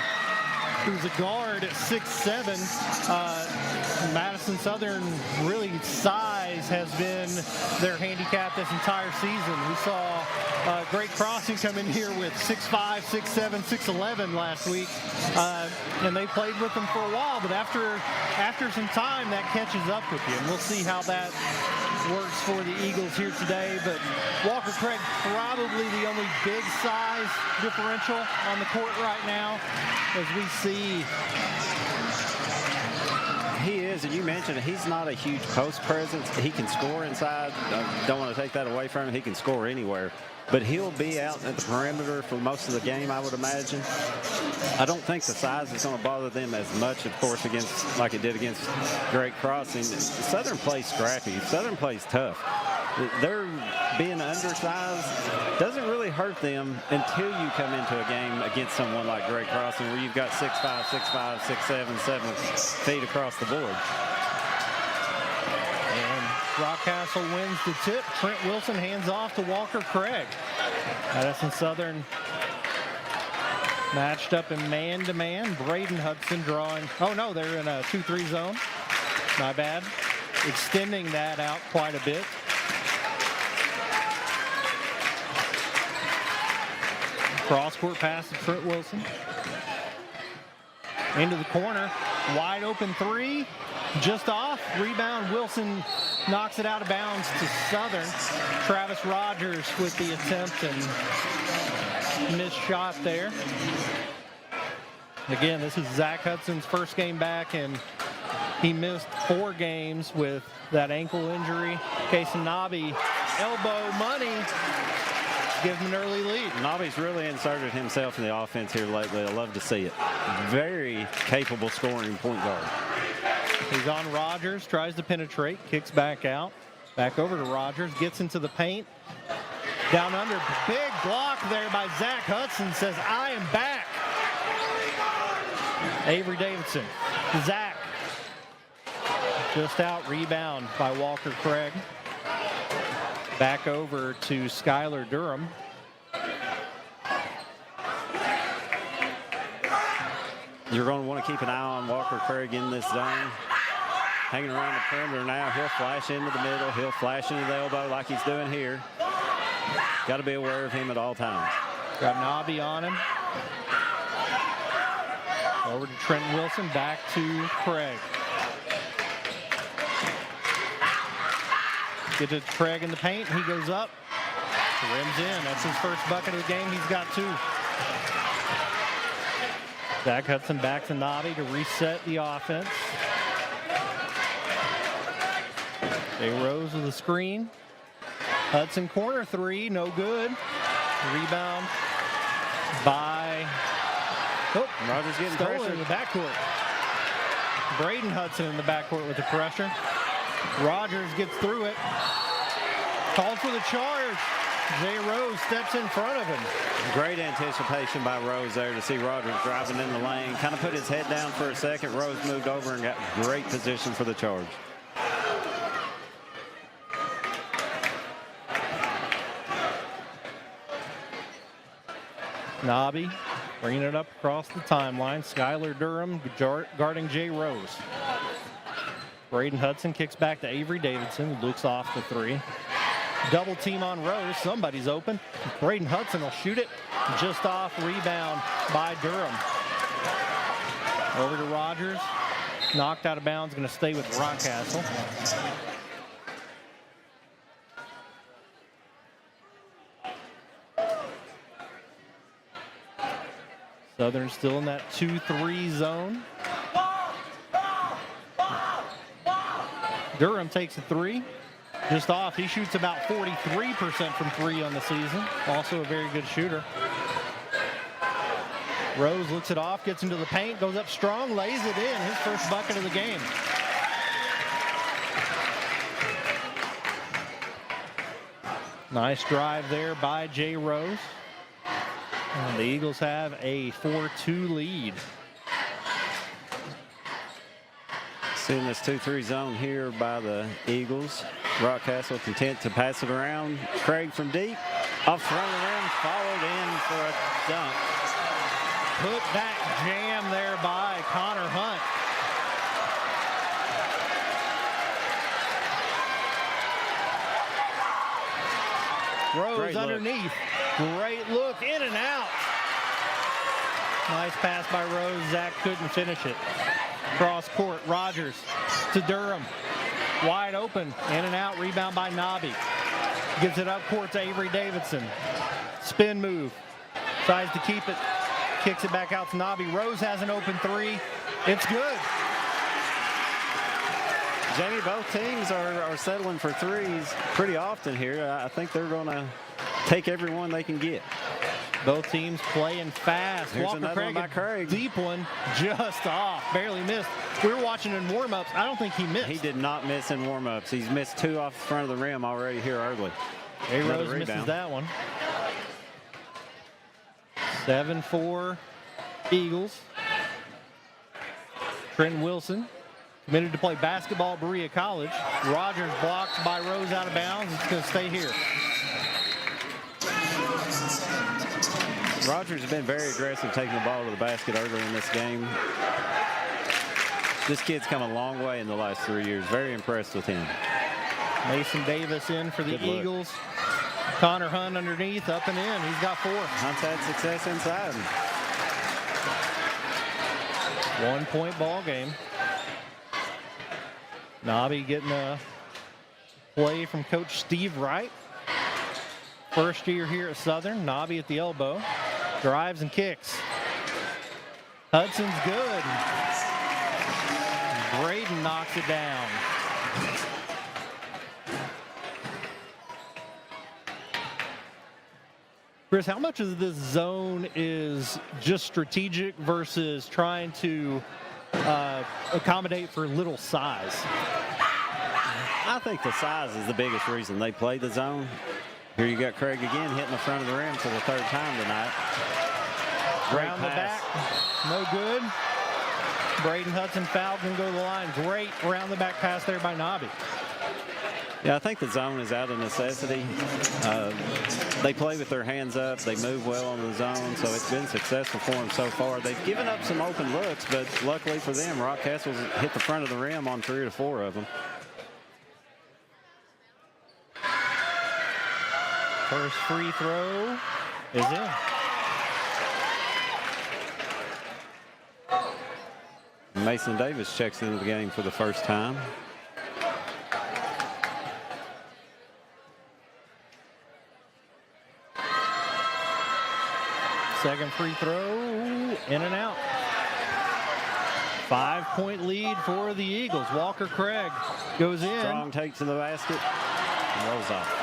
who's a guard at 6'7". Madison Southern, really size has been their handicap this entire season. We saw Great Crossing come in here with 6'5", 6'7", 6'11" last week, and they played with them for a while, but after some time that catches up with you, and we'll see how that works for the Eagles here today. But Walker Craig, probably the only big size differential on the court right now, as we see. He is, and you mentioned it, he's not a huge post presence. He can score inside. I don't want to take that away from him. He can score anywhere. But he'll be out at the perimeter for most of the game, I would imagine. I don't think the size is going to bother them as much, of course, against like it did against Great Crossing. Southern plays scrappy. Southern plays tough. They're being undersized doesn't really hurt them until you come into a game against someone like Great Crossing, where you've got 6'5", 6'5", 6'7", 7 feet across the board. And Rockcastle wins the tip. Trent Wilson hands off to Walker Craig. Madison Southern matched up in man-to-man. Braden Hudson drawing. Oh, no, they're in a 2-3 zone. My bad. Extending that out quite a bit. Cross-court pass to Trent Wilson. Into the corner. Wide open three. Just off. Rebound. Wilson knocks it out of bounds to Southern. Travis Rogers with the attempt and missed shot there. Again, this is Zach Hudson's first game back, and he missed 4 games with that ankle injury. Kasanabi, elbow money, gives him an early lead. Nobby's really inserted himself in the offense here lately. I love to see it. Very capable scoring point guard. He's on Rogers, tries to penetrate, kicks back out. Back over to Rogers, gets into the paint. Down under, big block there by Zach Hudson, says, I am back. Avery Davidson, Zach. Just out, rebound by Walker Craig. Back over to Skylar Durham. You're going to want to keep an eye on Walker Craig in this zone. Hanging around the perimeter now. He'll flash into the middle. He'll flash into the elbow like he's doing here. Got to be aware of him at all times. Got Nobby on him. Over to Trenton Wilson. Back to Craig. Get to Craig in the paint. He goes up. Rims in. That's his first bucket of the game. He's got 2. Zach Hudson back to Nobby to reset the offense. Jay Rose with a screen. Hudson corner 3, no good. Rebound by Rogers getting pressure in the backcourt. Braden Hudson in the backcourt with the pressure. Rogers gets through it. Called for the charge. Jay Rose steps in front of him. Great anticipation by Rose there to see Rogers driving in the lane. Kind of put his head down for a second. Rose moved over and got great position for the charge. Nobby bringing it up across the timeline. Skylar Durham guarding Jay Rose. Braden Hudson kicks back to Avery Davidson. Looks off the 3. Double team on Rose. Somebody's open. Braden Hudson will shoot it. Just off. Rebound by Durham. Over to Rogers. Knocked out of bounds. Going to stay with Rockcastle. Southern still in that 2-3 zone. Durham takes a 3. Just off. He shoots about 43% from 3 on the season. Also a very good shooter. Rose looks it off, gets into the paint, goes up strong, lays it in. His first bucket of the game. Nice drive there by Jay Rose. And the Eagles have a 4-2 lead. Seeing this 2-3 zone here by the Eagles. Rockcastle content to pass it around. Craig from deep. Off front of the rim, followed in for a dunk. Put back jam there by Connor Hunt. Rose underneath. Great look, in and out. Nice pass by Rose. Zach couldn't finish it. Cross court, Rogers to Durham. Wide open, in and out, rebound by Nobby. Gives it up court to Avery Davidson. Spin move, tries to keep it, kicks it back out to Nobby. Rose has an open 3. It's good. Jamie, both teams are settling for 3s pretty often here. I think they're going to take every one they can get. Both teams playing fast. Here's Walker another one by Craig. Deep one, just off, barely missed. We were watching in warm-ups. I don't think he missed. He did not miss in warm-ups. He's missed 2 off the front of the rim already here early. Jay Rose misses that one. 7-4 Eagles. Trenton Wilson committed to play basketball at Berea College. Rogers blocked by Rose out of bounds. It's going to stay here. Rogers has been very aggressive taking the ball to the basket early in this game. This kid's come a long way in the last 3 years. Very impressed with him. Mason Davis in for the Eagles. Connor Hunt underneath, up and in. He's got 4. Hunt's had success inside. 1 point ball game. Nobby getting a play from Coach Steve Wright. First year here at Southern. Nobby at the elbow. Drives and kicks. Hudson's good. Braden knocks it down. Chris, how much of this zone is just strategic versus trying to accommodate for little size? I think the size is the biggest reason they play the zone. Here you got Craig again hitting the front of the rim for the 3rd time tonight. Around the back, no good. Braden Hudson fouled and go to the line. Great around the back pass there by Nobby. Yeah, I think the zone is out of necessity. They play with their hands up. They move well on the zone, so it's been successful for them so far. They've given up some open looks, but luckily for them, Rockcastle's hit the front of the rim on 3 to 4 of them. First free throw is in. Mason Davis checks into the game for the first time. Second free throw, in and out. 5-point lead for the Eagles. Walker Craig goes in. Strong take to the basket and rolls off.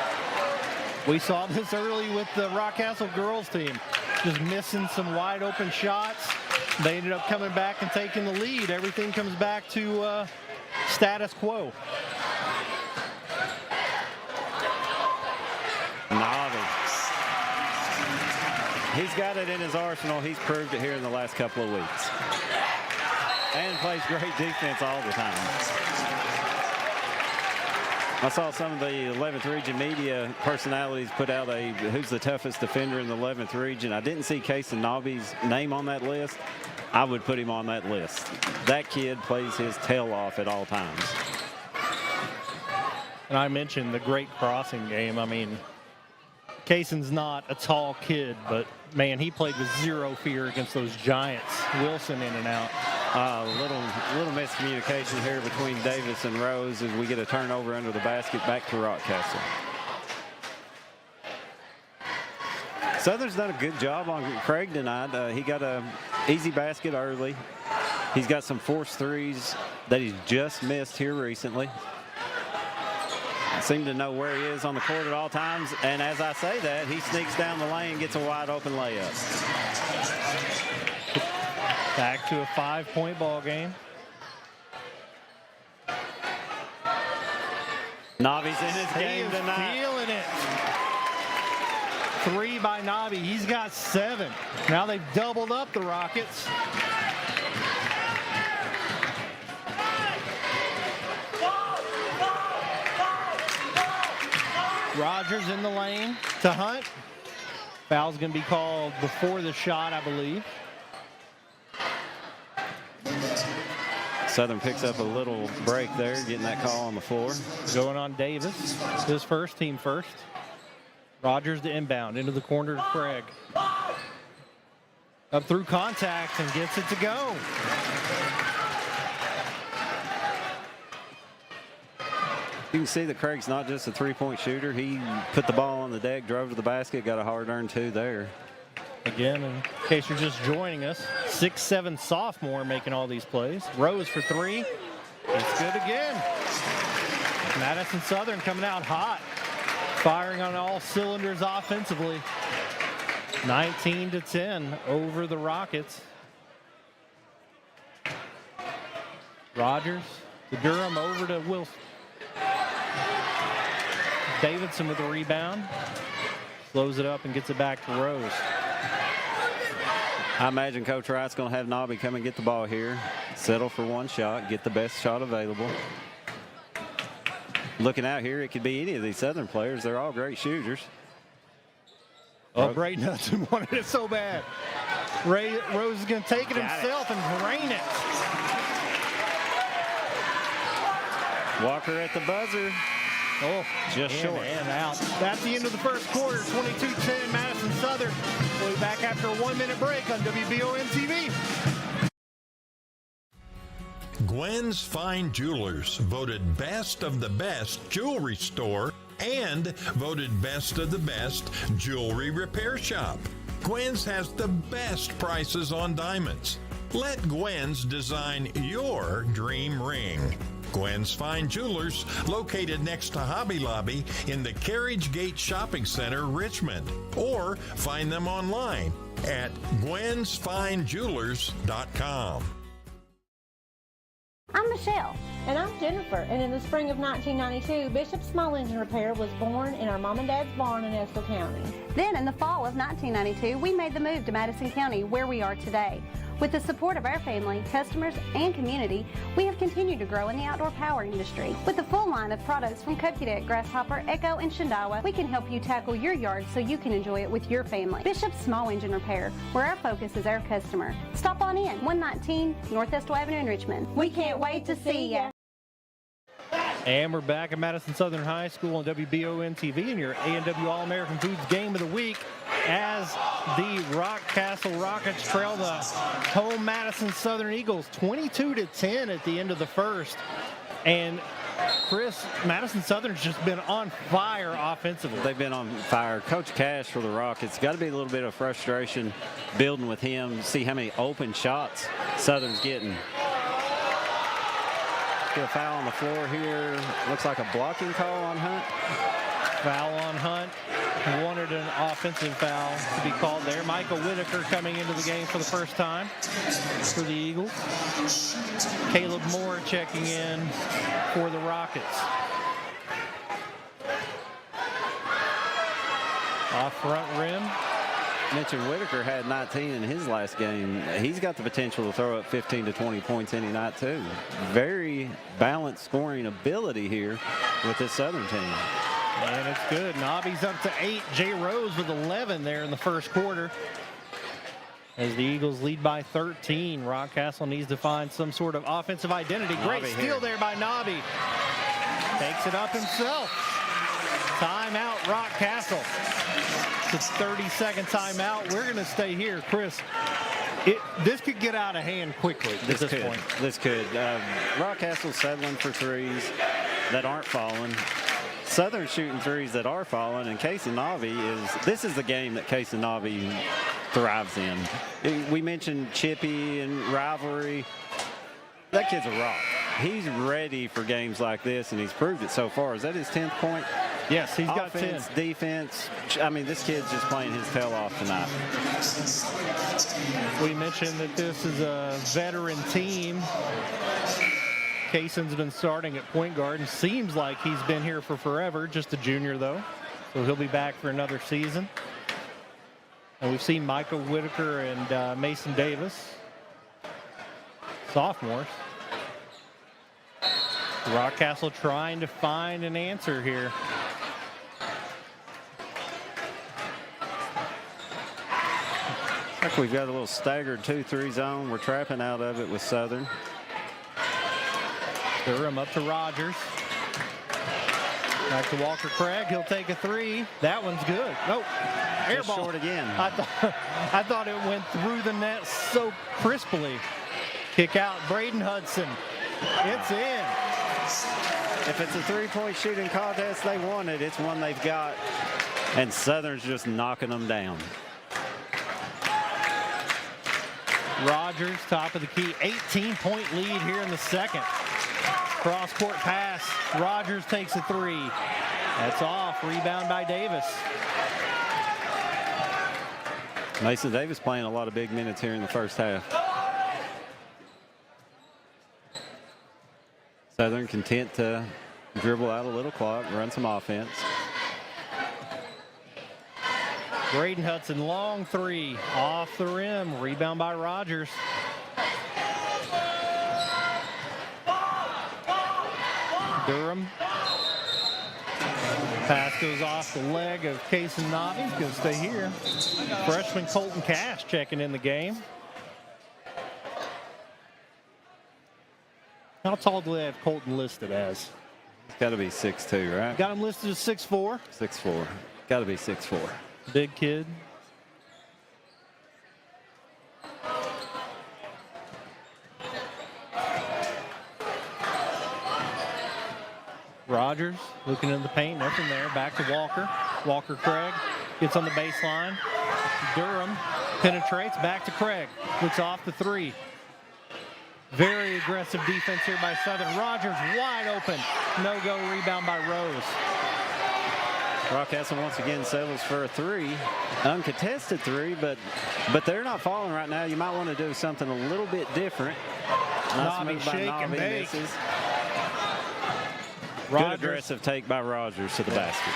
We saw this early with the Rockcastle girls team. Just missing some wide open shots. They ended up coming back and taking the lead. Everything comes back to status quo. Nobby. He's got it in his arsenal. He's proved it here in the last couple of weeks. And plays great defense all the time. I saw some of the 11th region media personalities put out a who's the toughest defender in the 11th region. I didn't see Kason Nobby's name on that list. I would put him on that list. That kid plays his tail off at all times. And I mentioned the great crossing game. I mean, Kason's not a tall kid, but man, he played with zero fear against those giants. Wilson in and out. Little miscommunication here between Davis and Rose as we get a turnover under the basket back to Rockcastle. Southern's done a good job on Craig tonight. He got a easy basket early. He's got some forced threes that he's just missed here recently. Seem to know where he is on the court at all times. And as I say that, he sneaks down the lane, gets a wide open layup. Back to a 5-point ball game. Nobby's in his game tonight. Feeling it. 3 by Nobby. He's got 7. Now they've doubled up the Rockets. Rogers in the lane to Hunt. Foul's going to be called before the shot, I believe. Southern picks up a little break there, getting that call on the floor. Going on Davis, his first, team first. Rogers to inbound, into the corner to Craig. Up through contact and gets it to go. You can see that Craig's not just a three-point shooter. He put the ball on the deck, drove to the basket, got a hard-earned 2 there. Again, in case you're just joining us, 6'7" sophomore making all these plays. Rose for 3. It's good again. Madison Southern coming out hot, firing on all cylinders offensively. 19-10 over the Rockets. Rogers to Durham, over to Wilson. Davidson with the rebound. Slows it up and gets it back to Rose. I imagine Coach Wright's going to have Nobby come and get the ball here. Settle for one shot, get the best shot available. Looking out here, it could be any of these Southern players. They're all great shooters. Oh, Braden Hudson wanted it so bad. Rose is going to take it himself and drain it. Walker at the buzzer. Oh, just short. And out. That's the end of the first quarter. 22-10, Madison Southern. We'll be back after a 1-minute break on WBON TV. Gwen's Fine Jewelers, voted best of the best jewelry store and voted best of the best jewelry repair shop. Gwen's has the best prices on diamonds. Let Gwen's design your dream ring. Gwen's Fine Jewelers, located next to Hobby Lobby in the Carriage Gate Shopping Center, Richmond. Or find them online at gwensfinejewelers.com. I'm Michelle. And I'm Jennifer. And in the spring of 1992, Bishop Small Engine Repair was born in our mom and dad's barn in Estill County. Then in the fall of 1992, we made the move to Madison County, where we are today. With the support of our family, customers, and community, we have continued to grow in the outdoor power industry. With a full line of products from Cupcadet, Grasshopper, Echo, and Shindawa, we can help you tackle your yard so you can enjoy it with your family. Bishop Small Engine Repair, where our focus is our customer. Stop on in, 119 North Estill Avenue in Richmond. We can't wait to see ya. And we're back at Madison Southern High School on WBON TV and your A&W All-American Foods Game of the Week as the Rockcastle Rockets trail the home Madison Southern Eagles 22-10 at the end of the first. And Chris, Madison Southern's just been on fire offensively. They've been on fire. Coach Cash for the Rockets, got to be a little bit of frustration building with him, see how many open shots Southern's getting. Get a foul on the floor here. Looks like a blocking call on Hunt. Foul on Hunt. Wanted an offensive foul to be called there. Michael Whitaker coming into the game for the first time for the Eagles. Caleb Moore checking in for the Rockets. Off front rim. Mentioned Whitaker had 19 in his last game. He's got the potential to throw up 15 to 20 points any night too. Very balanced scoring ability here with this Southern team. And it's good. Nobby's up to 8. Jay Rose with 11 there in the first quarter. As the Eagles lead by 13, Rockcastle needs to find some sort of offensive identity. Great steal there by Nobby. Takes it up himself. Timeout, Rockcastle. It's a 30-second timeout. We're going to stay here. Chris, this could get out of hand quickly at this point. This could. Rockcastle settling for threes that aren't falling. Southern shooting threes that are falling, and Casey Nobby this is the game that Casey Nobby thrives in. We mentioned Chippy and rivalry. That kid's a rock. He's ready for games like this, and he's proved it so far. Is that his 10th point? Yes, he's got 10. Offense, defense. I mean, this kid's just playing his tail off tonight. We mentioned that this is a veteran team. Kayson's been starting at point guard and seems like he's been here for forever, just a junior though. So he'll be back for another season. And we've seen Michael Whitaker and Mason Davis, sophomores. Rockcastle trying to find an answer here. Looks like we've got a little staggered 2-3 zone. We're trapping out of it with Southern. Durham up to Rogers. Back to Walker Craig. He'll take a three. That one's good. Nope. Air ball. Short again. I thought it went through the net so crisply. Kick out Braden Hudson. It's in. If it's a three-point shooting contest they wanted, it's one they've got. And Southern's just knocking them down. Rogers, top of the key. 18-point lead here in the second. Cross-court pass. Rogers takes a three. That's off. Rebound by Davis. Mason Davis playing a lot of big minutes here in the first half. Southern content to dribble out a little clock, run some offense. Braden Hudson, long three. Off the rim. Rebound by Rogers. Durham. Pass goes off the leg of Kason Navi. He's going to stay here. Freshman Colton Cash checking in the game. How tall do they have Colton listed as? It's got to be 6'2", right? Got him listed as 6'4". 6'4". Got to be 6'4". Big kid. Rogers looking in the paint, nothing there. Back to Walker. Walker Craig gets on the baseline. Durham penetrates, back to Craig. Looks off the three. Very aggressive defense here by Southern. Rogers wide open. No-go rebound by Rose. Rockcastle once again settles for a three. Uncontested three, but they're not falling right now. You might want to do something a little bit different. Nice move by Navi, misses. Good aggressive take by Rogers to the basket.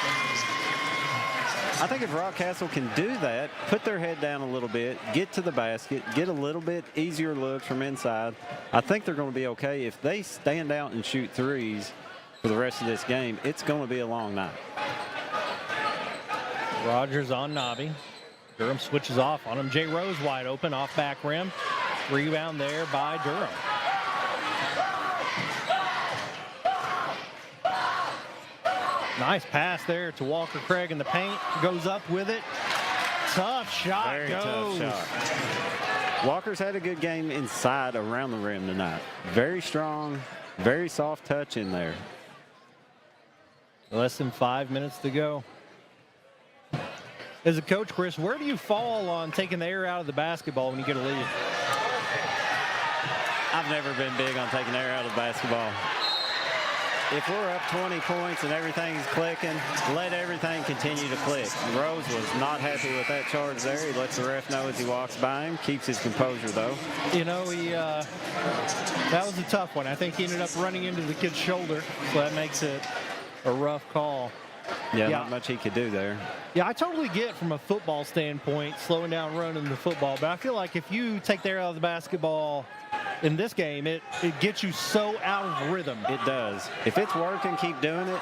I think if Rockcastle can do that, put their head down a little bit, get to the basket, get a little bit easier looks from inside, I think they're going to be okay. If they stand out and shoot threes for the rest of this game, it's going to be a long night. Rogers on Navi. Durham switches off on him. Jay Rose wide open, off back rim. Rebound there by Durham. Nice pass there to Walker Craig in the paint. Goes up with it. Tough shot. Very tough shot. Walker's had a good game inside around the rim tonight. Very strong, very soft touch in there. Less than 5 minutes to go. As a coach, Chris, where do you fall on taking the air out of the basketball when you get a lead? I've never been big on taking air out of the basketball. If we're up 20 points and everything's clicking, let everything continue to click. Rose was not happy with that charge there. He lets the ref know as he walks by him. Keeps his composure, though. You know, that was a tough one. I think he ended up running into the kid's shoulder, so that makes it a rough call. Yeah, not much he could do there. Yeah, I totally get from a football standpoint slowing down running the football, but I feel like if you take the air out of the basketball in this game, it gets you so out of rhythm. It does. If it's working, keep doing it.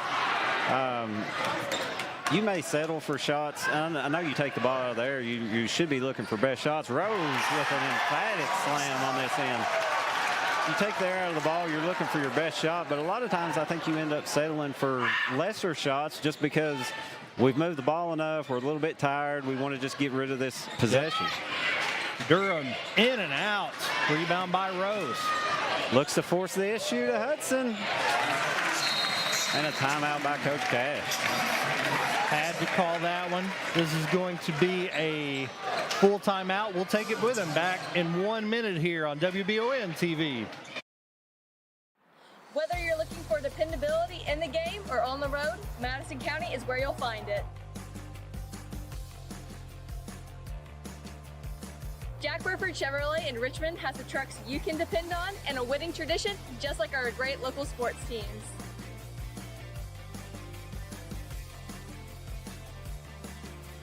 You may settle for shots. I know you take the ball out of there. You should be looking for best shots. Rose with an emphatic slam on this end. You take the air out of the ball, you're looking for your best shot, but a lot of times I think you end up settling for lesser shots just because we've moved the ball enough, we're a little bit tired, we want to just get rid of this possession. Durham in and out. Rebound by Rose. Looks to force the issue to Hudson. And a timeout by Coach Cash. Had to call that one. This is going to be a full timeout. We'll take it with him back in 1 minute here on WBON TV. Whether you're looking for dependability in the game or on the road, Madison County is where you'll find it. Jack Burford Chevrolet in Richmond has the trucks you can depend on and a winning tradition just like our great local sports teams.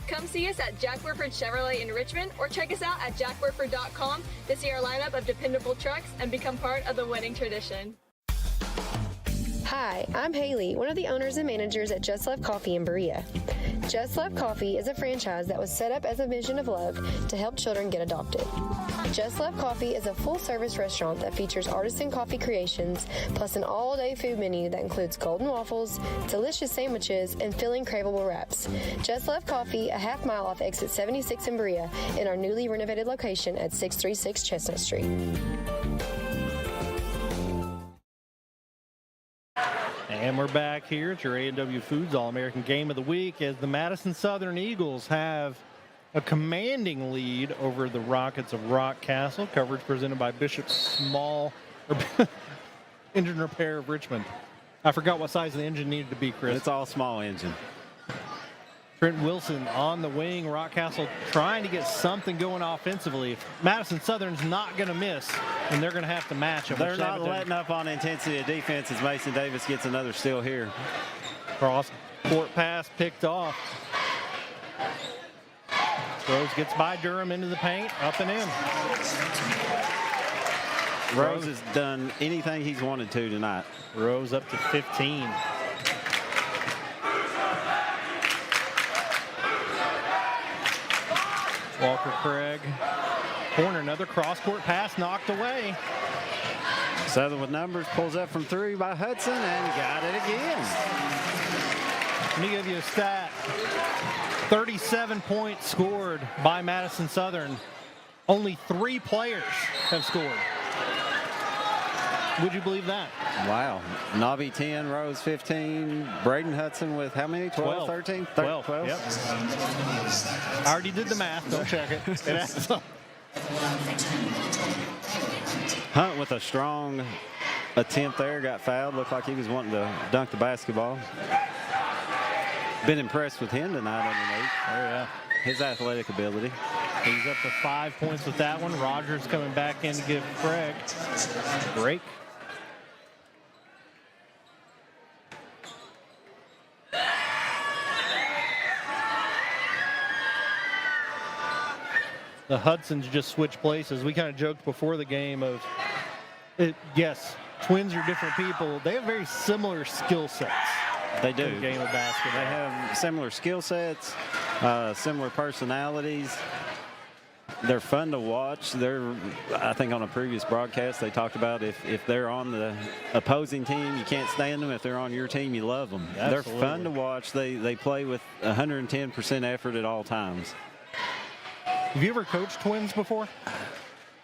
Come see us at Jack Burford Chevrolet in Richmond or check us out at jackburford.com to see our lineup of dependable trucks and become part of the winning tradition. Hi, I'm Haley, one of the owners and managers at Just Love Coffee in Berea. Just Love Coffee is a franchise that was set up as a mission of love to help children get adopted. Just Love Coffee is a full-service restaurant that features artisan coffee creations, plus an all-day food menu that includes golden waffles, delicious sandwiches, and filling craveable wraps. Just Love Coffee, a half mile off exit 76 in Berea, in our newly renovated location at 636 Chestnut Street. And we're back here at your A&W Foods All-American Game of the Week as the Madison Southern Eagles have a commanding lead over the Rockets of Rockcastle. Coverage presented by Bishop Small Engine Repair of Richmond. I forgot what size the engine needed to be, Chris. It's all small engine. Trent Wilson on the wing. Rockcastle trying to get something going offensively. If Madison Southern's not going to miss, then they're going to have to match them. They're not letting up on intensity of defense as Mason Davis gets another steal here. Cross court pass picked off. Rose gets by Durham into the paint, up and in. Rose has done anything he's wanted to tonight. Rose up to 15. Walker Craig. Corner, another cross-court pass knocked away. Southern with numbers, pulls up from 3 by Hudson and got it again. Let me give you a stat. 37 points scored by Madison Southern. Only 3 players have scored. Would you believe that? Wow. Nobby 10, Rose 15, Braden Hudson with how many? 12, 13? 12. Yep. I already did the math. Don't check it. It adds up. Hunt with a strong attempt there. Got fouled. Looked like he was wanting to dunk the basketball. Been impressed with him tonight underneath. Oh, yeah. His athletic ability. He's up to 5 points with that one. Rogers coming back in to give Craig a break. The Hudsons just switched places. We kind of joked before the game of, yes, twins are different people. They have very similar skill sets. They do. In the game of basketball. They have similar skill sets, similar personalities. They're fun to watch. I think on a previous broadcast, they talked about if they're on the opposing team, you can't stand them. If they're on your team, you love them. Absolutely. They're fun to watch. They play with 110% effort at all times. Have you ever coached twins before?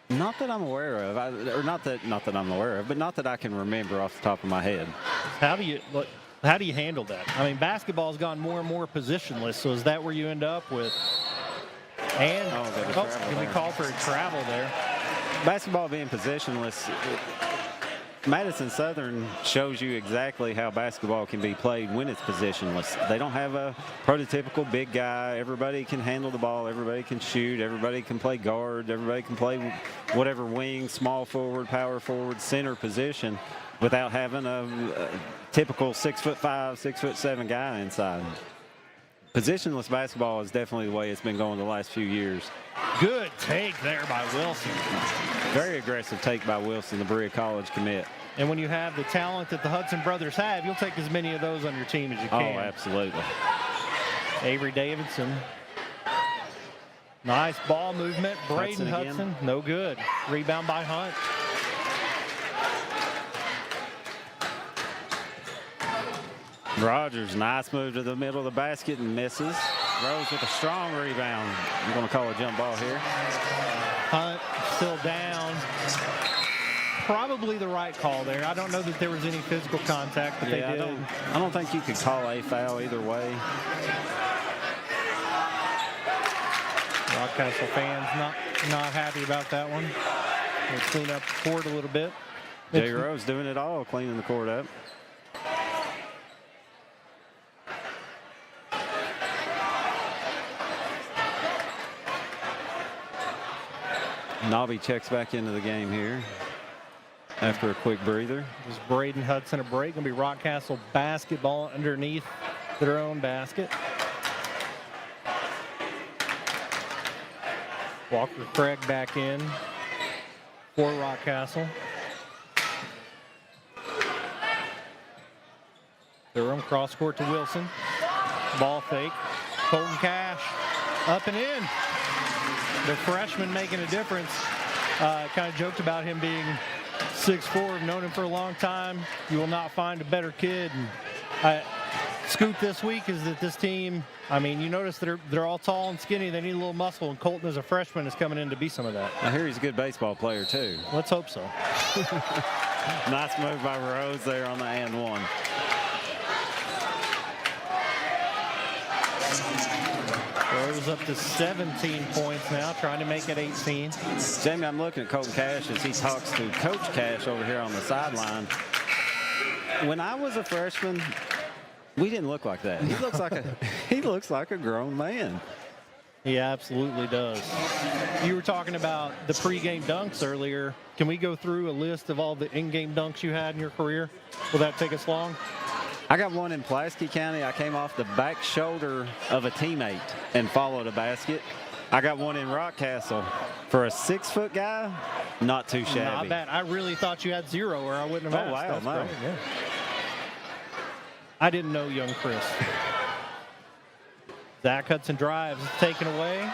Not that I'm aware of, not that I'm aware of, but not that I can remember off the top of my head. How do you handle that? I mean, basketball's gone more and more positionless, so is that where you end up with? And can we call for a travel there? Basketball being positionless, Madison Southern shows you exactly how basketball can be played when it's positionless. They don't have a prototypical big guy. Everybody can handle the ball. Everybody can shoot. Everybody can play guard. Everybody can play whatever wing, small forward, power forward, center position without having a typical 6'5", 6'7" guy inside. Positionless basketball is definitely the way it's been going the last few years. Good take there by Wilson. Very aggressive take by Wilson, the Berea College commit. And when you have the talent that the Hudson brothers have, you'll take as many of those on your team as you can. Oh, absolutely. Avery Davidson. Nice ball movement. Braden Hudson, no good. Rebound by Hunt. Rogers, nice move to the middle of the basket and misses. Rose with a strong rebound. I'm going to call a jump ball here. Hunt still down. Probably the right call there. I don't know that there was any physical contact, but they did. I don't think you could call a foul either way. Rockcastle fans not happy about that one. We'll clean up the court a little bit. Jay Rose doing it all, cleaning the court up. Nobby checks back into the game here after a quick breather. Gives Braden Hudson a break. Going to be Rockcastle basketball underneath their own basket. Walker Craig back in for Rockcastle. Durham cross court to Wilson. Ball fake. Colton Cash up and in. The freshman making a difference. Kind of joked about him being 6'4". I've known him for a long time. You will not find a better kid. And scoop this week is that this team, I mean, you notice that they're all tall and skinny. They need a little muscle, and Colton as a freshman is coming in to be some of that. I hear he's a good baseball player, too. Let's hope so. Nice move by Rose there on the and one. Rose up to 17 points now, trying to make it 18. Jamie, I'm looking at Colton Cash as he talks to Coach Cash over here on the sideline. When I was a freshman, we didn't look like that. He looks like a grown man. He absolutely does. You were talking about the pregame dunks earlier. Can we go through a list of all the in-game dunks you had in your career? Will that take us long? I got one in Pulaski County. I came off the back shoulder of a teammate and followed a basket. I got one in Rockcastle. For a 6-foot guy, not too shabby. Not bad. I really thought you had 0 or I wouldn't have asked. Wow, That's no. great. Yeah. I didn't know young Chris. Zach Hudson drives, taken away.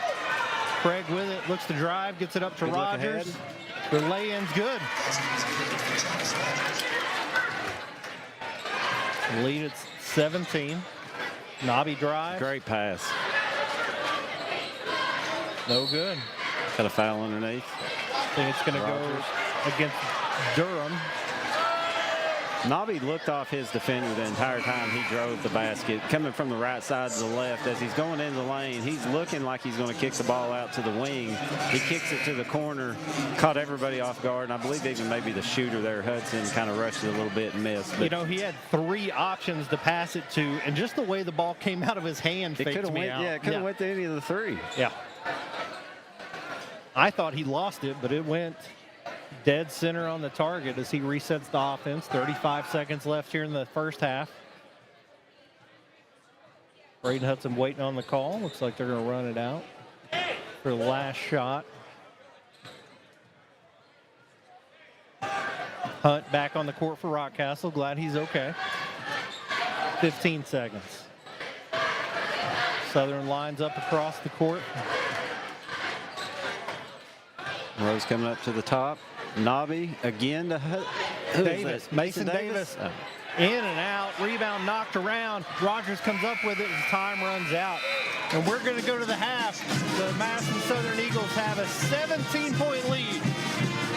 Craig with it, looks to drive, gets it up to Rogers. The lay-in's good. Lead at 17. Nobby drive. Great pass. No good. Got a foul underneath. I think it's going to go against Durham. Nobby looked off his defender the entire time he drove the basket, coming from the right side to the left. As he's going into the lane, he's looking like he's going to kick the ball out to the wing. He kicks it to the corner, caught everybody off guard, and I believe even maybe the shooter there, Hudson, kind of rushed it a little bit and missed. But you know, he had 3 options to pass it to, and just the way the ball came out of his hand faked me out. Yeah, it could have went to any of the 3. Yeah. I thought he lost it, but it went dead center on the target as he resets the offense. 35 seconds left here in the first half. Braden Hudson waiting on the call. Looks like they're going to run it out for the last shot. Hunt back on the court for Rockcastle. Glad he's okay. 15 seconds. Southern lines up across the court. Rose coming up to the top. Nobby again to Davis. Mason Davis. Oh. In and out. Rebound knocked around. Rogers comes up with it as time runs out. And we're going to go to the half. The Madison Southern Eagles have a 17-point lead.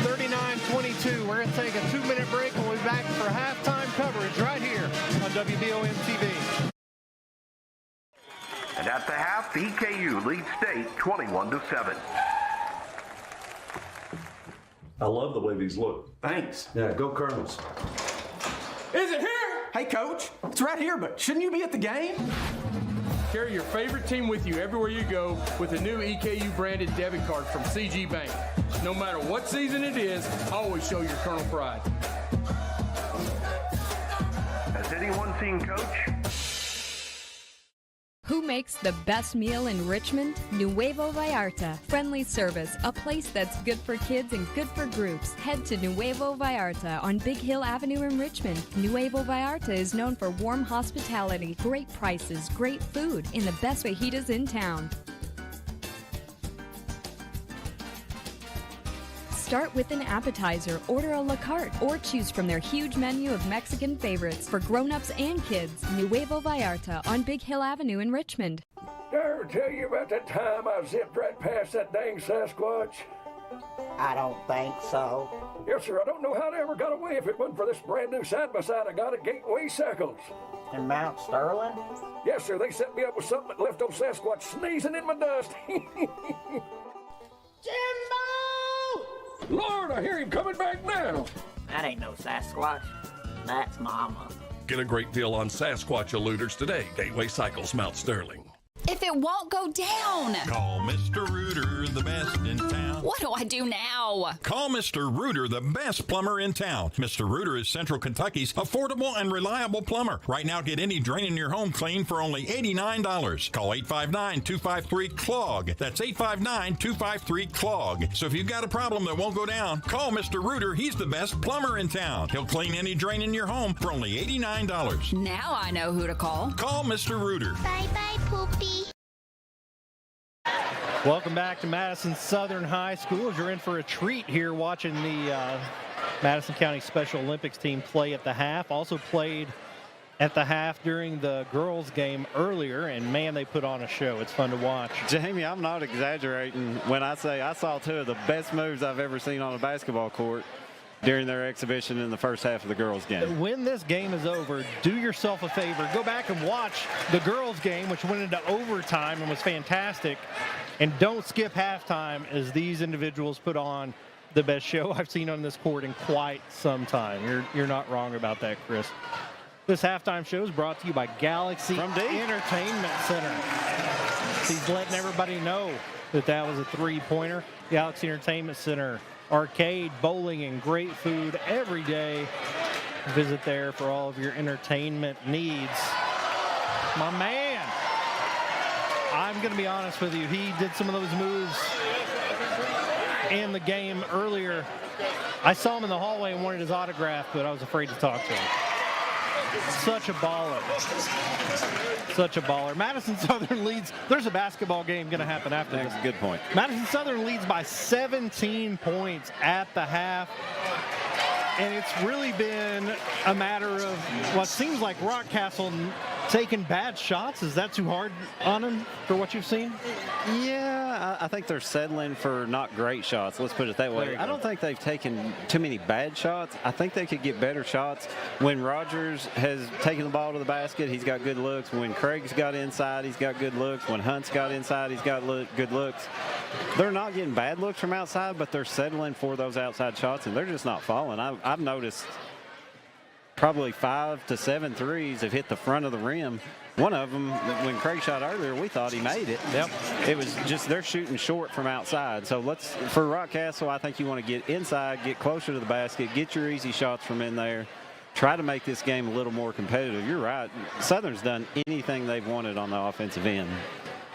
39-22. We're going to take a 2-minute break and we'll be back for halftime coverage right here on WBOM TV. And at the half, EKU leads state 21-7. I love the way these look. Thanks. Yeah, go Colonels. Is it here? Hey, Coach, it's right here, but shouldn't you be at the game? Carry your favorite team with you everywhere you go with a new EKU branded debit card from CG Bank. No matter what season it is, always show your Colonel pride. Has anyone seen Coach? Who makes the best meal in Richmond? Nuevo Vallarta. Friendly service, a place that's good for kids and good for groups. Head to Nuevo Vallarta on Big Hill Avenue in Richmond. Nuevo Vallarta is known for warm hospitality, great prices, great food, and the best fajitas in town. Start with an appetizer, order a la carte, or choose from their huge menu of Mexican favorites for grown-ups and kids. Nuevo Vallarta on Big Hill Avenue in Richmond. Did I ever tell you about that time I zipped right past that dang Sasquatch? I don't think so. Yes, sir. I don't know how they ever got away if it wasn't for this brand new side-by-side I got at Gateway Cycles. In Mount Sterling? Yes, sir. They set me up with something that left old Sasquatch sneezing in my dust. Jimbo! Lord, I hear him coming back now. That ain't no Sasquatch. That's Mama. Get a great deal on Sasquatch eluders today. Gateway Cycles, Mount Sterling. If it won't go down. Call Mr. Rooter, the best in town. What do I do now? Call Mr. Rooter, the best plumber in town. Mr. Rooter is Central Kentucky's affordable and reliable plumber. Right now, get any drain in your home clean for only $89. Call 859-253-CLOG. That's 859-253-CLOG. So if you've got a problem that won't go down, call Mr. Rooter. He's the best plumber in town. He'll clean any drain in your home for only $89. Now I know who to call. Call Mr. Rooter. Bye-bye, Poopy. Welcome back to Madison Southern High School. As you're in for a treat here watching the Madison County Special Olympics team play at the half. Also played at the half during the girls' game earlier, and man, they put on a show. It's fun to watch. Jamie, I'm not exaggerating when I say I saw 2 of the best moves I've ever seen on a basketball court during their exhibition in the first half of the girls' game. When this game is over, do yourself a favor. Go back and watch the girls' game, which went into overtime and was fantastic. And don't skip halftime, as these individuals put on the best show I've seen on this court in quite some time. You're not wrong about that, Chris. This halftime show is brought to you by Galaxy Entertainment Center. He's letting everybody know that that was a three-pointer. Galaxy Entertainment Center, arcade, bowling, and great food every day. Visit there for all of your entertainment needs. My man, I'm going to be honest with you. He did some of those moves in the game earlier. I saw him in the hallway and wanted his autograph, but I was afraid to talk to him. Such a baller. Such a baller. Madison Southern leads. There's a basketball game going to happen after this. That's a good point. Madison Southern leads by 17 points at the half. And it's really been a matter of what seems like Rockcastle taking bad shots. Is that too hard on them for what you've seen? Yeah, I think they're settling for not great shots. Let's put it that way. I don't think they've taken too many bad shots. I think they could get better shots. When Rogers has taken the ball to the basket, he's got good looks. When Craig's got inside, he's got good looks. When Hunt's got inside, he's got good looks. They're not getting bad looks from outside, but they're settling for those outside shots, and they're just not falling. I've noticed probably 5 to 7 threes have hit the front of the rim. One of them, when Craig shot earlier, we thought he made it. Yep. It was just they're shooting short from outside. So for Rockcastle, I think you want to get inside, get closer to the basket, get your easy shots from in there. Try to make this game a little more competitive. You're right. Southern's done anything they've wanted on the offensive end.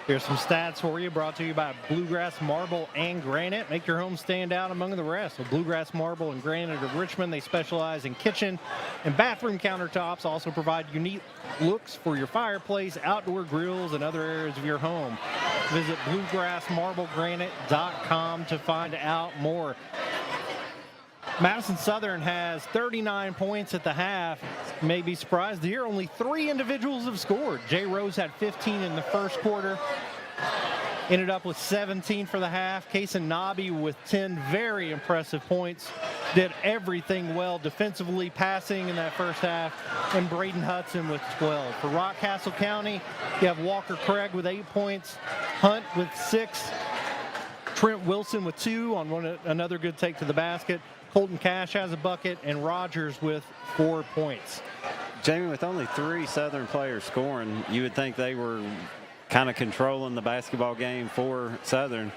Here's some stats for you, brought to you by Bluegrass Marble and Granite. Make your home stand out among the rest. So Bluegrass Marble and Granite of Richmond, they specialize in kitchen and bathroom countertops, also provide unique looks for your fireplace, outdoor grills, and other areas of your home. Visit bluegrassmarblegranite.com to find out more. Madison Southern has 39 points at the half. You may be surprised to hear only 3 individuals have scored. Jay Rose had 15 in the first quarter. Ended up with 17 for the half. Kason Nabi with 10 very impressive points. Did everything well defensively, passing in that first half. And Braden Hudson with 12. For Rockcastle County, you have Walker Craig with 8 points. Hunt with 6. Trent Wilson with 2 on another good take to the basket. Colton Cash has a bucket, and Rogers with 4 points. Jamie, with only 3 Southern players scoring, you would think they were kind of controlling the basketball game for Southern.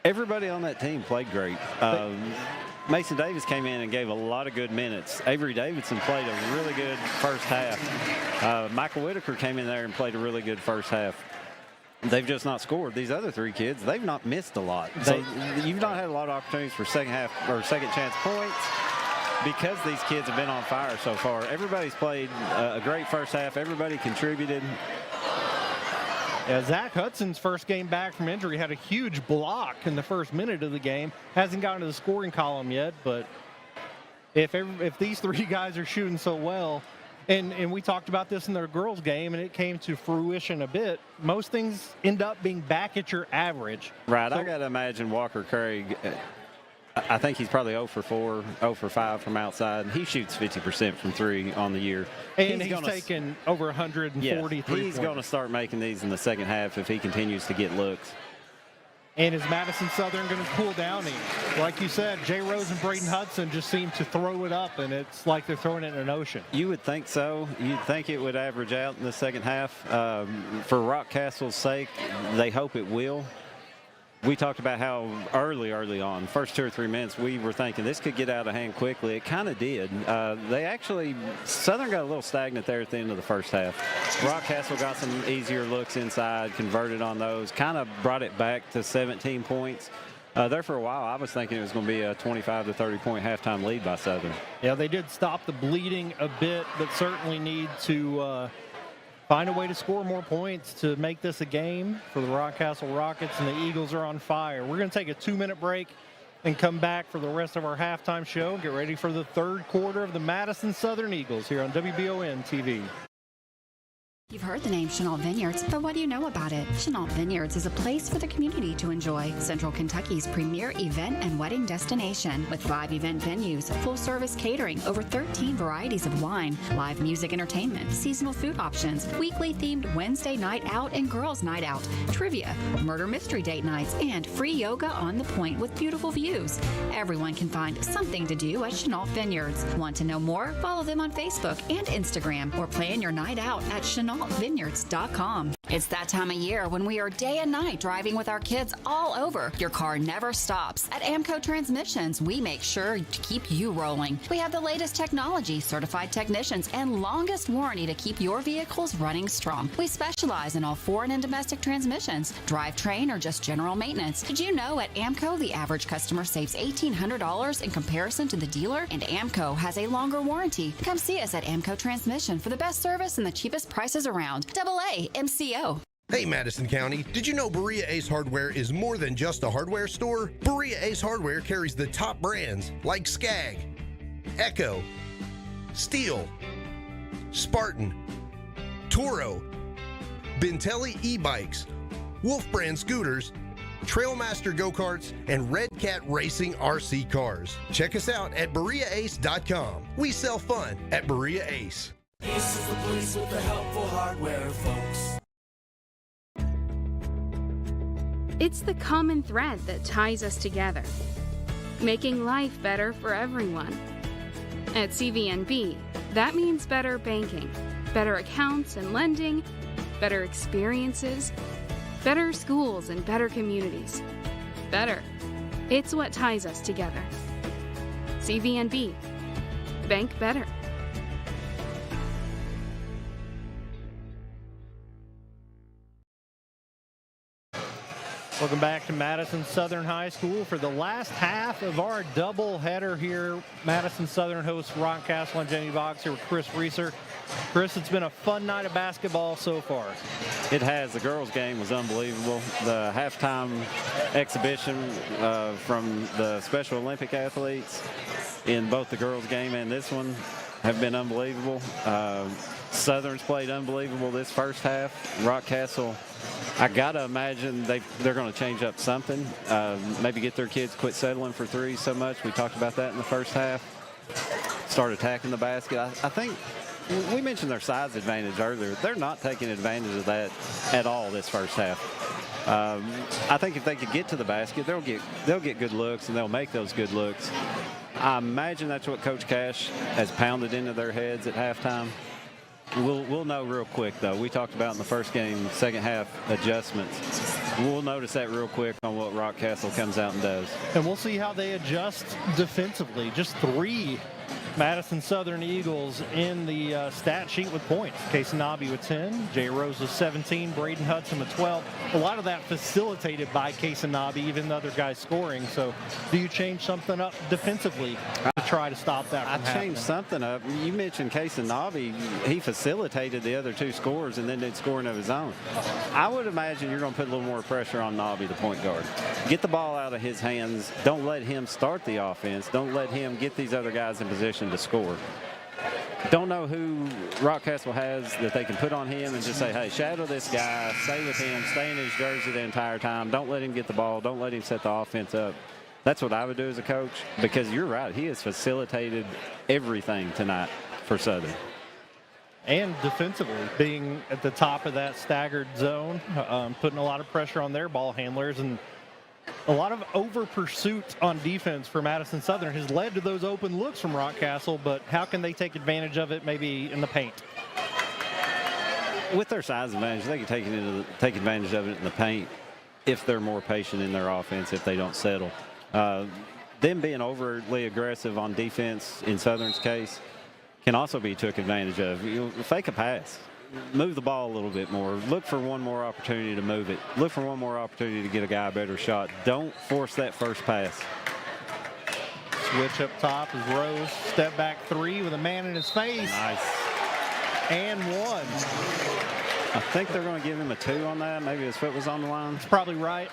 Everybody on that team played great. Mason Davis came in and gave a lot of good minutes. Avery Davidson played a really good first half. Michael Whitaker came in there and played a really good first half. They've just not scored. These other 3 kids, they've not missed a lot. So you've not had a lot of opportunities for second chance points because these kids have been on fire so far. Everybody's played a great first half. Everybody contributed. Yeah, Zach Hudson's first game back from injury had a huge block in the first minute of the game. Hasn't gotten to the scoring column yet, but if these 3 guys are shooting so well, and we talked about this in the girls' game, and it came to fruition a bit. Most things end up being back at your average. Right. So, I got to imagine Walker Craig, I think he's probably 0 for 4, 0 for 5 from outside. He shoots 50% from 3 on the year. And he's taken over 143 He's going to start making these in the second half if he continues to get looks. And is Madison Southern going to cool down any? Like you said, Jay Rose and Braden Hudson just seem to throw it up, and it's like they're throwing it in an ocean. You would think so. You'd think it would average out in the second half. For Rockcastle's sake, they hope it will. We talked about how early on, first 2 or 3 minutes, we were thinking this could get out of hand quickly. It kind of did. Southern got a little stagnant there at the end of the first half. Rockcastle got some easier looks inside, converted on those, kind of brought it back to 17 points. There for a while, I was thinking it was going to be a 25 to 30 point halftime lead by Southern. Yeah, they did stop the bleeding a bit, but certainly need to find a way to score more points to make this a game for the Rockcastle Rockets, and the Eagles are on fire. We're going to take a 2-minute break and come back for the rest of our halftime show. Get ready for the third quarter of the Madison Southern Eagles here on WBON TV. You've heard the name Chenault Vineyards, but what do you know about it? Chenault Vineyards is a place for the community to enjoy. Central Kentucky's premier event and wedding destination with 5 event venues, full-service catering, over 13 varieties of wine, live music entertainment, seasonal food options, weekly themed Wednesday night out and girls night out, trivia, murder mystery date nights, and free yoga on the point with beautiful views. Everyone can find something to do at Chenault Vineyards. Want to know more? Follow them on Facebook and Instagram or plan your night out at ChenaultVineyards.com. It's that time of year when we are day and night driving with our kids all over. Your car never stops. At Amco Transmissions, we make sure to keep you rolling. We have the latest technology, certified technicians, and longest warranty to keep your vehicles running strong. We specialize in all foreign and domestic transmissions, drivetrain, or just general maintenance. Did you know at Amco, the average customer saves $1,800 in comparison to the dealer? And Amco has a longer warranty. Come see us at Amco Transmission for the best service and the cheapest prices around. AA MCO. Hey Madison County, did you know Berea Ace Hardware is more than just a hardware store? Berea Ace Hardware carries the top brands like Skag, Echo, Steel, Spartan, Toro, Bentelli e-bikes, Wolf brand scooters, Trailmaster go-karts, and Red Cat Racing RC cars. Check us out at BereaAce.com. We sell fun at Berea Ace. Ace is the place with the helpful hardware, folks. It's the common thread that ties us together, making life better for everyone. At CVNB, that means better banking, better accounts and lending, better experiences, better schools and better communities. Better. It's what ties us together. CVNB. Bank better. Welcome back to Madison Southern High School for the last half of our double header here. Madison Southern hosts Rockcastle on Jenny Box here with Chris Reeser. Chris, it's been a fun night of basketball so far. It has. The girls' game was unbelievable. The halftime exhibition from the Special Olympic athletes in both the girls' game and this one have been unbelievable. Southern's played unbelievable this first half. Rockcastle, I gotta imagine they're going to change up something. Maybe get their kids quit settling for threes so much. We talked about that in the first half. Start attacking the basket. I think we mentioned their size advantage earlier. They're not taking advantage of that at all this first half. I think if they could get to the basket, they'll get good looks and they'll make those good looks. I imagine that's what Coach Cash has pounded into their heads at halftime. We'll know real quick, though. We talked about in the first game, second half adjustments. We'll notice that real quick on what Rockcastle comes out and does. And we'll see how they adjust defensively. Just 3 Madison Southern Eagles in the stat sheet with points. Casey with 10, Jay Rose with 17, Braden Hudson with 12. A lot of that facilitated by Casey, even the other guys scoring. So do you change something up defensively to try to stop that from happening? Changed something up. You mentioned Casey, he facilitated the other 2 scores and then did scoring of his own. I would imagine you're going to put a little more pressure on Nobby, the point guard. Get the ball out of his hands. Don't let him start the offense. Don't let him get these other guys in position to score. Don't know who Rockcastle has that they can put on him and just say, hey, shadow this guy, stay with him, stay in his jersey the entire time. Don't let him get the ball. Don't let him set the offense up. That's what I would do as a coach, because you're right. He has facilitated everything tonight for Southern. And defensively, being at the top of that staggered zone, putting a lot of pressure on their ball handlers, and a lot of over pursuit on defense for Madison Southern has led to those open looks from Rockcastle, but how can they take advantage of it maybe in the paint? With their size advantage, they can take advantage of it in the paint if they're more patient in their offense, if they don't settle. Them being overly aggressive on defense in Southern's case can also be took advantage of. You fake a pass. Move the ball a little bit more. Look for one more opportunity to move it. Look for one more opportunity to get a guy a better shot. Don't force that first pass. Switch up top is Rose. Step back 3 with a man in his face. Nice. And 1. I think they're going to give him a 2 on that. Maybe his foot was on the line. That's probably right.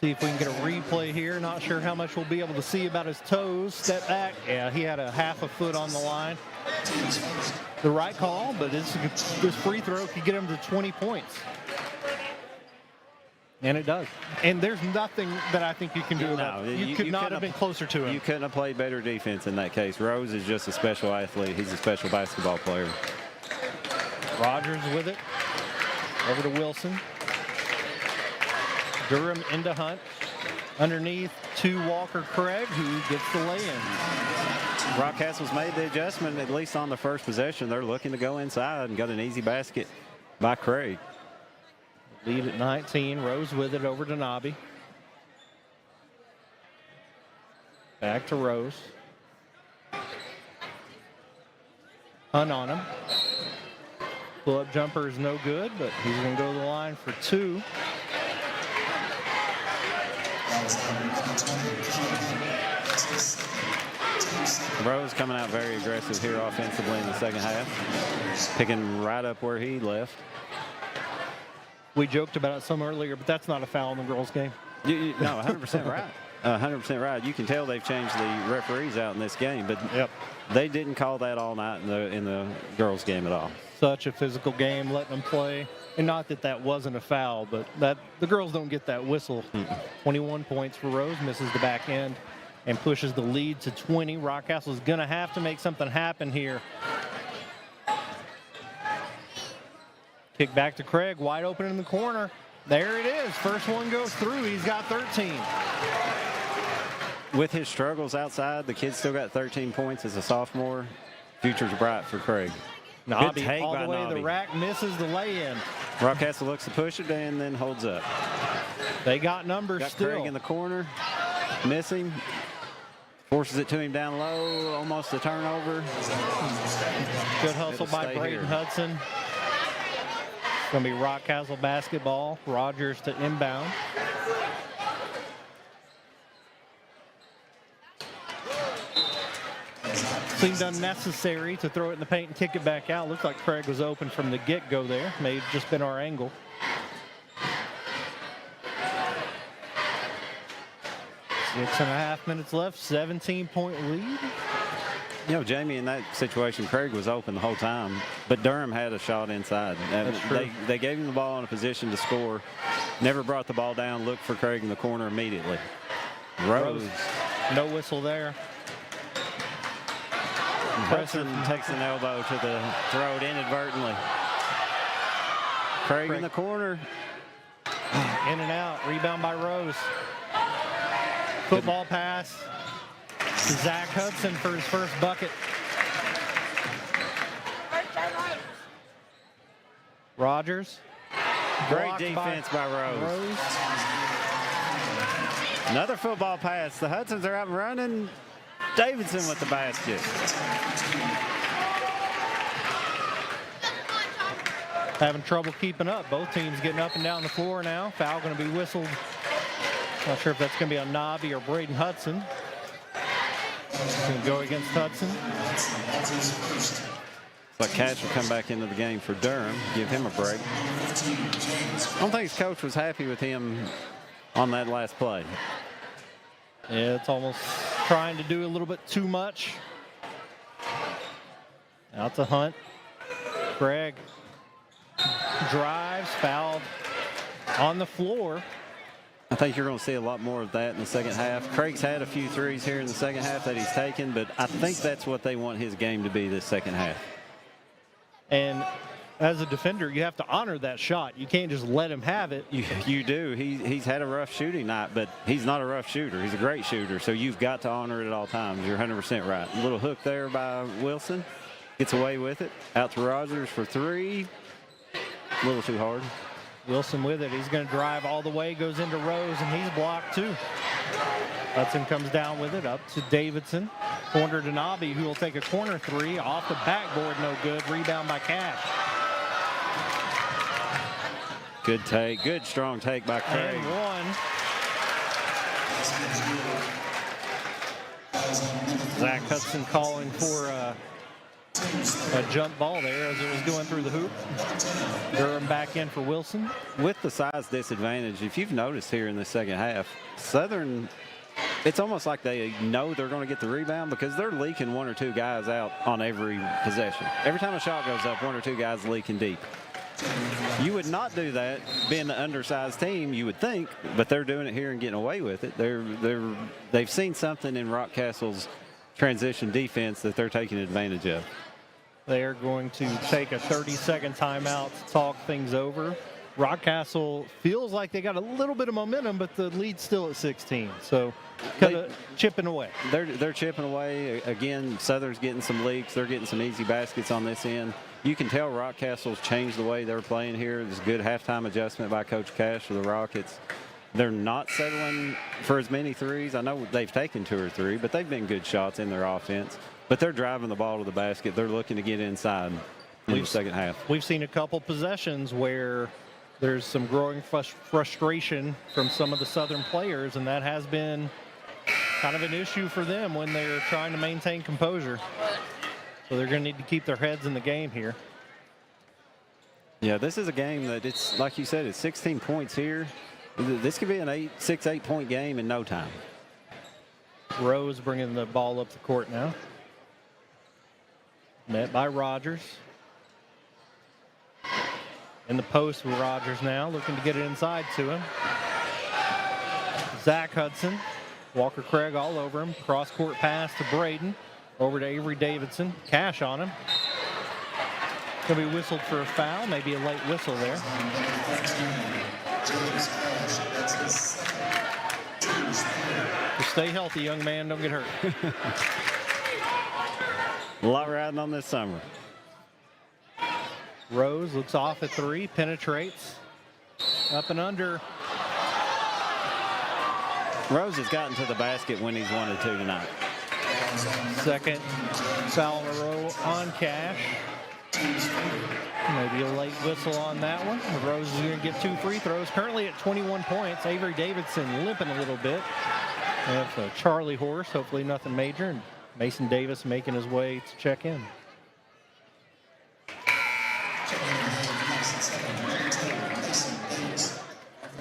See if we can get a replay here. Not sure how much we'll be able to see about his toes. Step back. Yeah, he had a half a foot on the line. The right call, but this free throw could get him to 20 points. And it does. And there's nothing that I think you can do about it. You could not have been closer to him. You couldn't have played better defense in that case. Rose is just a special athlete. He's a special basketball player. Rogers with it. Over to Wilson. Durham into Hunt. Underneath to Walker Craig, who gets the lay-in. Rockcastle's made the adjustment, at least on the first possession. They're looking to go inside and got an easy basket by Craig. Lead at 19. Rose with it over to Nobby. Back to Rose. Hunt on him. Pull-up jumper is no good, but he's going to go to the line for 2. Rose coming out very aggressive here offensively in the second half, picking right up where he left. We joked about it some earlier, but that's not a foul in the girls' game. No, 100% right. 100% right. You can tell they've changed the referees out in this game, but they didn't call that all night in the girls' game at all. Such a physical game, letting them play. And not that that wasn't a foul, but that the girls don't get that whistle. 21 points for Rose, misses the back end, and pushes the lead to 20. Rockcastle is going to have to make something happen here. Kick back to Craig, wide open in the corner. There it is. First one goes through. He's got 13. With his struggles outside, the kid's still got 13 points as a sophomore. Future's bright for Craig. Nobby all the way to the rack, misses the lay-in. Rockcastle looks to push it and then holds up. They got numbers got still. Craig in the corner, missing. Forces it to him down low, almost a turnover. Good hustle by Braden Hudson. It's going to be Rockcastle basketball. Rogers to inbound. Seemed unnecessary to throw it in the paint and kick it back out. Looked like Craig was open from the get-go there. May have just been our angle. Six and a half minutes left, 17-point lead. You know, Jamie, in that situation, Craig was open the whole time, but Durham had a shot inside. That's true. They gave him the ball in a position to score, never brought the ball down, looked for Craig in the corner immediately. Rose. No whistle there. Hudson takes an elbow to the throat inadvertently. Craig in the corner. In and out. Rebound by Rose. Football pass to Zach Hudson for his first bucket. Rogers. Great defense by Rose. Another football pass. The Hudsons are out and running. Davidson with the basket. Having trouble keeping up. Both teams getting up and down the floor now. Foul going to be whistled. Not sure if that's going to be on Nobby or Braden Hudson. Going to go against Hudson. But Cash will come back into the game for Durham, give him a break. I don't think his coach was happy with him on that last play. Yeah, it's almost trying to do a little bit too much. Out to Hunt. Craig drives, fouled on the floor. I think you're going to see a lot more of that in the second half. Craig's had a few threes here in the second half that he's taken, but I think that's what they want his game to be this second half. And as a defender, you have to honor that shot. You can't just let him have it. You do. He's had a rough shooting night, but he's not a rough shooter. He's a great shooter, so you've got to honor it at all times. You're 100% right. A little hook there by Wilson. Gets away with it. Out to Rogers for three. A little too hard. Wilson with it. He's going to drive all the way, goes into Rose, and he's blocked too. Hudson comes down with it, up to Davidson. Corner to Nobby, who will take a corner three. Off the backboard, no good. Rebound by Cash. Good take. Good strong take by Craig. And one. Zach Hudson calling for a jump ball there as it was going through the hoop. Durham back in for Wilson. With the size disadvantage, if you've noticed here in the second half, Southern, it's almost like they know they're going to get the rebound because they're leaking one or two guys out on every possession. Every time a shot goes up, one or two guys leaking deep. You would not do that being the undersized team, you would think, but they're doing it here and getting away with it. They've seen something in Rockcastle's transition defense that they're taking advantage of. They are going to take a 30-second timeout to talk things over. Rockcastle feels like they got a little bit of momentum, but the lead's still at 16. So kind of chipping away. They're chipping away. Again, Southern's getting some leaks. They're getting some easy baskets on this end. You can tell Rockcastle's changed the way they're playing here. There's a good halftime adjustment by Coach Cash for the Rockets. They're not settling for as many threes. I know they've taken 2 or 3, but they've been good shots in their offense. But they're driving the ball to the basket. They're looking to get inside in the second half. We've seen a couple possessions where there's some growing frustration from some of the Southern players, and that has been kind of an issue for them when they're trying to maintain composure. So they're going to need to keep their heads in the game here. Yeah, this is a game that it's, like you said, it's 16 points here. This could be an 6-8 point game in no time. Rose bringing the ball up the court now. Met by Rogers. In the post with Rogers now, looking to get it inside to him. Zach Hudson, Walker Craig all over him. Cross-court pass to Braden. Over to Avery Davidson. Cash on him. Going to be whistled for a foul. Maybe a late whistle there. Just stay healthy, young man. Don't get hurt. A lot riding on this summer. Rose looks off at 3, penetrates. Up and under. Rose has gotten to the basket when he's wanted to tonight. Second foul in a row on Cash. Maybe a late whistle on that one. Rose is going to get 2 free throws. Currently at 21 points. Avery Davidson limping a little bit. We have a Charlie horse, hopefully nothing major. And Mason Davis making his way to check in.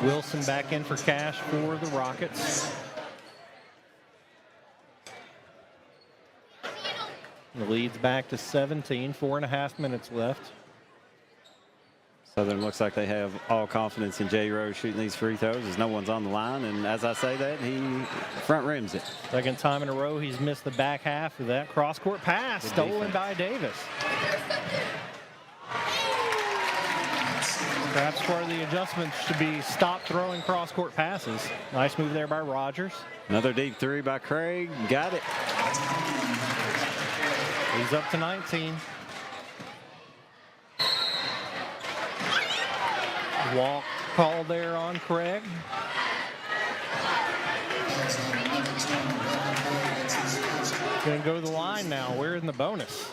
Wilson back in for Cash for the Rockets. The lead's back to 17, 4.5 minutes left. Southern looks like they have all confidence in Jay Rose shooting these free throws as no one's on the line. And as I say that, he front rims it. Second time in a row he's missed the back half of that cross-court pass. Stolen by Davis. Perhaps part of the adjustment should be stop throwing cross-court passes. Nice move there by Rogers. Another deep 3 by Craig. Got it. He's up to 19. Walk call there on Craig. Going to go to the line now. We're in the bonus.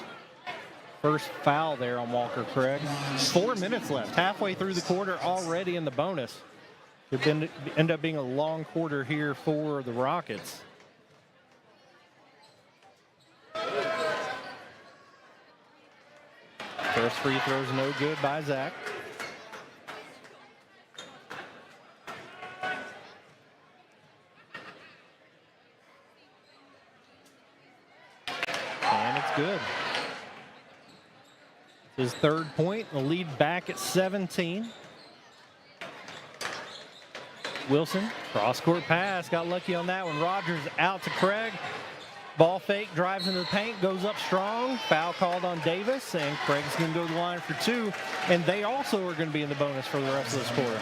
First foul there on Walker Craig. 4 minutes left. Halfway through the quarter, already in the bonus. It end up being a long quarter here for the Rockets. First free throw's no good by Zach. And it's good. His 3rd point, the lead back at 17. Wilson, cross-court pass, got lucky on that one. Rogers out to Craig. Ball fake, drives into the paint, goes up strong. Foul called on Davis, and Craig's going to go to the line for 2. And they also are going to be in the bonus for the rest of this quarter.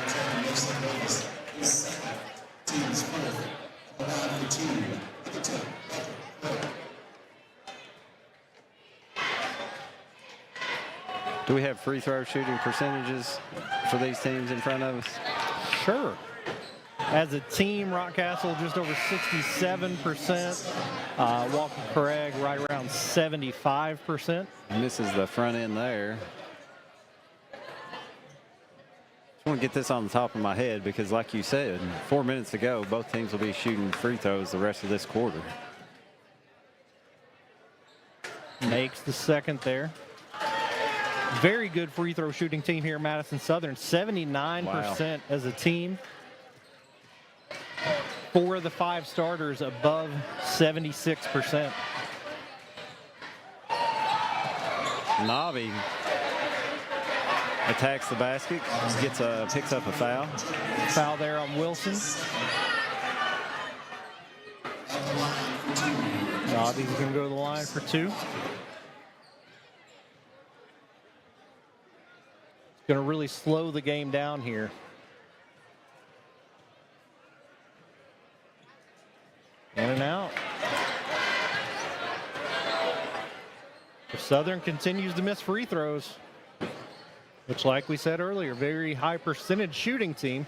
Do we have free throw shooting percentages for these teams in front of us? Sure. As a team, Rockcastle just over 67%. Walker Craig right around 75%. Misses the front end there. Just want to get this on the top of my head because, like you said, 4 minutes to go, both teams will be shooting free throws the rest of this quarter. Makes the second there. Very good free throw shooting team here at Madison Southern. 79% as a team. 4 of the 5 starters above 76%. Nobby attacks the basket, picks up a foul. Foul there on Wilson. Nobby's going to go to the line for 2. going to really slow the game down here. In and out. If Southern continues to miss free throws, which, like we said earlier, very high percentage shooting team.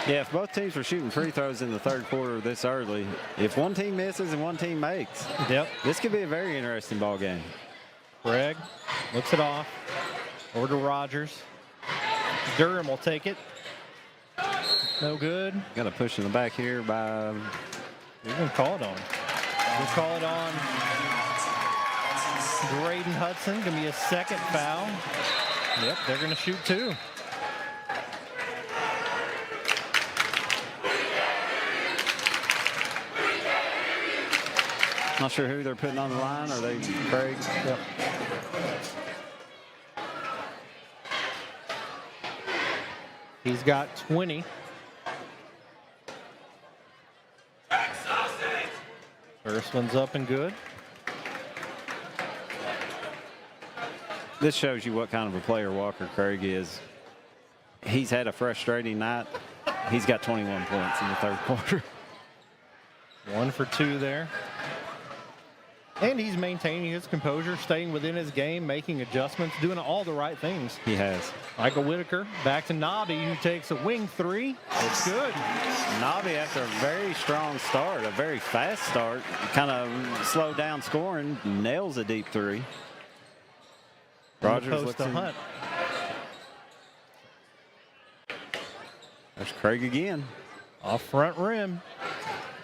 Yeah, if both teams were shooting free throws in the third quarter this early, if one team misses and one team makes, this could be a very interesting ball game. Craig looks it off. Over to Rogers. Durham will take it. No good. Got a push in the back here by... We're going to call it on. We'll call it on Braden Hudson. Going to be a second foul. Yep, they're going to shoot two. Not sure who they're putting on the line. Are they Craig? Yep. He's got 20. First one's up and good. This shows you what kind of a player Walker Craig is. He's had a frustrating night. He's got 21 points in the third quarter. 1 for 2 there. And he's maintaining his composure, staying within his game, making adjustments, doing all the right things. He has. Michael Whitaker back to Nobby, who takes a wing three. It's good. Nobby, after a very strong start, a very fast start, kind of slowed down scoring, nails a deep three. Rogers looks to Hunt. There's Craig again. Off front rim.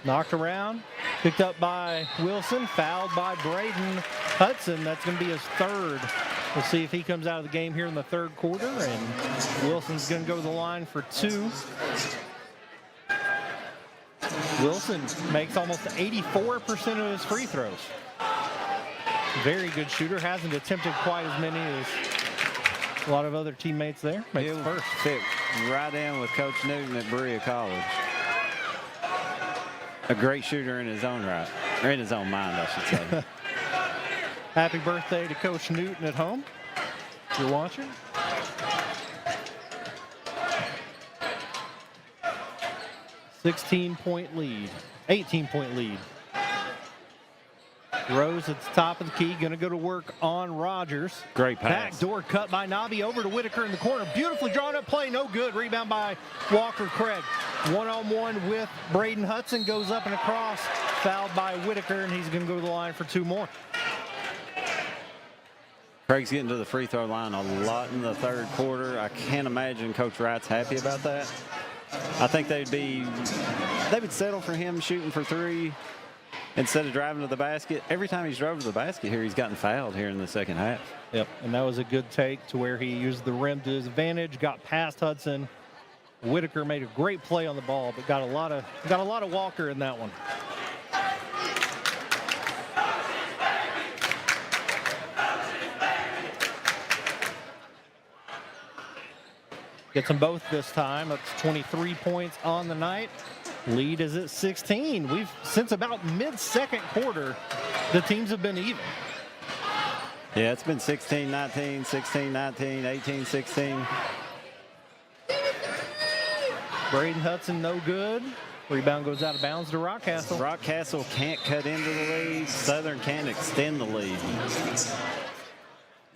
Knocked around. Picked up by Wilson. Fouled by Braden Hudson. That's going to be his third. We'll see if he comes out of the game here in the third quarter. And Wilson's going to go to the line for 2. Wilson makes almost 84% of his free throws. Very good shooter. Hasn't attempted quite as many as a lot of other teammates there. Makes He'll first. fit right in with Coach Newton at Berea College. A great shooter in his own right, or in his own mind, I should say. Happy birthday to Coach Newton at home, if you're watching. $16-point lead, 18-point lead. Rose at the top of the key, going to go to work on Rogers. Great pass. Backdoor cut by Nobby over to Whitaker in the corner. Beautifully drawn up play, no good. Rebound by Walker Craig. One-on-one with Braden Hudson, goes up and across. Fouled by Whitaker, and he's going to go to the line for 2 more. Craig's getting to the free throw line a lot in the third quarter. I can't imagine Coach Wright's happy about that. I think they would settle for him shooting for 3 instead of driving to the basket. Every time he's drove to the basket here, he's gotten fouled here in the second half. Yep, and that was a good take to where he used the rim to his advantage, got past Hudson. Whitaker made a great play on the ball, but got a lot of Walker in that one. Gets them both this time. That's 23 points on the night. Lead is at 16. Since about mid-second quarter, the teams have been even. Yeah, it's been 16-19, 16-19, 18-16. Braden Hudson, no good. Rebound goes out of bounds to Rockcastle. Rockcastle can't cut into the lead. Southern can't extend the lead.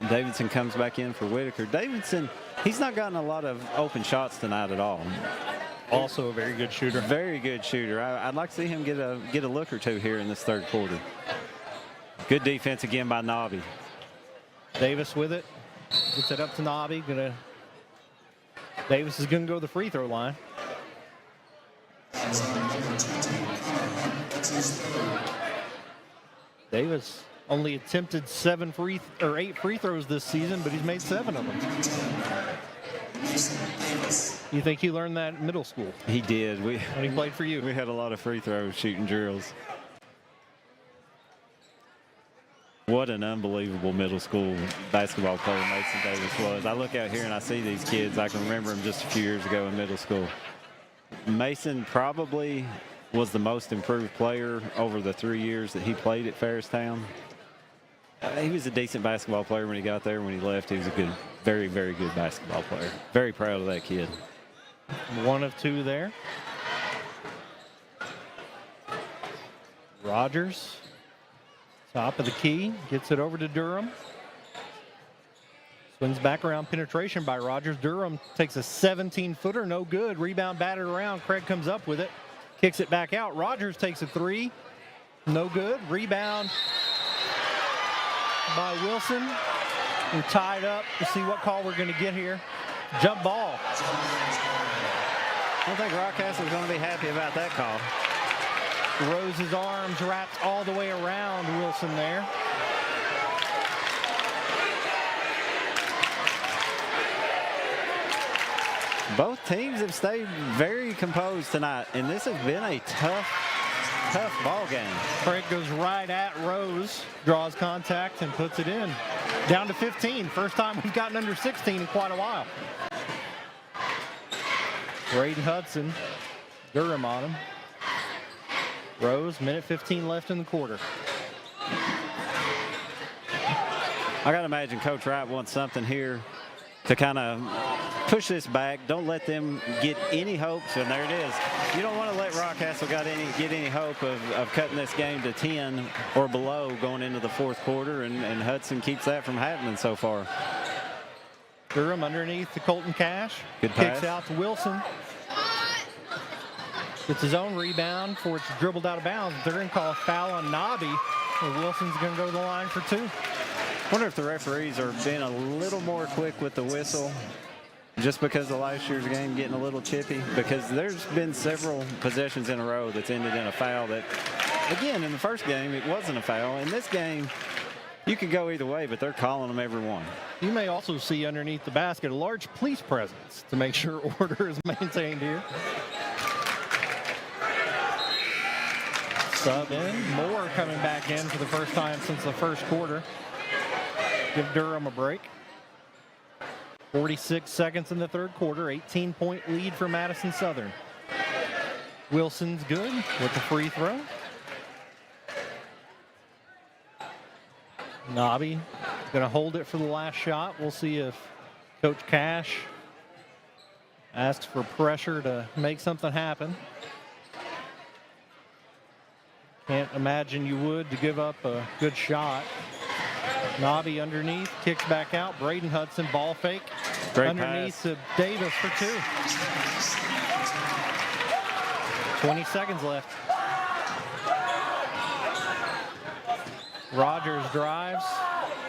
Davidson comes back in for Whitaker. Davidson, he's not gotten a lot of open shots tonight at all. Also a very good shooter. Very good shooter. I'd like to see him get a look or two here in this third quarter. Good defense again by Nobby. Davis with it. Gets it up to Nobby. Davis is going to go to the free throw line. Davis only attempted 8 free throws this season, but he's made 7 of them. You think he learned that in middle school? He did. When he played for you. We had a lot of free throw shooting drills. What an unbelievable middle school basketball player Mason Davis was. I look out here and I see these kids. I can remember them just a few years ago in middle school. Mason probably was the most improved player over the 3 years that he played at Ferristown. He was a decent basketball player when he got there. When he left, he was a good, very, very good basketball player. Very proud of that kid. 1 of 2 there. Rogers, top of the key, gets it over to Durham. Swings back around, penetration by Rogers. Durham takes a 17-footer, no good. Rebound batted around. Craig comes up with it, kicks it back out. Rogers takes a 3, no good. Rebound by Wilson. We're tied up. We'll see what call we're going to get here. Jump ball. I don't think Rockcastle is going to be happy about that call. Rose's arms wrapped all the way around Wilson there. Both teams have stayed very composed tonight, and this has been a tough ball game. Craig goes right at Rose, draws contact, and puts it in. Down to 15. First time we've gotten under 16 in quite a while. Braden Hudson, Durham on him. Rose, minute 15 left in the quarter. I got to imagine Coach Wright wants something here to kind of push this back. Don't let them get any hopes, and there it is. You don't want to let Rockcastle get any hope of cutting this game to 10 or below going into the fourth quarter, and Hudson keeps that from happening so far. Durham underneath to Colton Cash. Good pass. Kicks out to Wilson. Gets his own rebound before it's dribbled out of bounds. They're going to call a foul on Nobby, and Wilson's going to go to the line for 2. Wonder if the referees are being a little more quick with the whistle just because of last year's game getting a little chippy, because there's been several possessions in a row that's ended in a foul that, again, in the first game, it wasn't a foul. In this game, you could go either way, but they're calling them every one. You may also see underneath the basket a large police presence to make sure order is maintained here. Sub in. Moore coming back in for the first time since the first quarter. Give Durham a break. 46 seconds in the third quarter. 18-point lead for Madison Southern. Wilson's good with the free throw. Nobby going to hold it for the last shot. We'll see if Coach Cash asks for pressure to make something happen. Can't imagine you would to give up a good shot. Nobby underneath, kicks back out. Braden Hudson, ball fake. Great underneath pass to Davis for 2. 20 seconds left. Rogers drives,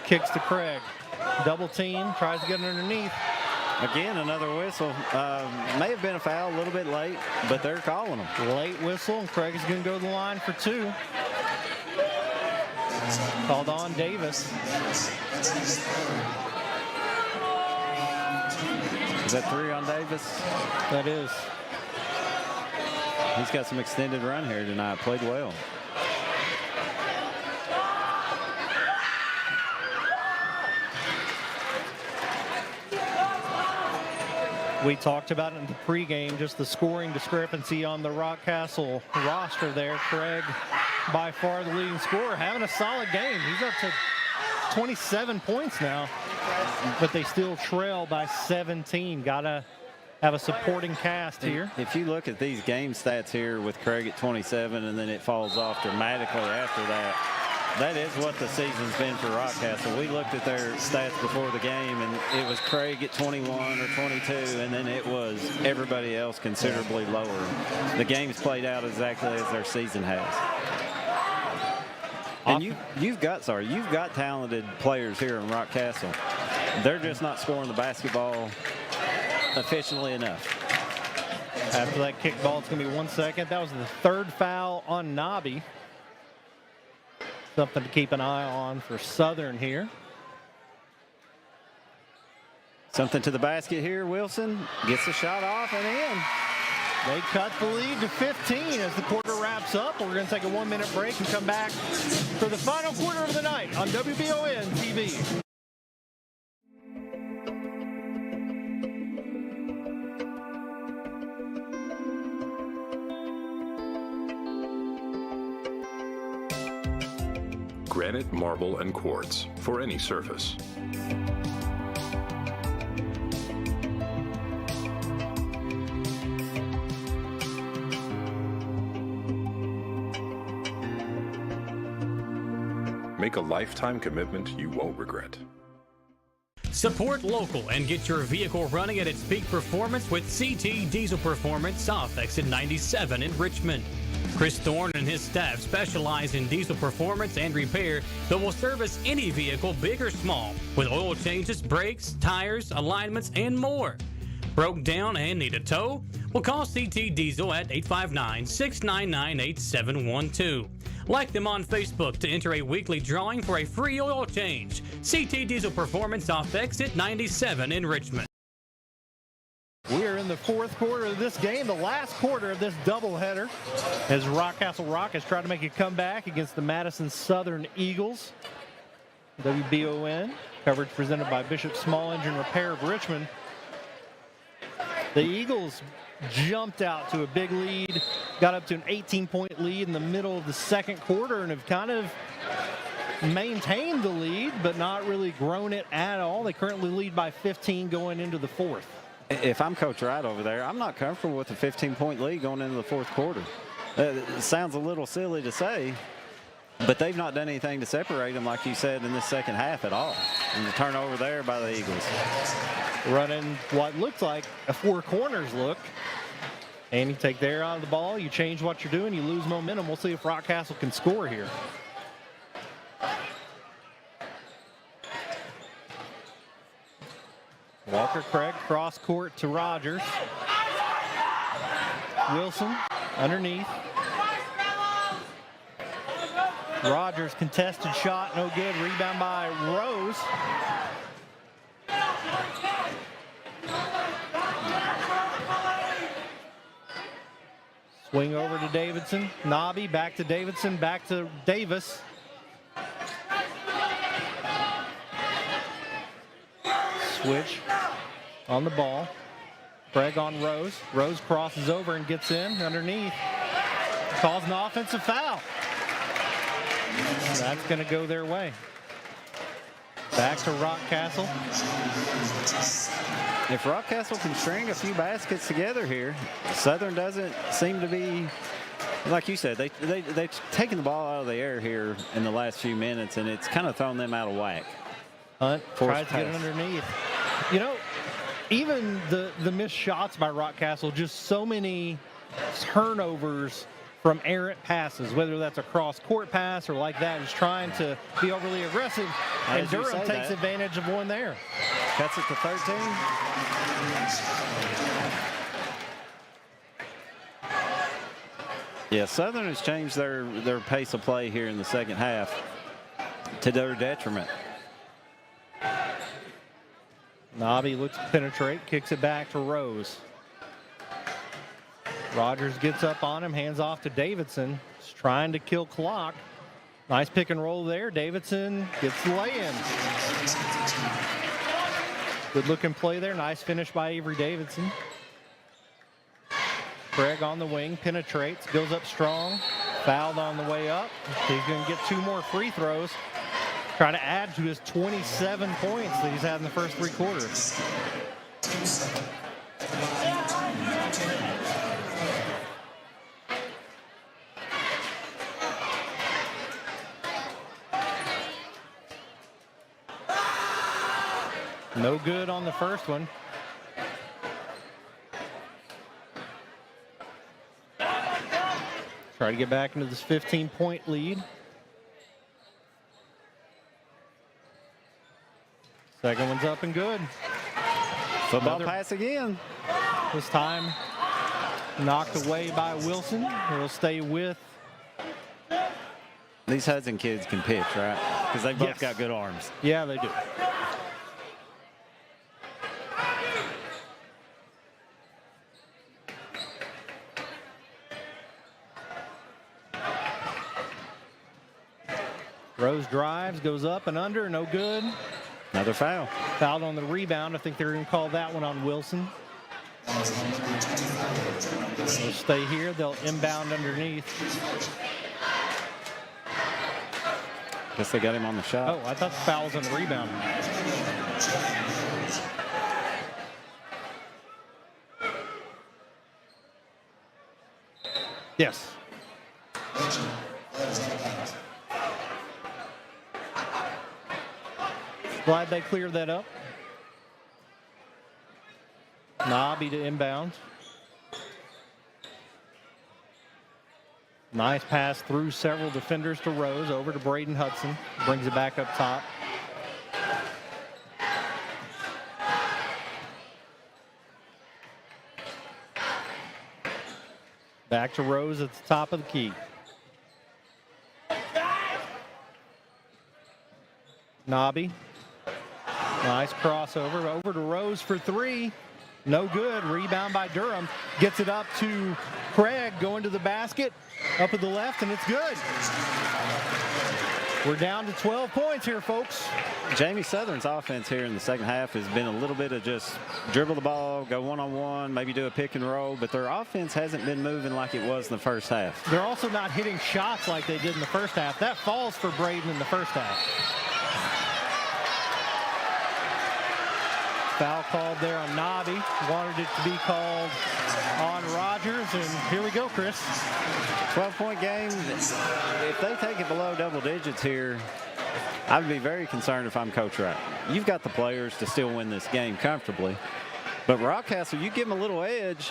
kicks to Craig. Double team, tries to get it underneath. Again, another whistle. May have been a foul a little bit late, but they're calling them. Late whistle, and Craig is going to go to the line for 2. Called on Davis. Is that 3 on Davis? That is. He's got some extended run here tonight. Played well. We talked about it in the pregame, just the scoring discrepancy on the Rockcastle roster there. Craig, by far the leading scorer, having a solid game. He's up to 27 points now, but they still trail by 17. Gotta have a supporting cast here. If you look at these game stats here with Craig at 27, and then it falls off dramatically after that, that is what the season's been for Rockcastle. We looked at their stats before the game, and it was Craig at 21 or 22, and then it was everybody else considerably lower. The game's played out exactly as their season has. And you've got talented players here in Rockcastle. They're just not scoring the basketball efficiently enough. After that kickball, it's going to be 1 second. That was the 3rd foul on Nobby. Something to keep an eye on for Southern here. Something to the basket here. Wilson gets the shot off and in. They cut the lead to 15 as the quarter wraps up. We're going to take a 1-minute break and come back for the final quarter of the night on WBON TV. granite, marble, and quartz for any surface. Make a lifetime commitment you won't regret. Support local and get your vehicle running at its peak performance with CT Diesel Performance South Exit 97 in Richmond. Chris Thorne and his staff specialize in diesel performance and repair that will service any vehicle, big or small, with oil changes, brakes, tires, alignments, and more. Broke down and need a tow? Well, call CT Diesel at 859-699-8712. Like them on Facebook to enter a weekly drawing for a free oil change. CT Diesel Performance off exit 97 in Richmond. We are in the fourth quarter of this game, the last quarter of this doubleheader, as Rockcastle Rockets try to make a comeback against the Madison Southern Eagles. WBON coverage presented by Bishop Small Engine Repair of Richmond. The Eagles jumped out to a big lead, got up to an 18-point lead in the middle of the second quarter, and have kind of maintained the lead, but not really grown it at all. They currently lead by 15 going into the fourth. If I'm Coach Wright over there, I'm not comfortable with a 15-point lead going into the fourth quarter. It sounds a little silly to say, but they've not done anything to separate them, like you said, in this second half at all. And the turnover there by the Eagles. Running what looks like a four corners look. And you take their out of the ball, you change what you're doing, you lose momentum. We'll see if Rockcastle can score here. Walker Craig cross court to Rogers. Wilson underneath. Rogers contested shot, no good. Rebound by Rose. Swing over to Davidson. Nobby back to Davidson, back to Davis. Switch on the ball. Craig on Rose. Rose crosses over and gets in underneath. Calls an offensive foul. That's going to go their way. Back to Rockcastle. If Rockcastle can string a few baskets together here, Southern doesn't seem to be, like you said, they've taken the ball out of the air here in the last few minutes, and it's kind of thrown them out of whack. Hunt tries to get it underneath. You know, even the missed shots by Rockcastle, just so many turnovers from errant passes, whether that's a cross-court pass or like that, is trying to be overly aggressive, and Durham takes advantage of one there. Cuts it to 13. Yeah, Southern has changed their pace of play here in the second half to their detriment. Nobby looks to penetrate, kicks it back to Rose. Rogers gets up on him, hands off to Davidson. He's trying to kill clock. Nice pick and roll there. Davidson gets the lay-in. Good looking play there. Nice finish by Avery Davidson. Craig on the wing, penetrates, goes up strong. Fouled on the way up. He's going to get 2 more free throws. Trying to add to his 27 points that he's had in the first 3 quarters. No good on the first one. Try to get back into this 15-point lead. Second one's up and good. Football pass again. This time knocked away by Wilson. He'll stay with. These Hudson kids can pitch, right? Because they both got good arms. Yeah, they do. Rose drives, goes up and under, no good. Another foul. Fouled on the rebound. I think they're going to call that one on Wilson. They'll stay here. They'll inbound underneath. Guess they got him on the shot. Oh, I thought the foul was on the rebound. Yes. Glad they cleared that up. Nobby to inbound. Nice pass through several defenders to Rose, over to Braden Hudson. Brings it back up top. Back to Rose at the top of the key. Nobby. Nice crossover. Over to Rose for three. No good. Rebound by Durham. Gets it up to Craig. Going to the basket. Up at the left, and it's good. We're down to 12 points here, folks. Jamie Southern's offense here in the second half has been a little bit of just dribble the ball, go one-on-one, maybe do a pick and roll, but their offense hasn't been moving like it was in the first half. They're also not hitting shots like they did in the first half. That falls for Braden in the first half. Foul called there on Nobby. Wanted it to be called on Rogers, and here we go, Chris. 12-point game. If they take it below double digits here, I would be very concerned if I'm Coach Wright. You've got the players to still win this game comfortably, but Rockcastle, you give them a little edge.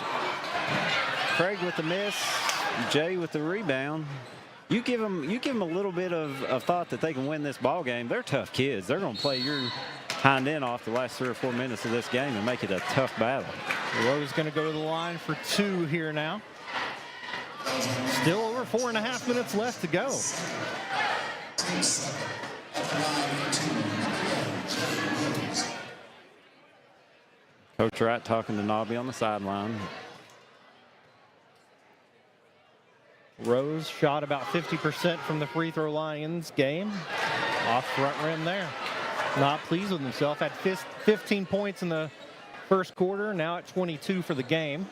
Craig with the miss, Jay with the rebound. You give them a little bit of thought that they can win this ball game. They're tough kids. They're going to play your hind end off the last 3 or 4 minutes of this game and make it a tough battle. Rose going to go to the line for two here now. Still over 4.5 minutes left to go. Coach Wright talking to Nobby on the sideline. Rose shot about 50% from the free throw line in this game. Off front rim there. Not pleased with himself. Had 15 points in the first quarter. Now at 22 for the game.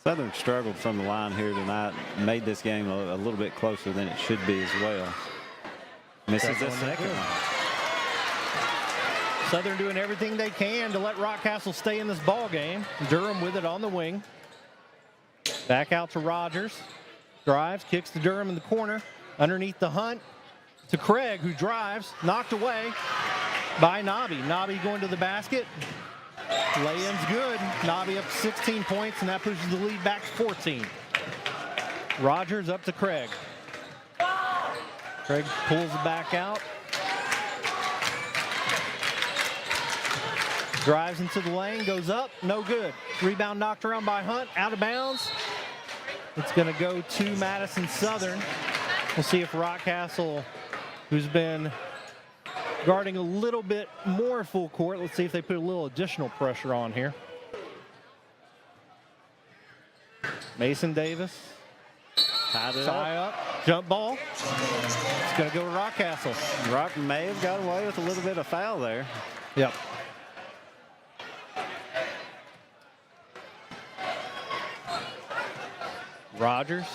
Southern struggled from the line here tonight. Made this game a little bit closer than it should be as well. Misses the second one. Southern doing everything they can to let Rockcastle stay in this ball game. Durham with it on the wing. Back out to Rogers. Drives, kicks to Durham in the corner. Underneath the Hunt to Craig, who drives. Knocked away by Nobby. Nobby going to the basket. Lay-in's good. Nobby up to 16 points, and that pushes the lead back to 14. Rogers up to Craig. Craig pulls it back out. Drives into the lane, goes up, no good. Rebound knocked around by Hunt, out of bounds. It's going to go to Madison Southern. We'll see if Rockcastle, who's been guarding a little bit more full court, let's see if they put a little additional pressure on here. Mason Davis. Tie up. Jump ball. It's going to go to Rockcastle. Rock may have got away with a little bit of foul there. Yep. Rogers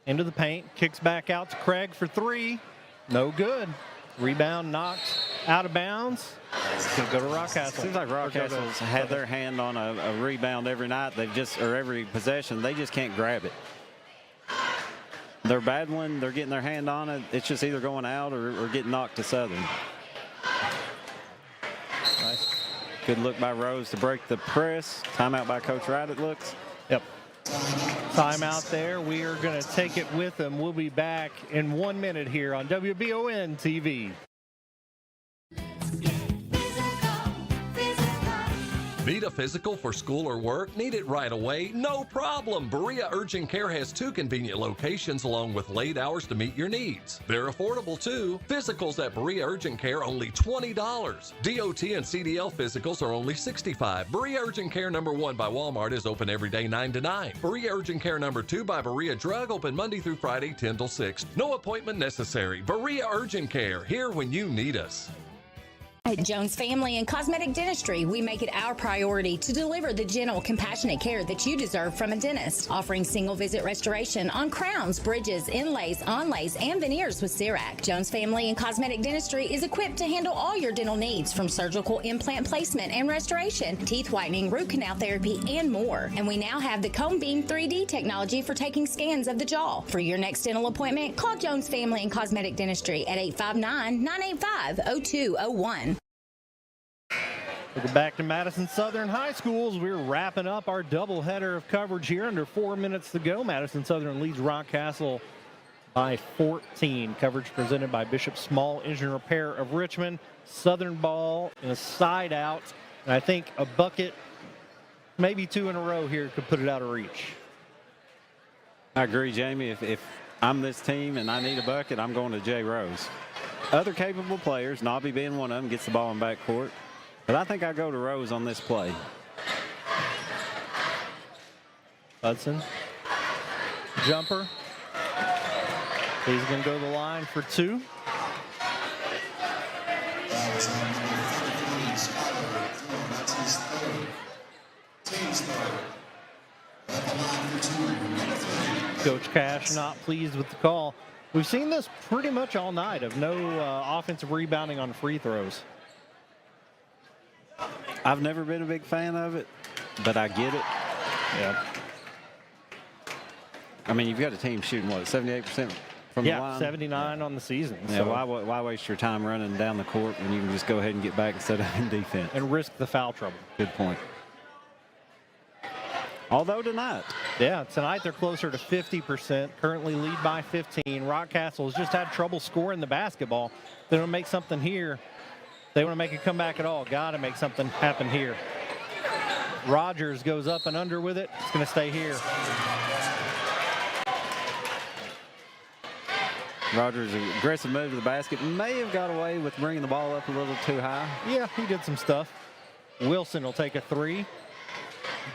into the paint, kicks back out to Craig for three. No good. Rebound knocked out of bounds. It's going to go to Rockcastle. Seems like Rockcastle's had their hand on a rebound every night. Or every possession. They just can't grab it. They're battling. They're getting their hand on it. It's just either going out or getting knocked to Southern. Nice. Good look by Rose to break the press. Timeout by Coach Wright, it looks. Yep. Timeout there. We are going to take it with them. We'll be back in 1 minute here on WBON TV. Need a physical for school or work? Need it right away? No problem. Berea Urgent Care has 2 convenient locations along with late hours to meet your needs. They're affordable too. Physicals at Berea Urgent Care only $20. DOT and CDL physicals are only $65. Berea Urgent Care number 1 by Walmart is open every day 9 to 9. Berea Urgent Care number 2 by Berea Drug open Monday through Friday 10 till 6. No appointment necessary. Berea Urgent Care, here when you need us. At Jones Family and Cosmetic Dentistry, we make it our priority to deliver the gentle, compassionate care that you deserve from a dentist. Offering single-visit restoration on crowns, bridges, inlays, onlays, and veneers with CERAC. Jones Family and Cosmetic Dentistry is equipped to handle all your dental needs, from surgical implant placement and restoration, teeth whitening, root canal therapy, and more. And we now have the Cone Beam 3D technology for taking scans of the jaw. For your next dental appointment, call Jones Family and Cosmetic Dentistry at 859-985-0201. Welcome back to Madison Southern High Schools. We're wrapping up our doubleheader of coverage here. Under 4 minutes to go. Madison Southern leads Rockcastle by 14. Coverage presented by Bishop Small Engine Repair of Richmond. Southern ball in a side out. And I think a bucket, maybe 2 in a row here, could put it out of reach. I agree, Jamie. If I'm this team and I need a bucket, I'm going to Jay Rose. Other capable players, Nobby being one of them, gets the ball in backcourt. But I think I go to Rose on this play. Hudson. Jumper. He's going to go to the line for 2. Coach Cash not pleased with the call. We've seen this pretty much all night of no offensive rebounding on free throws. I've never been a big fan of it, but I get it. Yeah. I mean, you've got a team shooting, what, 78% from the line? Yeah, 79 on the season. Yeah, so. why waste your time running down the court when you can just go ahead and get back instead of in defense? And risk the foul trouble. Good point. Although tonight. Yeah, tonight they're closer to 50%, currently lead by 15. Rockcastle has just had trouble scoring the basketball. They want to make something here. They want to make a comeback at all. Got to make something happen here. Rogers goes up and under with it. It's going to stay here. Rogers' aggressive move to the basket may have got away with bringing the ball up a little too high. Yeah, he did some stuff. Wilson will take a 3.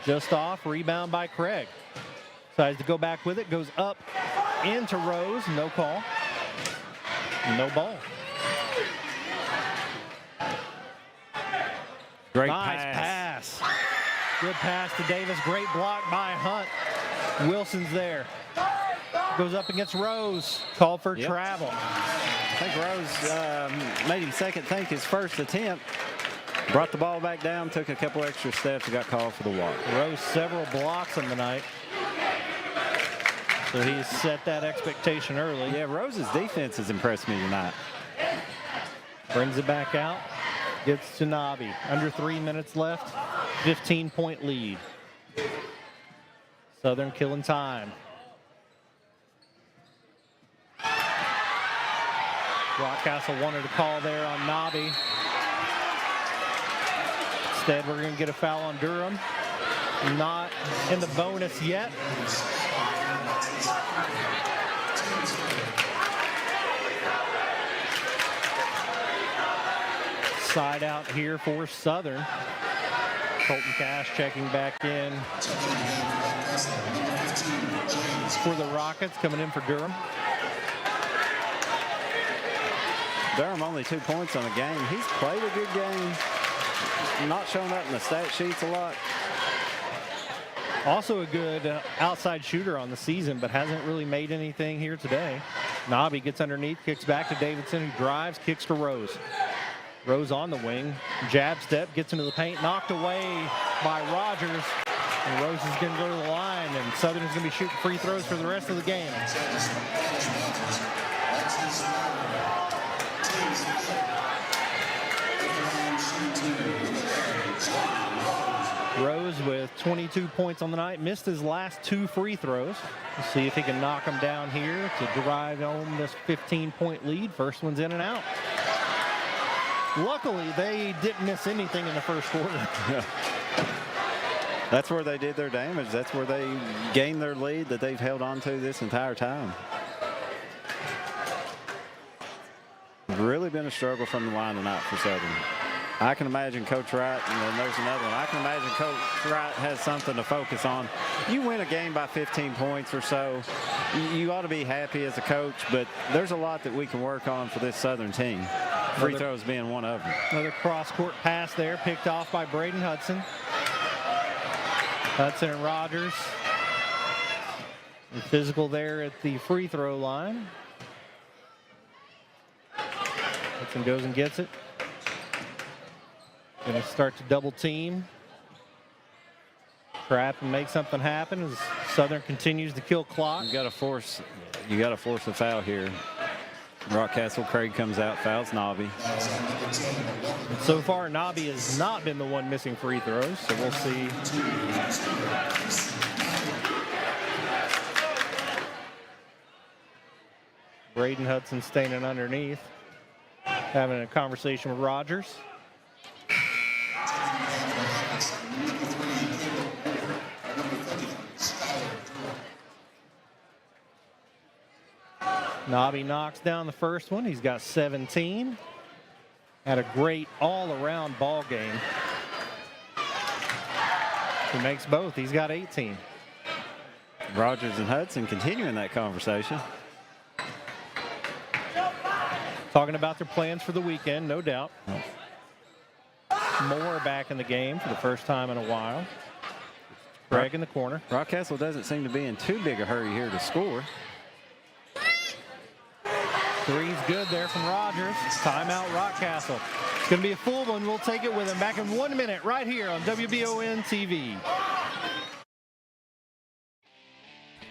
Just off. Rebound by Craig. Decides to go back with it. Goes up into Rose. No call. No ball. Great pass. Good pass to Davis. Great block by Hunt. Wilson's there. Goes up against Rose. Called for travel. I think Rose made him second think his first attempt. Brought the ball back down, took a couple extra steps, and got called for the walk. Rose several blocks on the night. So he's set that expectation early. Yeah, Rose's defense has impressed me tonight. Brings it back out. Gets to Nobby. Under 3 minutes left. 15-point lead. Southern killing time. Rockcastle wanted a call there on Nobby. Instead, we're going to get a foul on Durham. Not in the bonus yet. Side out here for Southern. Colton Cash checking back in for the Rockets, coming in for Durham. Durham only 2 points on the game. He's played a good game. Not showing up in the stat sheets a lot. Also a good outside shooter on the season, but hasn't really made anything here today. Nobby gets underneath, kicks back to Davidson, who drives, kicks to Rose. Rose on the wing, jab step, gets into the paint, knocked away by Rogers. And Rose is going to go to the line, and Southern is going to be shooting free throws for the rest of the game. Rose with 22 points on the night, missed his last 2 free throws. We'll see if he can knock them down here to drive home this 15-point lead. First one's in and out. Luckily, they didn't miss anything in the first quarter. Yeah. That's where they did their damage. That's where they gained their lead that they've held on to this entire time. It's really been a struggle from the line tonight for Southern. I can imagine Coach Wright, and then there's another one. I can imagine Coach Wright has something to focus on. You win a game by 15 points or so, you ought to be happy as a coach, but there's a lot that we can work on for this Southern team. Free throws being one of them. Another cross-court pass there, picked off by Braden Hudson. Hudson and Rogers. And physical there at the free throw line. Hudson goes and gets it. Going to start to double team. Trap and make something happen as Southern continues to kill clock. You got to force a foul here. Rockcastle, Craig comes out, fouls Nobby. So far, Nobby has not been the one missing free throws, so we'll see. Braden Hudson standing underneath, having a conversation with Rogers. Nobby knocks down the first one. He's got 17. Had a great all-around ball game. He makes both. He's got 18. Rogers and Hudson continuing that conversation. Talking about their plans for the weekend, no doubt. Moore back in the game for the first time in a while. Craig in the corner. Rockcastle doesn't seem to be in too big a hurry here to score. Three's good there from Rogers. Timeout Rockcastle. It's going to be a full one. We'll take it with him back in 1 minute right here on WBON TV.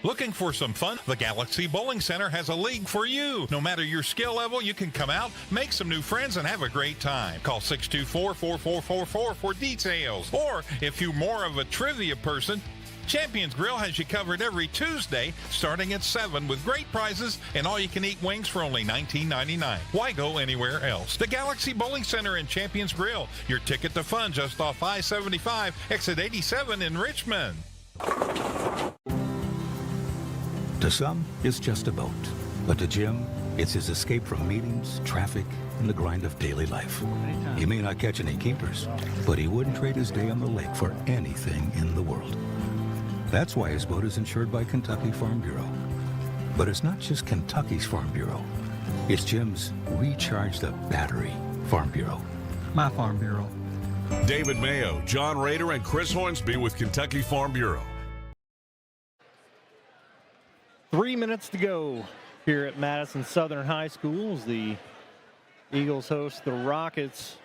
Looking for some fun? The Galaxy Bowling Center has a league for you. No matter your skill level, you can come out, make some new friends, and have a great time. Call 624-4444 for details. Or if you're more of a trivia person, Champions Grill has you covered every Tuesday starting at 7 with great prizes and all-you-can-eat wings for only $19.99. Why go anywhere else? The Galaxy Bowling Center and Champions Grill, your ticket to fun just off I-75, exit 87 in Richmond. To some, it's just a boat. But to Jim, it's his escape from meetings, traffic, and the grind of daily life. He may not catch any keepers, but he wouldn't trade his day on the lake for anything in the world. That's why his boat is insured by Kentucky Farm Bureau. But it's not just Kentucky's Farm Bureau. It's Jim's Recharge the Battery Farm Bureau. My Farm Bureau. David Mayo, John Rader, and Chris Hornsby with Kentucky Farm Bureau. 3 minutes to go here at Madison Southern High School as the Eagles host the Rockets.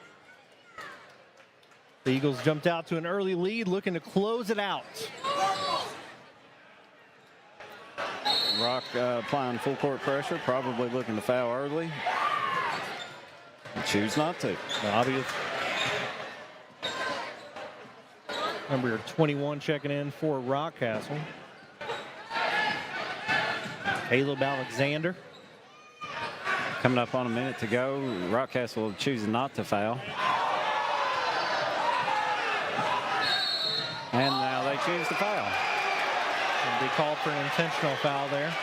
The Eagles jumped out to an early lead, looking to close it out. Rock applying full court pressure, probably looking to foul early. Choose not to. Obvious. Number 21 checking in for Rockcastle. Caleb Alexander. Coming up on a minute to go. Rockcastle choosing not to foul. And now they choose to foul. It'll be called for an intentional foul there.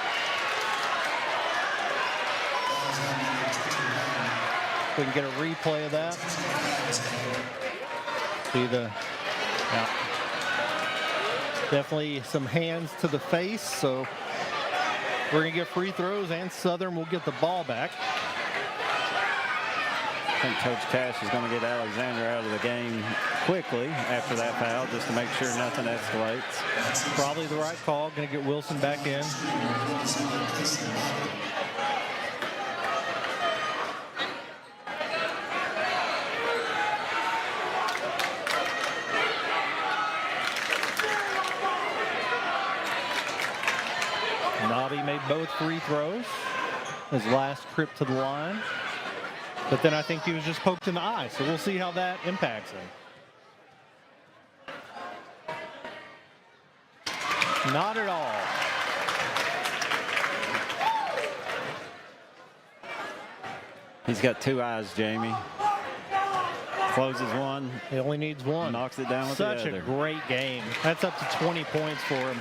We can get a replay of that. See the, yeah. Definitely some hands to the face, so we're going to get free throws, and Southern will get the ball back. I think Coach Cash is going to get Alexander out of the game quickly after that foul, just to make sure nothing escalates. Probably the right call. Going to get Wilson back in. Nobby made both free throws. His last trip to the line. But then I think he was just poked in the eye, so we'll see how that impacts him. Not at all. He's got two eyes, Jamie. Closes one. He only needs one. Knocks it down with the other. Such a great game. That's up to 20 points for him.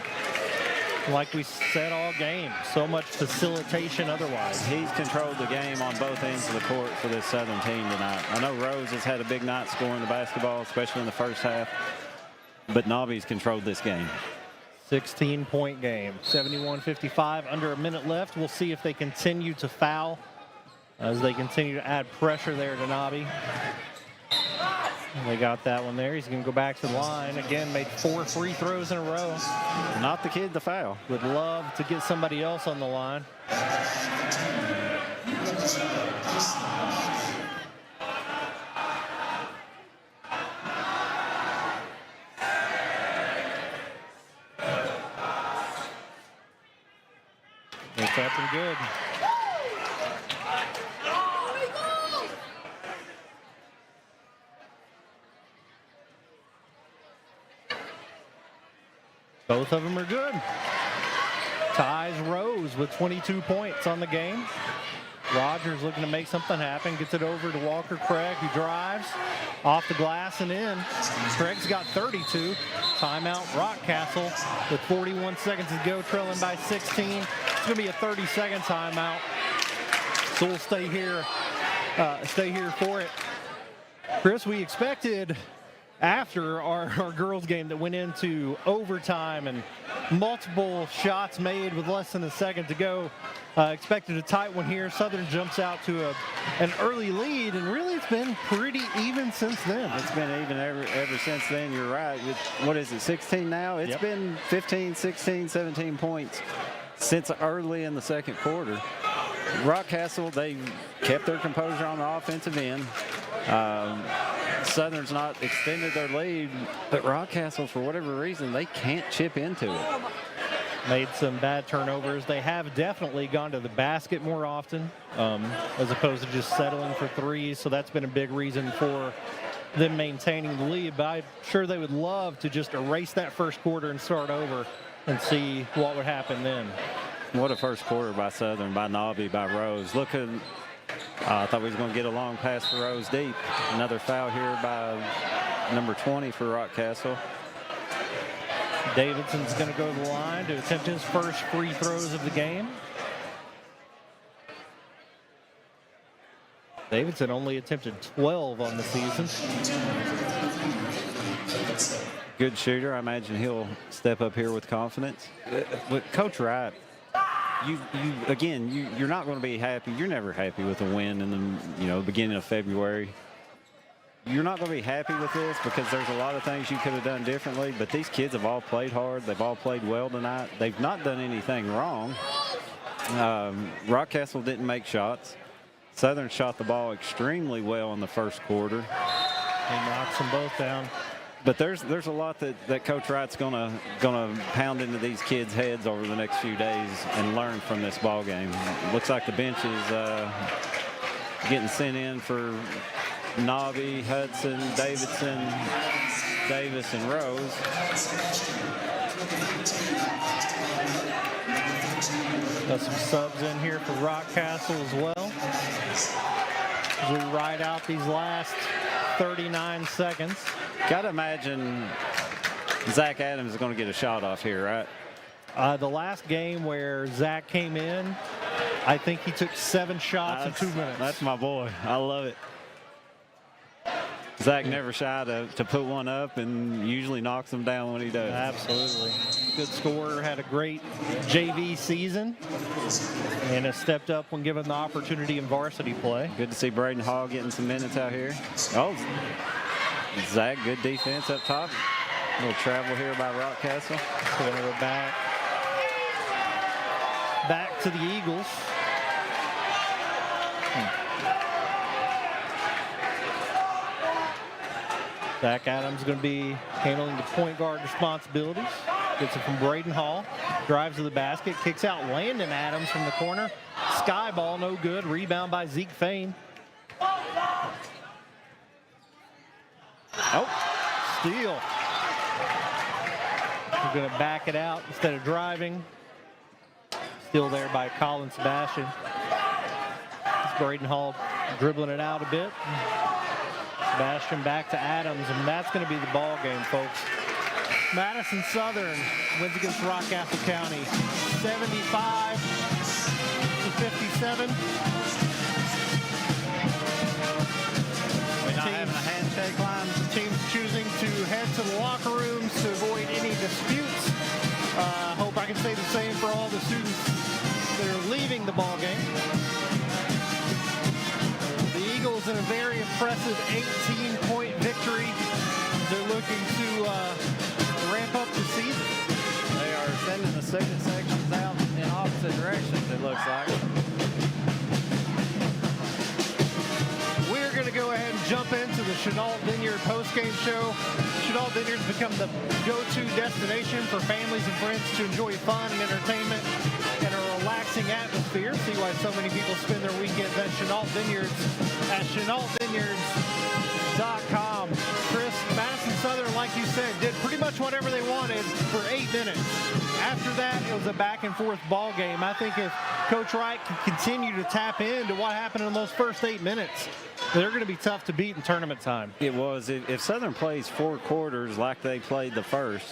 Like we said all game, so much facilitation otherwise. He's controlled the game on both ends of the court for this Southern team tonight. I know Rose has had a big night scoring the basketball, especially in the first half, but Nobby's controlled this game. 16-point game, 71-55, under a minute left. We'll see if they continue to foul as they continue to add pressure there to Nobby. And they got that one there. He's going to go back to the line. Again, made 4 free throws in a row. Not the kid to foul. Would love to get somebody else on the line. It's up and good. Both of them are good. Ties Rose with 22 points on the game. Rogers looking to make something happen. Gets it over to Walker Craig, who drives off the glass and in. Craig's got 32. Timeout Rockcastle with 41 seconds to go, trailing by 16. It's going to be a 30-second timeout. So we'll stay here for it. Chris, we expected after our girls game that went into overtime and multiple shots made with less than a second to go. Expected a tight one here. Southern jumps out to an early lead, and really it's been pretty even since then. It's been even ever since then. You're right. What is it, 16 now? It's been 15, 16, 17 points since early in the second quarter. Rockcastle, they kept their composure on the offensive end. Southern's not extended their lead, but Rockcastle, for whatever reason, they can't chip into it. Made some bad turnovers. They have definitely gone to the basket more often, as opposed to just settling for threes. So that's been a big reason for them maintaining the lead. But I'm sure they would love to just erase that first quarter and start over and see what would happen then. What a first quarter by Southern, by Nobby, by Rose. Look at, I thought we was going to get a long pass for Rose deep. Another foul here by number 20 for Rockcastle. Davidson's going to go to the line to attempt his first free throws of the game. Davidson only attempted 12 on the season. Good shooter. I imagine he'll step up here with confidence. But Coach Wright, you're not going to be happy. You're never happy with a win in the beginning of February. You're not going to be happy with this because there's a lot of things you could have done differently, but these kids have all played hard. They've all played well tonight. They've not done anything wrong. Rockcastle didn't make shots. Southern shot the ball extremely well in the first quarter. He knocks them both down. But there's a lot that Coach Wright's gonna pound into these kids' heads over the next few days and learn from this ball game. Looks like the bench is getting sent in for Nobby, Hudson, Davidson, Davis, and Rose. Got some subs in here for Rockcastle as well. As we ride out these last 39 seconds. Got to imagine Zach Adams is going to get a shot off here, right? The last game where Zach came in, I think he took 7 shots in 2 minutes. That's my boy. I love it. Zach never shy to put one up and usually knocks them down when he does. Absolutely. Good scorer, had a great JV season and has stepped up when given the opportunity in varsity play. Good to see Braden Hall getting some minutes out here. Oh, Zach, good defense up top. A little travel here by Rockcastle. So we're back to the Eagles. Zach Adams going to be handling the point guard responsibilities. Gets it from Braden Hall. Drives to the basket. Kicks out Landon Adams from the corner. Sky ball, no good. Rebound by Zeke Fain. Oh, steal. We're going to back it out instead of driving. Still there by Colin Sebastian. It's Braden Hall dribbling it out a bit. Sebastian back to Adams, and that's going to be the ball game, folks. Madison Southern wins against Rockcastle County, 75-57. We're not having a handshake line. The team's choosing to head to the locker rooms to avoid any disputes. Hope I can say the same for all the students that are leaving the ball game. Madison a very impressive 18-point victory. They're looking to ramp up the season. They are sending the student sections out in opposite directions, it looks like. We're going to go ahead and jump into the Chenault Vineyard postgame show. Chenault Vineyard's become the go-to destination for families and friends to enjoy fun and entertainment and a relaxing atmosphere. See why so many people spend their weekends at Chenault Vineyards at ChenaultVineyards.com. Chris, Madison Southern, like you said, did pretty much whatever they wanted for 8 minutes. After that, it was a back-and-forth ball game. I think if Coach Wright can continue to tap into what happened in those first 8 minutes, they're going to be tough to beat in tournament time. It was. If Southern plays 4 quarters like they played the first,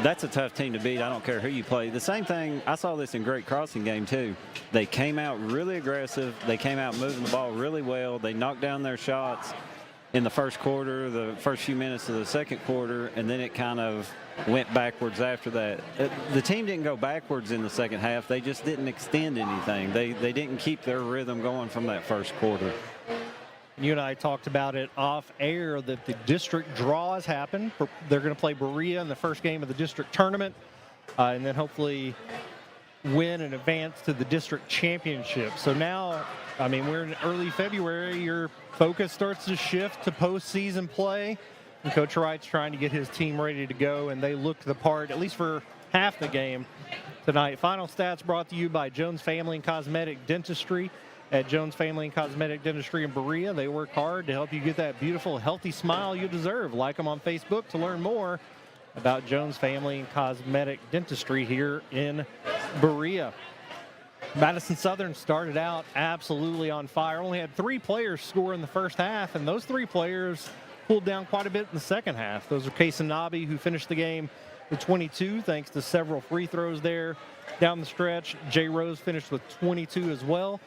that's a tough team to beat. I don't care who you play. The same thing, I saw this in Great Crossing game too. They came out really aggressive. They came out moving the ball really well. They knocked down their shots in the first quarter, the first few minutes of the second quarter, and then it kind of went backwards after that. The team didn't go backwards in the second half. They just didn't extend anything. They didn't keep their rhythm going from that first quarter. You and I talked about it off air that the district draw has happened. They're going to play Berea in the first game of the district tournament, and then hopefully win and advance to the district championship. So now, I mean, we're in early February. Your focus starts to shift to postseason play. And Coach Wright's trying to get his team ready to go, and they look the part, at least for half the game tonight. Final stats brought to you by Jones Family and Cosmetic Dentistry. At Jones Family and Cosmetic Dentistry in Berea, they work hard to help you get that beautiful, healthy smile you deserve. Like them on Facebook to learn more about Jones Family and Cosmetic Dentistry here in Berea. Madison Southern started out absolutely on fire. Only had 3 players score in the first half, and those 3 players pulled down quite a bit in the second half. Those are Case and Nabi, who finished the game with 22, thanks to several free throws there down the stretch. Jay Rose finished with 22 as well.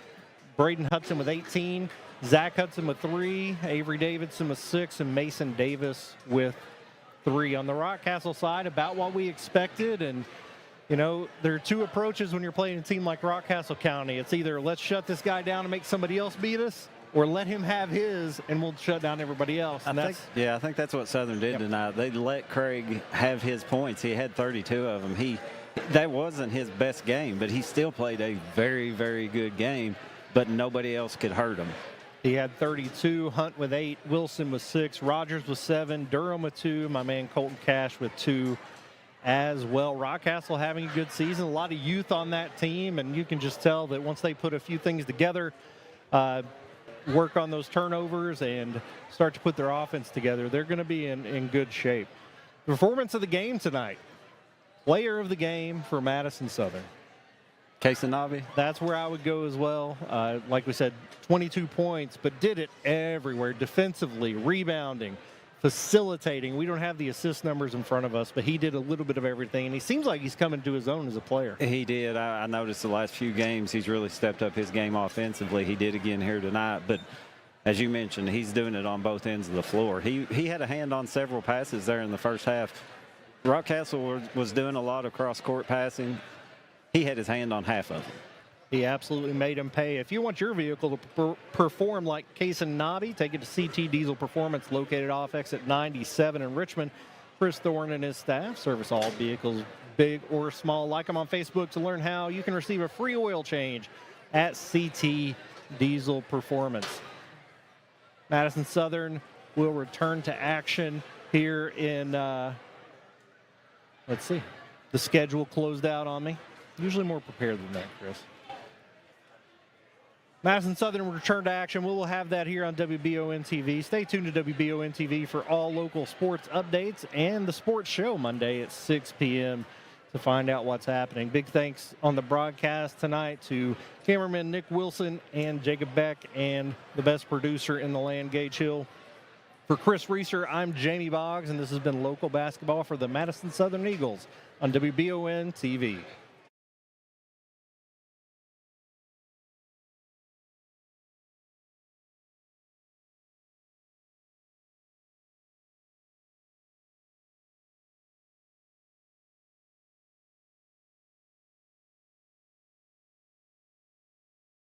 Braden Hudson with 18, Zach Hudson with 3, Avery Davidson with 6, and Mason Davis with 3. On the Rockcastle side, about what we expected. And, you know, there are 2 approaches when you're playing a team like Rockcastle County. It's either let's shut this guy down and make somebody else beat us, or let him have his and we'll shut down everybody else. And I think that's what Southern did tonight. They let Craig have his points. He had 32 of them. That wasn't his best game, but he still played a very, very good game. But nobody else could hurt him. He had 32, Hunt with 8, Wilson with 6, Rogers with 7, Durham with 2, my man Colton Cash with 2 as well. Rockcastle having a good season, a lot of youth on that team, and you can just tell that once they put a few things together, work on those turnovers and start to put their offense together, they're going to be in good shape. The performance of the game tonight, player of the game for Madison Southern. Casanavi. That's where I would go as well. Like we said, 22 points, but did it everywhere. Defensively, rebounding, facilitating. We don't have the assist numbers in front of us, but he did a little bit of everything, and he seems like he's coming to his own as a player. He did. I noticed the last few games he's really stepped up his game offensively. He did again here tonight, but as you mentioned, he's doing it on both ends of the floor. He had a hand on several passes there in the first half. Rockcastle was doing a lot of cross-court passing. He had his hand on half of them. He absolutely made him pay. If you want your vehicle to perform like Case and Nabi, take it to CT Diesel Performance, located off exit 97 in Richmond. Chris Thorne and his staff service all vehicles, big or small. Like them on Facebook to learn how. You can receive a free oil change at CT Diesel Performance. Madison Southern will return to action here in, let's see, the schedule closed out on me. Usually more prepared than that, Chris. Madison Southern will return to action. We will have that here on WBON TV. Stay tuned to WBON TV for all local sports updates and the sports show Monday at 6 p.m. to find out what's happening. Big thanks on the broadcast tonight to cameraman Nick Wilson and Jacob Beck and the best producer in the land, Gage Hill. For Chris Reeser, I'm Jamie Boggs, and this has been local basketball for the Madison Southern Eagles on WBON TV.